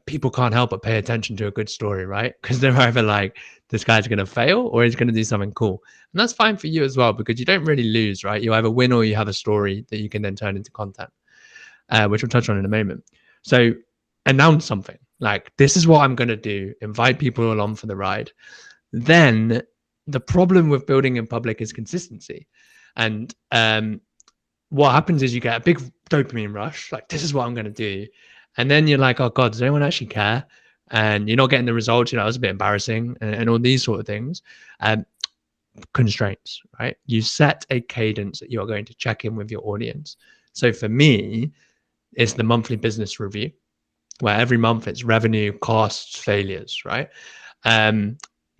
people can't help but pay attention to a good story, right? Because they're either like, this guy's going to fail or he's going to do something cool. And that's fine for you as well, because you don't really lose, right? You either win or you have a story that you can then turn into content, which we'll touch on in a moment. So announce something like, this is what I'm going to do, invite people along for the ride. Then the problem with building in public is consistency. And what happens is you get a big dopamine rush, like, this is what I'm going to do. And then you're like, oh God, does anyone actually care? And you're not getting the results. You know, it was a bit embarrassing and all these sort of things. Constraints, right? You set a cadence that you are going to check in with your audience. So for me, it's the monthly business review, where every month it's revenue, costs, failures, right?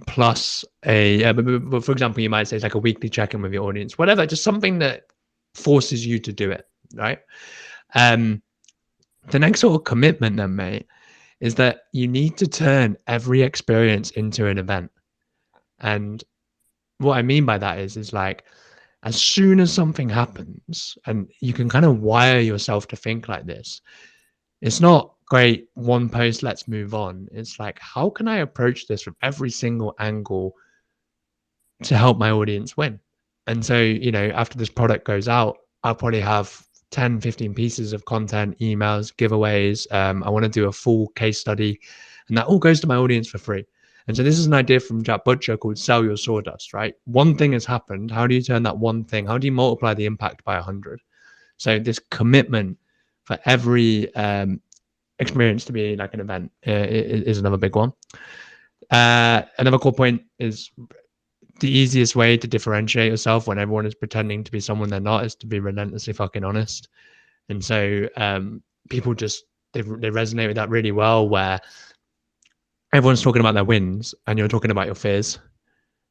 Plus for example, you might say it's like a weekly check-in with your audience, whatever, just something that forces you to do it, right? The next sort of commitment then, mate, is that you need to turn every experience into an event. And what I mean by that is like, as soon as something happens, and you can kind of wire yourself to think like this, it's not great, one post, let's move on. It's like, how can I approach this from every single angle to help my audience win? And so, you know, after this product goes out, I'll probably have 10, 15 pieces of content, emails, giveaways. I want to do a full case study, and that all goes to my audience for free. And so this is an idea from Jack Butcher called Sell Your Sawdust, right? One thing has happened. How do you turn that one thing? How do you multiply the impact by 100? So this commitment for every experience to be like an event is another big one. Another core point is the easiest way to differentiate yourself when everyone is pretending to be someone they're not is to be relentlessly fucking honest. And so people just they resonate with that really well, where everyone's talking about their wins and you're talking about your fears,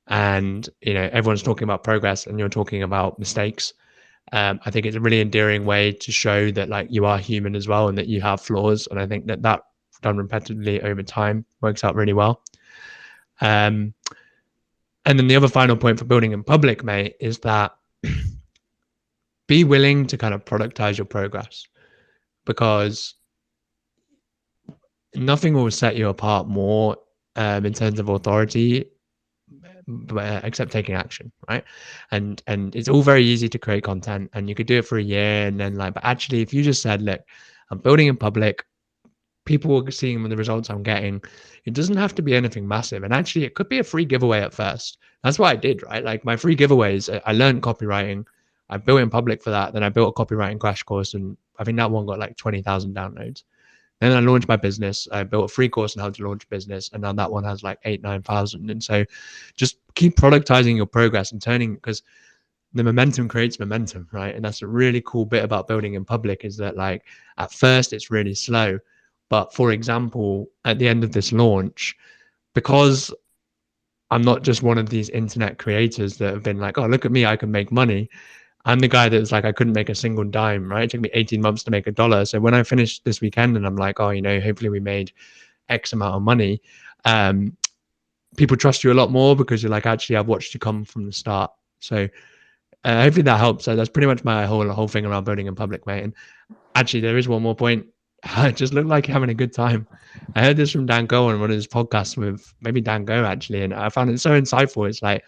and everyone's talking about progress and you're talking about mistakes. I think it's a really endearing way to show that like you are human as well and that you have flaws, and I think that done repetitively over time works out really well. And then the other final point for building in public, mate, is that be willing to kind of productize your progress, because nothing will set you apart more in terms of authority except taking action, right? And it's all very easy to create content, and you could do it for a year and then but actually if you just said, look, I'm building in public, people are seeing the results I'm getting. It doesn't have to be anything massive, and actually it could be a free giveaway at first. That's what I did, right? Like my free giveaways, I learned copywriting, I built in public for that, then I built a copywriting crash course, and I think that one got like 20,000 downloads. Then I launched my business. I built a free course on how to launch a business, and now that one has like 9,000. And so just keep productizing your progress and turning, because the momentum creates momentum, right? And that's a really cool bit about building in public, is that like at first it's really slow. But for example, at the end of this launch, because I'm not just one of these internet creators that have been like, oh, look at me, I can make money. I'm the guy that's like, I couldn't make a single dime, right? It took me 18 months to make $1. So when I finished this weekend and I'm like, oh, hopefully we made X amount of money, people trust you a lot more because you're like, actually, I've watched you come from the start. So hopefully that helps. So that's pretty much my whole thing around building in public, mate. And actually, there is one more point. I just look like you're having a good time. I heard this from Dan Go on one of his podcasts with maybe Dan Go, actually, and I found it so insightful. It's like,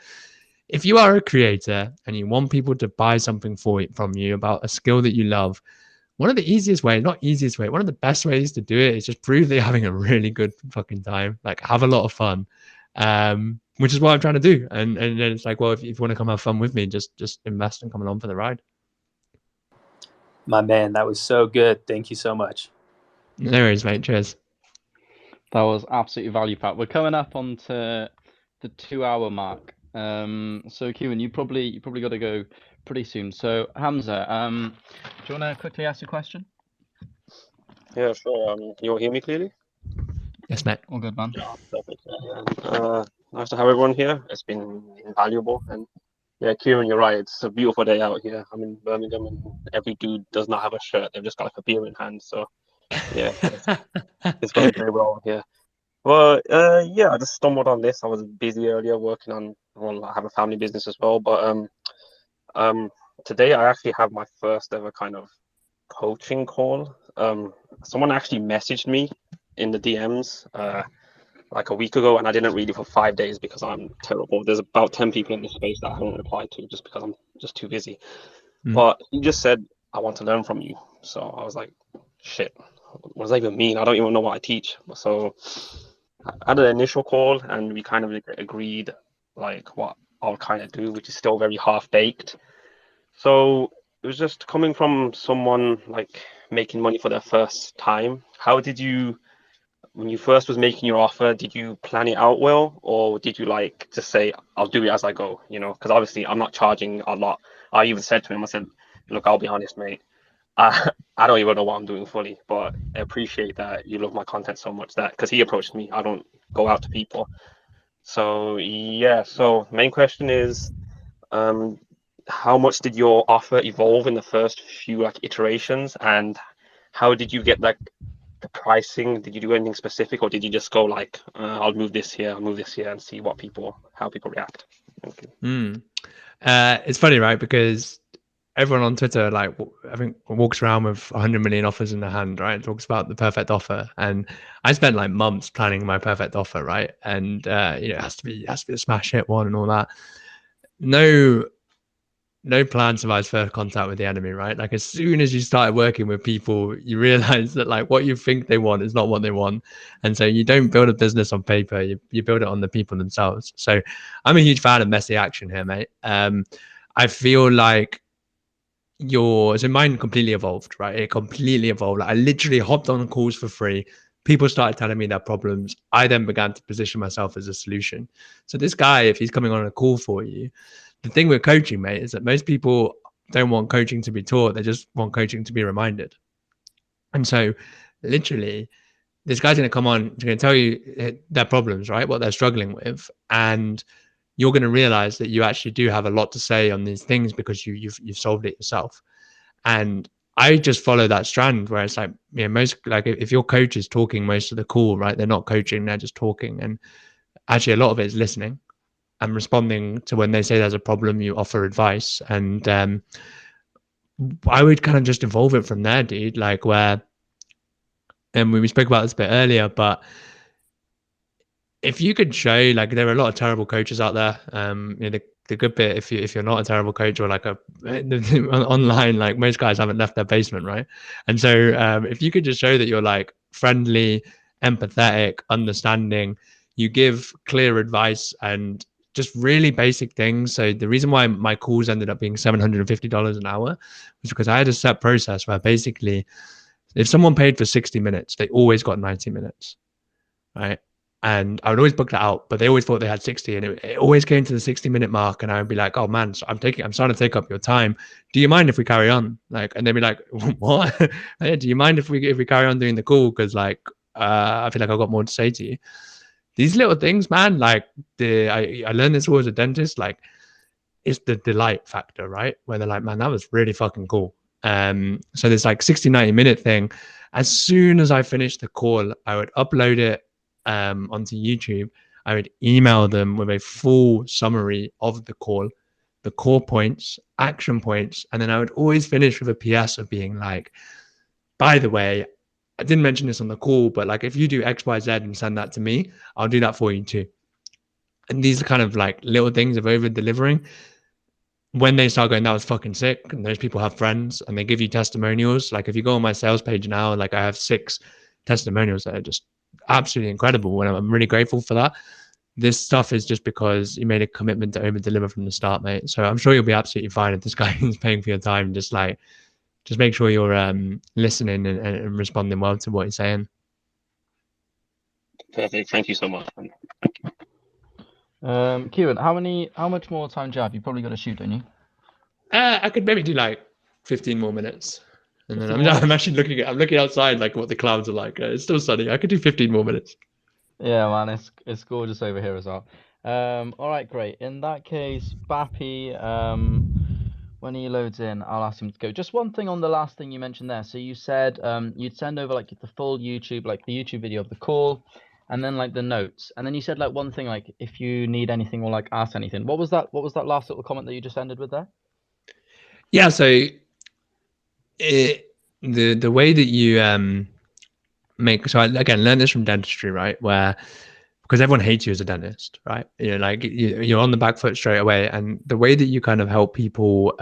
if you are a creator and you want people to buy something from you about a skill that you love, one of the easiest ways, not easiest way, one of the best ways to do it is just prove that you're having a really good fucking time. Like have a lot of fun, which is what I'm trying to do. And then it's like, well, if you want to come have fun with me, just invest and come along for the ride. My man, that was so good. Thank you so much. No worries, mate. Cheers. That was absolutely value packed. We're coming up onto the 2-hour mark. So Kieran, you probably got to go pretty soon. So Hamza, do you want to quickly ask a question? Yeah, sure. You all hear me clearly? Yes, mate. All good, man. Yeah, perfect. Nice to have everyone here. It's been invaluable. And yeah, Kieran, you're right. It's a beautiful day out here. I'm in Birmingham, and every dude does not have a shirt. They've just got like a beer in hand. So yeah, it's going very well here. Well, yeah, I just stumbled on this. I was busy earlier working on, well, I have a family business as well. But today I actually have my first ever kind of coaching call. Someone actually messaged me in the DMs like a week ago, and I didn't read it for 5 days because I'm terrible. There's about 10 people in this space that I haven't replied to just because I'm just too busy. But he just said, I want to learn from you. So I was like, shit, what does that even mean? I don't even know what I teach. So I had an initial call, and we kind of agreed like what I'll kind of do, which is still very half-baked. So it was just coming from someone like making money for their first time. How did you, when you first was making your offer, did you plan it out well, or did you like just say, I'll do it as I go? Because obviously I'm not charging a lot. I even said to him, I said, look, I'll be honest, mate. I don't even know what I'm doing fully, but I appreciate that you love my content so much, that because he approached me, I don't go out to people. So yeah, so main question is, how much did your offer evolve in the first few like iterations, and how did you get like the pricing? Did you do anything specific, or did you just go like, I'll move this here, and see how people react? Thank you. It's funny, right? Because everyone on Twitter, like, I think, walks around with 100 million offers in their hand, right? Talks about the perfect offer, and I spent like months planning my perfect offer, right? And it has to be a smash hit one and all that. No, no plan survives first contact with the enemy, right? Like as soon as you started working with people, you realize that like what you think they want is not what they want. And so you don't build a business on paper, you build it on the people themselves. So I'm a huge fan of messy action here, mate. I feel like so mine completely evolved, right? It completely evolved. Like I literally hopped on calls for free. People started telling me their problems. I then began to position myself as a solution. So this guy, if he's coming on a call for you, the thing with coaching, mate, is that most people don't want coaching to be taught. They just want coaching to be reminded. And so literally, this guy's going to come on, he's going to tell you their problems, right? What they're struggling with. And you're going to realize that you actually do have a lot to say on these things because you've solved it yourself. And I just follow that strand where it's like, you know, most like if your coach is talking most of the call, right? They're not coaching, they're just talking. And actually a lot of it is listening and responding to when they say there's a problem, you offer advice. And I would kind of just evolve it from there, dude. Like where, and we spoke about this a bit earlier, but if you could show, like, there are a lot of terrible coaches out there. You know, the good bit, if you're not a terrible coach or like online, like most guys haven't left their basement, right? And so if you could just show that you're like friendly, empathetic, understanding, you give clear advice and just really basic things. So the reason why my calls ended up being $750 an hour was because I had a set process where basically if someone paid for 60 minutes, they always got 90 minutes, right? And I would always book that out, but they always thought they had 60, and it always came to the 60-minute mark, and I would be like, "Oh man, so I'm starting to take up your time. Do you mind if we carry on?" Like, and they'd be like, "What? Yeah, do you mind if we carry on doing the call? Because like, I feel like I've got more to say to you." These little things, man. Like I learned this all as a dentist. Like, it's the delight factor, right? Where they're like, "Man, that was really fucking cool." So this like 60, 90-minute thing. As soon as I finished the call, I would upload it onto YouTube. I would email them with a full summary of the call, the core points, action points, and then I would always finish with a PS of being like, by the way, I didn't mention this on the call, but like if you do X, Y, Z and send that to me, I'll do that for you too. And these are kind of like little things of over delivering. When they start going, that was fucking sick, and those people have friends and they give you testimonials. Like if you go on my sales page now, like I have 6 testimonials that are just absolutely incredible, and I'm really grateful for that. This stuff is just because you made a commitment to over deliver from the start, mate. So I'm sure you'll be absolutely fine if this guy is paying for your time. Just make sure you're listening and responding well to what he's saying. Perfect. Thank you so much. Kieran, how much more time do you have? You probably got to shoot, don't you? I could maybe do like 15 more minutes. And then 15 more I'm actually looking outside, like what the clouds are like. It's still sunny. I could do 15 more minutes. Yeah, man, it's gorgeous over here as well. All right, great. In that case, Bappy, when he loads in, I'll ask him to go. Just one thing on the last thing you mentioned there. So you said you'd send over like the full YouTube, like the YouTube video of the call, and then like the notes. And then you said like one thing, like if you need anything or like ask anything. What was that? What was that last little comment that you just ended with there? Yeah, so the way that you so I again learned this from dentistry, right? Where because everyone hates you as a dentist, right? You know, like you're on the back foot straight away, and the way that you kind of help people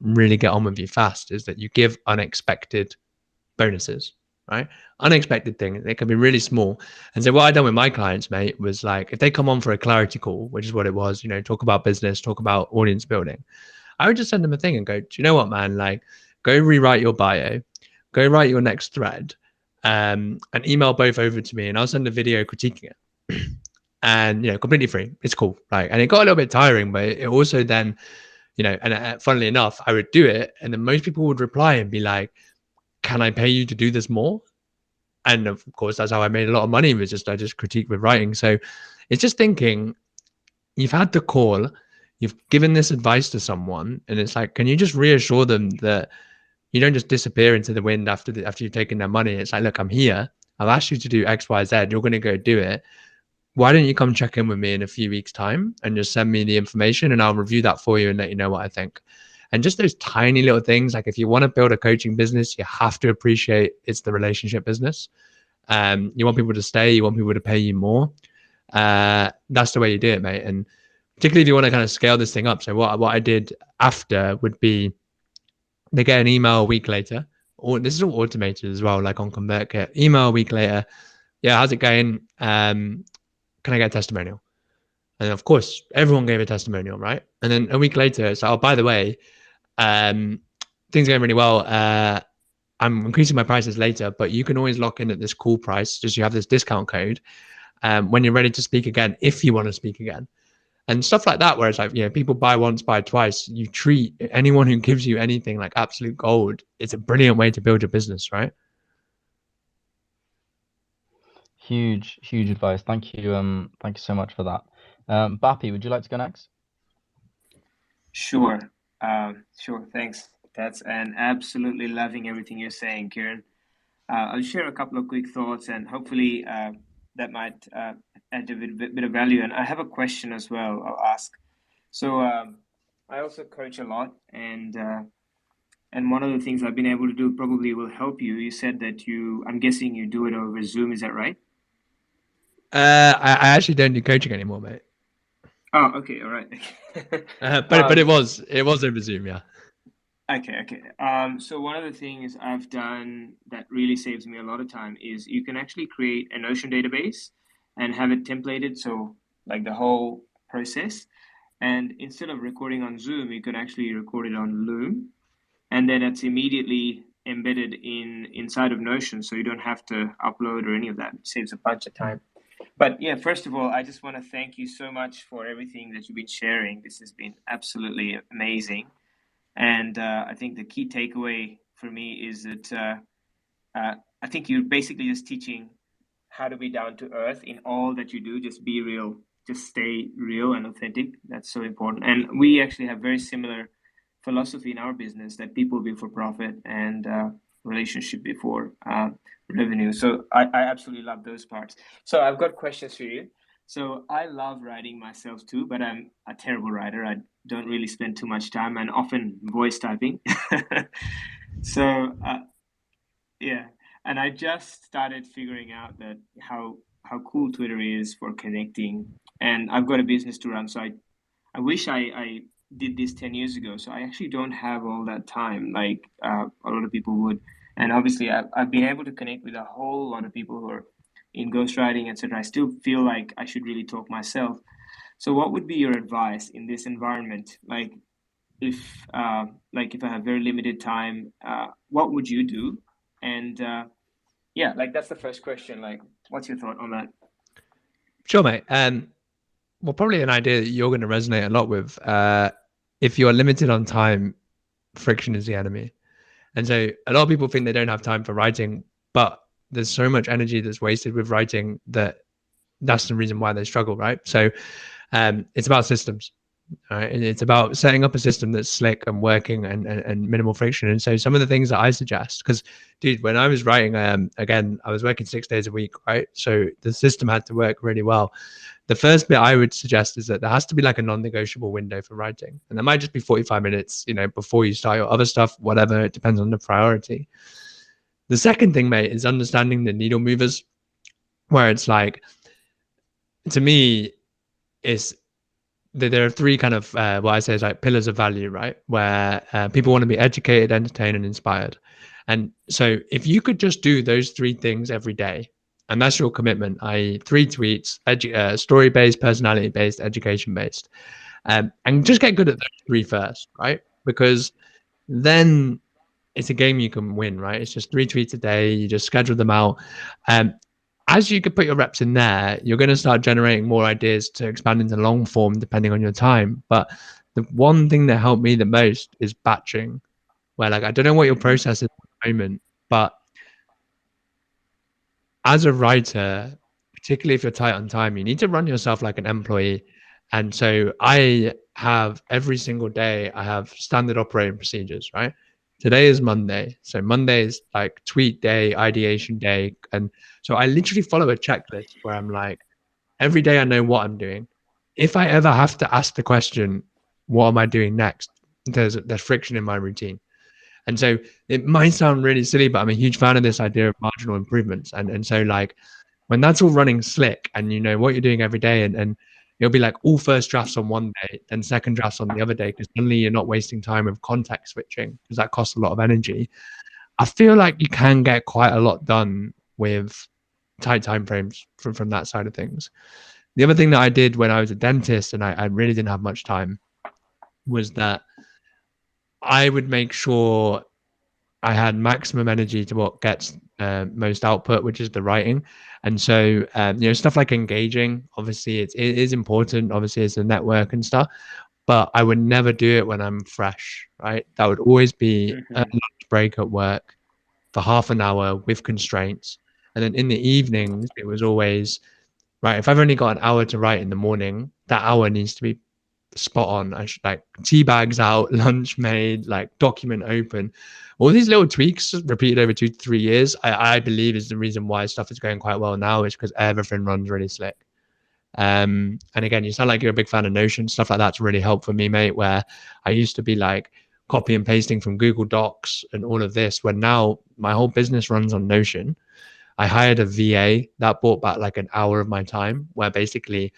really get on with you fast is that you give unexpected bonuses, right? Unexpected things. They can be really small. And so what I done with my clients, mate, was like if they come on for a clarity call, which is what it was, you know, talk about business, talk about audience building, I would just send them a thing and go, do you know what, man? Like, go rewrite your bio, go write your next thread, and email both over to me, and I'll send a video critiquing it. And you know, completely free. It's cool, right? And it got a little bit tiring, but it also then, you know, and funnily enough, I would do it, and then most people would reply and be like, "Can I pay you to do this more?" And of course, that's how I made a lot of money. Was just I just critique with writing. So it's just thinking, you've had the call, you've given this advice to someone, and it's like, can you just reassure them that you don't just disappear into the wind after you've taken their money? It's like, look, I'm here. I've asked you to do X, Y, Z. You're going to go do it. Why don't you come check in with me in a few weeks' time and just send me the information, and I'll review that for you and let you know what I think. And just those tiny little things, like if you want to build a coaching business, you have to appreciate it's the relationship business. You want people to stay, you want people to pay you more. That's the way you do it, mate. And particularly if you want to kind of scale this thing up. So what I did after would be they get an email a week later, or this is all automated as well, like on ConvertKit. Email a week later, yeah, how's it going? Can I get a testimonial? And of course, everyone gave a testimonial, right? And then a week later, it's like, oh, by the way, things are going really well. I'm increasing my prices later, but you can always lock in at this cool price. Just you have this discount code when you're ready to speak again, if you want to speak again. And stuff like that, where it's like, people buy once, buy twice. You treat anyone who gives you anything like absolute gold. It's a brilliant way to build your business, right? Huge advice. Thank you so much for that. Bappy, would you like to go next? Sure. Sure. Thanks. And absolutely loving everything you're saying, Kieran. I'll share a couple of quick thoughts, and hopefully that might add a bit of value. And I have a question as well. I'll ask. So I also coach a lot, and one of the things I've been able to do probably will help you. You said that I'm guessing you do it over Zoom. Is that right? I actually don't do coaching anymore, mate. Oh, okay, all right. But it was over Zoom, yeah. Okay. So one of the things I've done that really saves me a lot of time is you can actually create a Notion database and have it templated, so like the whole process. And instead of recording on Zoom, you can actually record it on Loom, and then it's immediately embedded inside of Notion, so you don't have to upload or any of that. It saves a bunch of time. But yeah, first of all, I just want to thank you so much for everything that you've been sharing. This has been absolutely amazing. And I think the key takeaway for me is that I think you're basically just teaching how to be down to earth in all that you do. Just be real, just stay real and authentic. That's so important. And we actually have very similar philosophy in our business, that people be for profit and relationship before revenue. So I absolutely love those parts. So I've got questions for you. So I love writing myself too, but I'm a terrible writer. I don't really spend too much time, and often voice typing. So yeah, and I just started figuring out that how cool Twitter is for connecting. And I've got a business to run, so I wish I did this 10 years ago. So I actually don't have all that time like a lot of people would. And obviously I've been able to connect with a whole lot of people who are in ghostwriting, etc. I still feel like I should really talk myself. So what would be your advice in this environment? Like if I have very limited time, what would you do? And yeah, like that's the first question. Like, what's your thought on that? Sure, mate. Well, probably an idea that you're going to resonate a lot with. If you're limited on time, friction is the enemy. And so a lot of people think they don't have time for writing, but there's so much energy that's wasted with writing that's the reason why they struggle, right? So it's about systems. Right? And it's about setting up a system that's slick and working and minimal friction. And so some of the things that I suggest, because dude, when I was writing, again, I was working 6 days a week, right? So the system had to work really well. The first bit I would suggest is that there has to be like a non-negotiable window for writing. And that might just be 45 minutes, before you start your other stuff, whatever, it depends on the priority. The second thing, mate, is understanding the needle movers, where it's like, to me, there are three kind of what I say is like pillars of value, right? Where people want to be educated, entertained, and inspired. And so if you could just do those three things every day, and that's your commitment, i.e. 3 tweets, story-based, personality-based, education-based, and just get good at those three first, right? Because then it's a game you can win, right? It's just 3 tweets a day. You just schedule them out. As you could put your reps in there, you're going to start generating more ideas to expand into long form depending on your time. But the one thing that helped me the most is batching, where like, I don't know what your process is at the moment, but as a writer, particularly if you're tight on time, you need to run yourself like an employee. And so I have every single day, I have standard operating procedures, right? Today is Monday. So Monday is like tweet day, ideation day. And so I literally follow a checklist where I'm like, every day I know what I'm doing. If I ever have to ask the question, what am I doing next? There's friction in my routine. And so it might sound really silly, but I'm a huge fan of this idea of marginal improvements. And so like when that's all running slick and you know what you're doing every day, and it'll be like all first drafts on one day, then second drafts on the other day, because suddenly you're not wasting time with context switching, because that costs a lot of energy. I feel like you can get quite a lot done with tight time frames from that side of things. The other thing that I did when I was a dentist and I really didn't have much time was that I would make sure I had maximum energy to what gets most output, which is the writing. And so, stuff like engaging, obviously it is important. Obviously it's a network and stuff, but I would never do it when I'm fresh, right? That would always be a lunch break at work for half an hour with constraints. And then in the evenings, it was always, right, if I've only got an hour to write in the morning, that hour needs to be spot on. I should like tea bags out, lunch made, like document open. All these little tweaks repeated over 2 to 3 years, I believe is the reason why stuff is going quite well now, is because everything runs really slick. And again, you sound like you're a big fan of Notion. Stuff like that's really helped for me, mate, where I used to be like copy and pasting from Google Docs and all of this, when now my whole business runs on Notion. I hired a VA that bought back like an hour of my time, where basically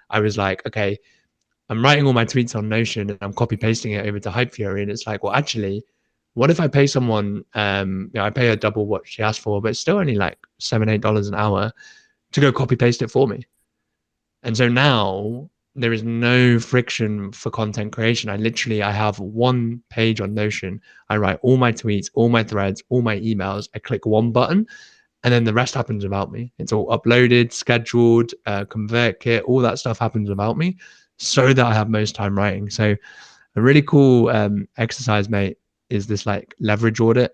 I was like, okay, I'm writing all my tweets on Notion and I'm copy pasting it over to Hype Fury. And it's like, well, actually, what if I pay someone, I pay her double what she asked for, but it's still only like $7, $8 an hour to go copy paste it for me. And so now there is no friction for content creation. I have one page on Notion. I write all my tweets, all my threads, all my emails. I click one button and then the rest happens without me. It's all uploaded, scheduled, ConvertKit, all that stuff happens without me, so that I have most time writing. So a really cool exercise, mate, is this like leverage audit,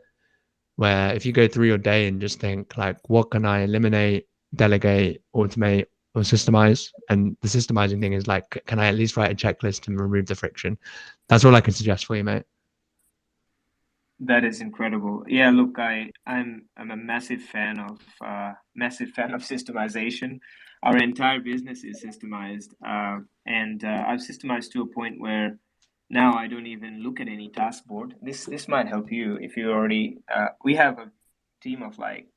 where if you go through your day and just think like, what can I eliminate, delegate, automate, or systemize? And the systemizing thing is like, can I at least write a checklist and remove the friction? That's all I can suggest for you, mate. That is incredible. Yeah, look, I'm a massive fan of systemization. Our entire business is systemized, and I've systemized to a point where now I don't even look at any task board. This might help you if you already. We have a team of like,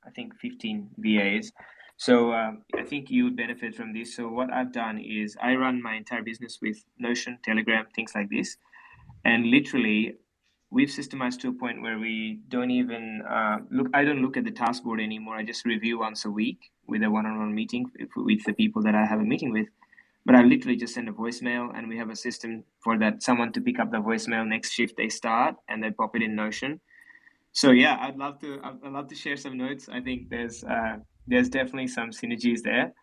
I think 15 VAs. So I think you would benefit from this. So what I've done is I run my entire business with Notion, Telegram, things like this, and literally we've systemized to a point where we don't even look. I don't look at the task board anymore. I just review once a week with a one-on-one meeting with the people that I have a meeting with. But I literally just send a voicemail, and we have a system for that someone to pick up the voicemail next shift they start, and they pop it in Notion. So yeah, I'd love to share some notes. I think there's definitely some synergies there.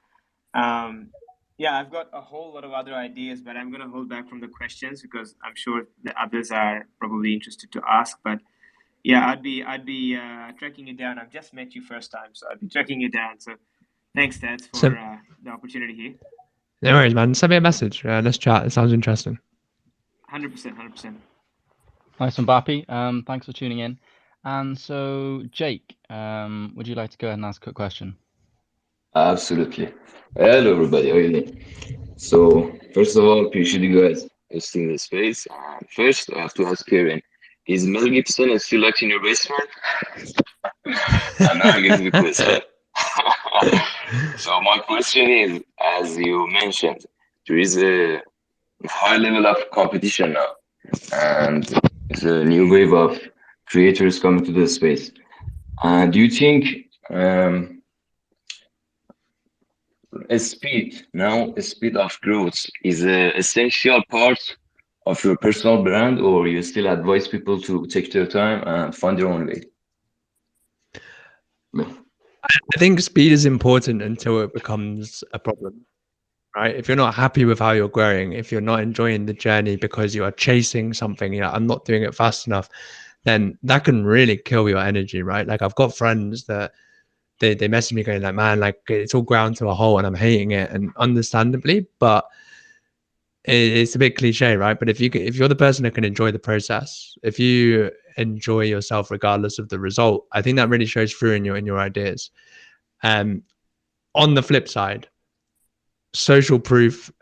Um, yeah, I've got a whole lot of other ideas, but I'm going to hold back from the questions because I'm sure the others are probably interested to ask. But yeah, I'd be tracking it down. I've just met you first time, so I'd be tracking it down. So thanks, Tats, for So, the opportunity here. no worries, man. Send me a message. Let's chat. It sounds interesting. 100%, 100%. Nice one, Bappy. Thanks for tuning in. And so, Jake, would you like to go ahead and ask a quick question? Absolutely. Hello, everybody. How are you doing? So, first of all, appreciate you guys hosting the space. First, I have to ask Kieran, is Mel Gibson still locked in your basement? And now I get to the question. So, my question is, as you mentioned, there is a high level of competition now, and it's a new wave of creators coming to the space. Do you think a speed of growth is an essential part of your personal brand, or you still advise people to take their time and find their own way? I think speed is important until it becomes a problem, right? If you're not happy with how you're growing, if you're not enjoying the journey because you are chasing something, I'm not doing it fast enough, then that can really kill your energy, right? Like I've got friends that they message me going like, man, like it's all ground to a halt and I'm hating it, and understandably, but it's a bit cliche, right? But if you're the person that can enjoy the process, if you enjoy yourself regardless of the result, I think that really shows through in your ideas. On the flip side, social proof,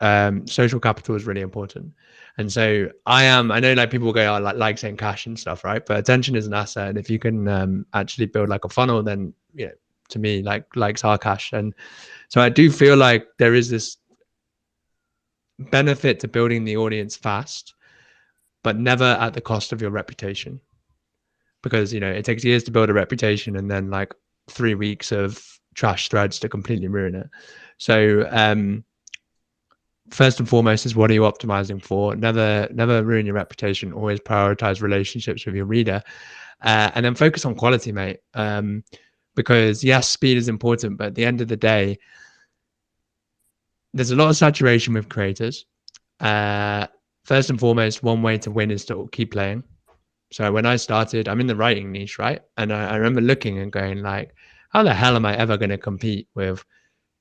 social capital is really important. And so I know like people go, oh, like saying cash and stuff, right? But attention is an asset. And if you can actually build like a funnel, then, you know, to me, likes are cash. And so I do feel like there is this benefit to building the audience fast, but never at the cost of your reputation. Because, you know, it takes years to build a reputation and then like 3 weeks of trash threads to completely ruin it. So, first and foremost is what are you optimizing for? Never ruin your reputation. Always prioritize relationships with your reader, and then focus on quality, mate. Because yes, speed is important, but at the end of the day, there's a lot of saturation with creators. First and foremost, one way to win is to keep playing. So when I started, I'm in the writing niche, right? And I remember looking and going like, how the hell am I ever going to compete with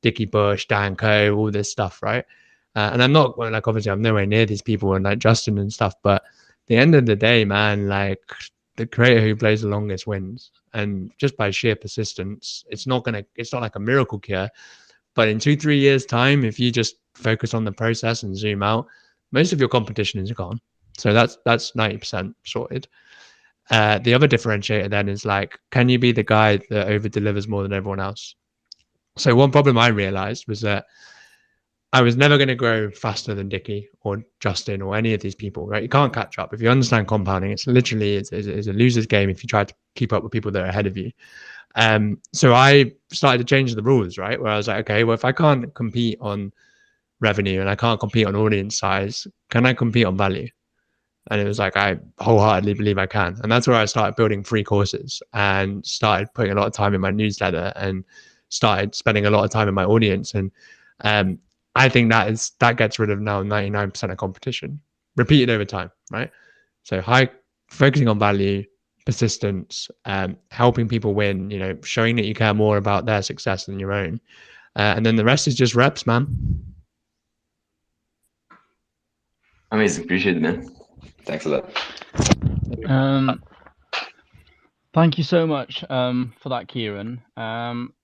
Dickie Bush, Dan Coe, all this stuff, right? And I'm not like, obviously I'm nowhere near these people and like Justin and stuff, but at the end of the day, man, like the creator who plays the longest wins. And just by sheer persistence, it's not like a miracle cure, but in 2-3 years time, if you just focus on the process and zoom out, most of your competition is gone. So that's 90% sorted. The other differentiator then is like, can you be the guy that over delivers more than everyone else? So one problem I realized was that I was never going to grow faster than Dickie or Justin or any of these people, right? You can't catch up. If you understand compounding, it's literally it's a loser's game if you try to keep up with people that are ahead of you. So I started to change the rules, right? Where I was like, okay, well, if I can't compete on revenue and I can't compete on audience size, can I compete on value? And it was like, I wholeheartedly believe I can. And that's where I started building free courses and started putting a lot of time in my newsletter and started spending a lot of time in my audience. And I think that gets rid of now 99% of competition, repeated over time, right? So focusing on value, persistence, helping people win, you know, showing that you care more about their success than your own. And then the rest is just reps, man. Amazing. Appreciate it, man. Thanks a lot. Thank you so much for that, Kieran.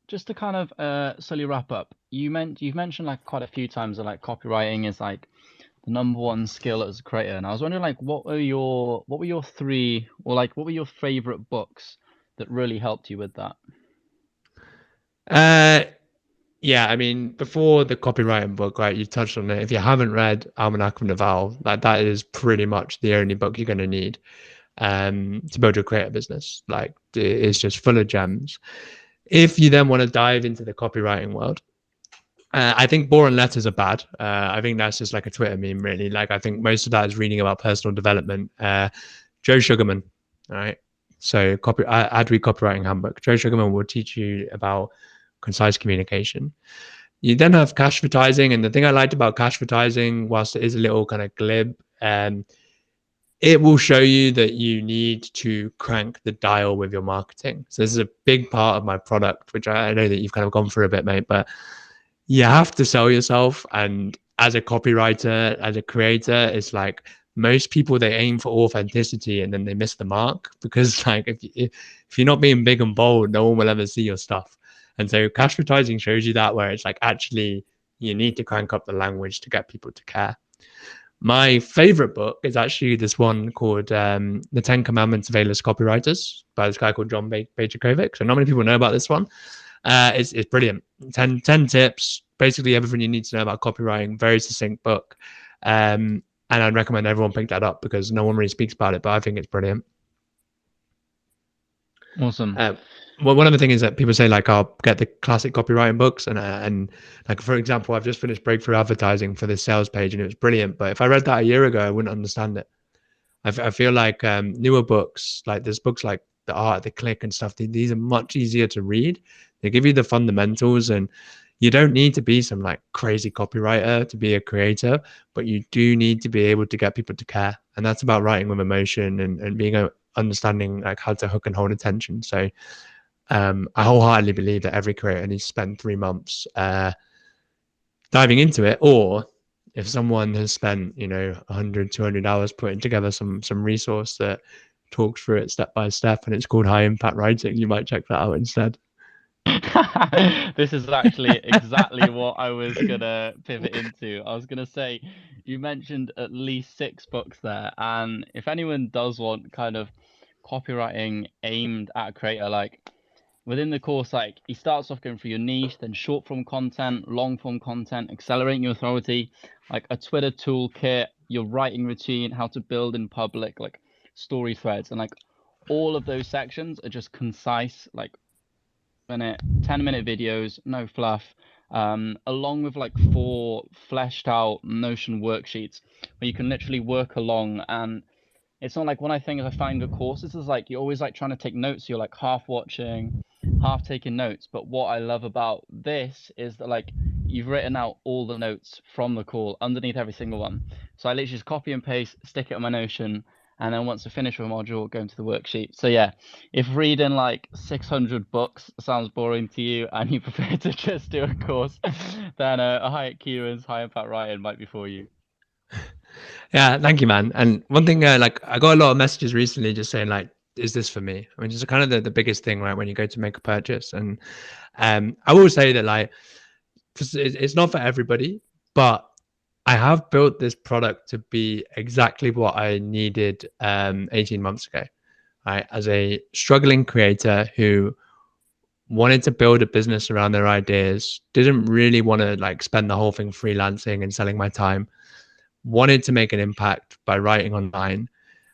Just to kind of slowly wrap up, you've mentioned like quite a few times that like copywriting is like the number one skill as a creator, and I was wondering like what were your three, or like what were your favorite books that really helped you with that? Yeah, I mean, before the copywriting book, right, you touched on it. If you haven't read Almanac of Naval, like that is pretty much the only book you're going to need to build your creative business. Like it's just full of gems. If you then want to dive into the copywriting world, I think boring letters are bad. I think that's just like a Twitter meme, really. Like I think most of that is reading about personal development. Joe Sugarman, all right. So ad read copywriting handbook. Joe Sugarman will teach you about concise communication. You then have cash advertising, and the thing I liked about cash advertising, whilst it is a little kind of glib, it will show you that you need to crank the dial with your marketing. So this is a big part of my product, which I know that you've kind of gone through a bit, mate, but you have to sell yourself. And as a copywriter, as a creator, it's like most people, they aim for authenticity and then they miss the mark because like if you're not being big and bold, no one will ever see your stuff. And so cash advertising shows you that, where it's like actually you need to crank up the language to get people to care. My favorite book is actually this one called The 10 Commandments of A-List Copywriters by this guy called John Bajakovic. So not many people know about this one. It's brilliant. 10 tips, basically everything you need to know about copywriting. Very succinct book. And I'd recommend everyone pick that up because no one really speaks about it, but I think it's brilliant. Awesome. Well, one of the things is that people say like, I'll get the classic copywriting books, and like for example, I've just finished Breakthrough Advertising for this sales page, and it was brilliant. But if I read that a year ago, I wouldn't understand it. I feel like newer books, like there's books like The Art of the Click and stuff. These are much easier to read. They give you the fundamentals, and you don't need to be some like crazy copywriter to be a creator, but you do need to be able to get people to care, and that's about writing with emotion and being understanding like how to hook and hold attention. So I wholeheartedly believe that every creator needs to spend 3 months diving into it, or if someone has spent 100-200 hours putting together some resource that talks through it step by step and it's called high impact writing, you might check that out instead. This is actually exactly what I was gonna pivot into. I was gonna say, you mentioned at least 6 books there, and if anyone does want kind of copywriting aimed at a creator, like within the course, like he starts off going through your niche, then short form content, long form content, accelerating your authority. like a Twitter toolkit, your writing routine, how to build in public, like story threads, and like all of those sections are just concise, like 10-minute videos, no fluff, along with like 4 fleshed out Notion worksheets where you can literally work along. And it's not like when I find good courses, it's like you're always like trying to take notes. You're like half watching, half taking notes. But what I love about this is that like you've written out all the notes from the call underneath every single one. So I literally just copy and paste, stick it on my Notion, and then once I finish with a module, go into the worksheet. So yeah, if reading like 600 books sounds boring to you and you prefer to just do a course, then a High at Kieran's High Impact Writing might be for you. Yeah, thank you, man. And one thing, like I got a lot of messages recently just saying like, is this for me? I mean, it's kind of the biggest thing, right? When you go to make a purchase. And I will say that like, it's not for everybody, but I have built this product to be exactly what I needed 18 months ago, right? As a struggling creator who wanted to build a business around their ideas, didn't really want to like spend the whole thing freelancing and selling my time, wanted to make an impact by writing online.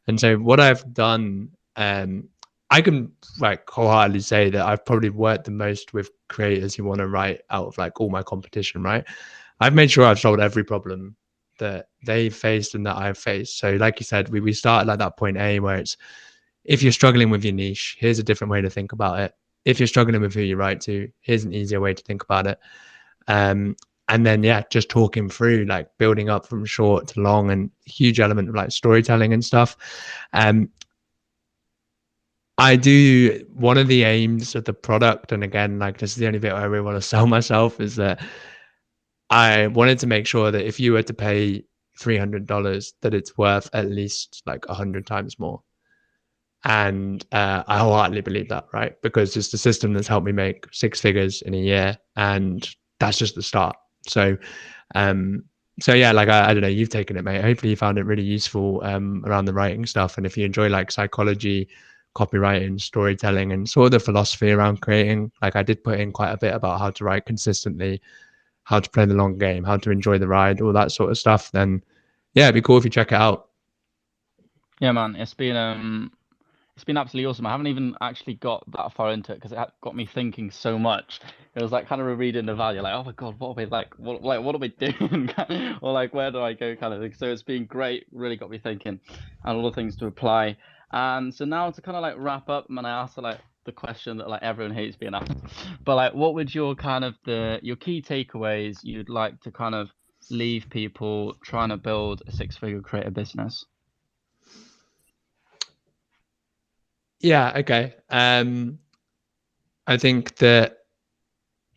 And so what I've done, I can like wholeheartedly say that I've probably worked the most with creators who want to write out of like all my competition, right? I've made sure I've solved every problem that they faced and that I've faced. So like you said, we started at that point A where it's, if you're struggling with your niche, here's a different way to think about it. If you're struggling with who you write to, here's an easier way to think about it. And then, yeah, just talking through like building up from short to long, and huge element of like storytelling and stuff. I do, one of the aims of the product, and again, like this is the only bit I really want to sell myself, is that I wanted to make sure that if you were to pay $300, that it's worth at least like 100 times more. And I wholeheartedly believe that, right? Because it's the system that's helped me make 6 figures in a year, and that's just the start. So, so yeah, like I don't know, you've taken it, mate. Hopefully you found it really useful around the writing stuff. And if you enjoy like psychology, copywriting, storytelling, and sort of the philosophy around creating, like I did put in quite a bit about how to write consistently, how to play the long game, how to enjoy the ride, all that sort of stuff, then yeah, it'd be cool if you check it out. Yeah, man, it's been absolutely awesome. I haven't even actually got that far into it because it got me thinking so much. It was like kind of rereading the value, like, oh my god, what are we like? What are we doing? Or like, where do I go, kind of thing. So it's been great. Really got me thinking, and all the things to apply. And so now to kind of like wrap up, and I asked like the question that like everyone hates being asked, but like, what would your kind of your key takeaways you'd like to kind of leave people trying to build a 6-figure creator business? Yeah, okay. I think that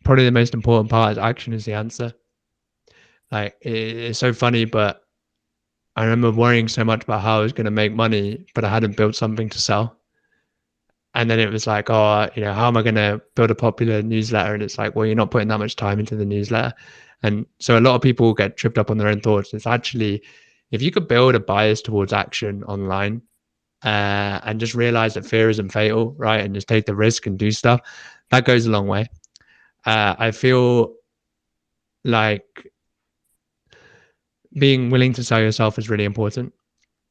probably the most important part is action is the answer. Like it's so funny, but I remember worrying so much about how I was going to make money, but I hadn't built something to sell. And then it was like, oh, you know, how am I going to build a popular newsletter? And it's like, well, you're not putting that much time into the newsletter. And so a lot of people get tripped up on their own thoughts. It's actually, if you could build a bias towards action online, and just realize that fear isn't fatal, right? And just take the risk and do stuff, that goes a long way. I feel like being willing to sell yourself is really important,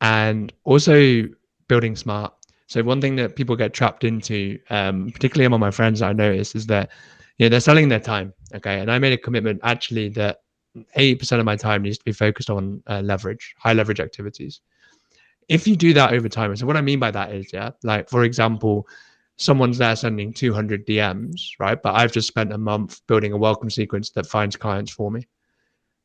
and also building smart. So one thing that people get trapped into, particularly among my friends, I noticed, is that they're selling their time. Okay, and I made a commitment actually that 80% of my time needs to be focused on high leverage activities. If you do that over time, so what I mean by that is, like for example, someone's there sending 200 DMs, right? But I've just spent a month building a welcome sequence that finds clients for me.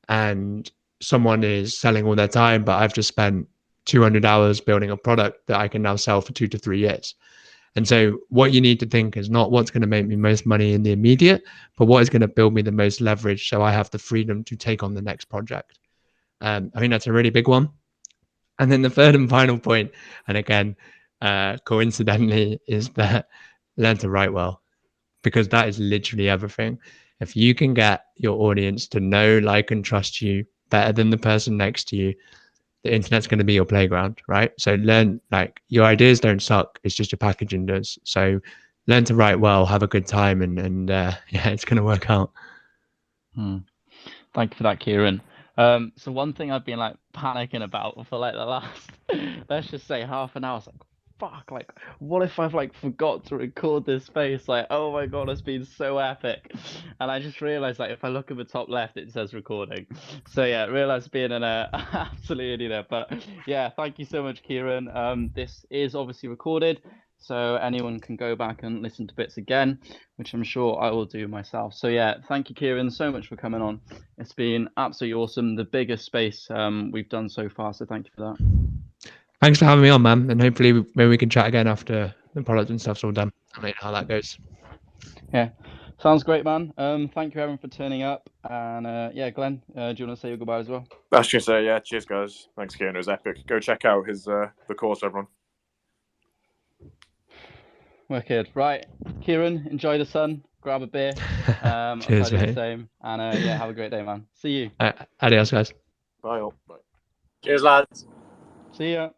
And someone is selling all their time, but I've just spent 200 hours building a product that I can now sell for 2 to 3 years. And so what you need to think is not what's going to make me most money in the immediate, but what is going to build me the most leverage so I have the freedom to take on the next project. I think that's a really big one. And then the third and final point, and again, coincidentally, is that learn to write well, because that is literally everything. If you can get your audience to know, like, and trust you better than the person next to you, the internet's going to be your playground, right? So learn, like, your ideas don't suck. It's just your packaging does. So learn to write well, have a good time, and yeah, it's going to work out. Thank you for that, Kieran. So one thing I've been like panicking about for like the last, let's just say half an hour. It's like, fuck, like, what if I've like forgot to record this space? Like, oh my god, it's been so epic. And I just realized like if I look at the top left, it says recording. So yeah, realized being an absolute idiot. But yeah, thank you so much, Kieran. This is obviously recorded, so anyone can go back and listen to bits again, which I'm sure I will do myself. So yeah, thank you, Kieran, so much for coming on. It's been absolutely awesome. The biggest space we've done so far. So thank you for that. Thanks for having me on, man. And hopefully maybe we can chat again after the product and stuff's all done. I'll let you know how that goes. Yeah, sounds great, man. Thank you everyone for turning up. And yeah, Glenn, do you want to say your goodbye as well? I was gonna say, yeah, cheers guys. Thanks, Kieran. It was epic. Go check out his the course, everyone. Wicked. Right, Kieran, enjoy the sun. Grab a beer. I'll Cheers, try to do the mate. same. And yeah, have a great day, man. See you. Adios, guys. Bye all. Bye. Cheers, lads. See ya.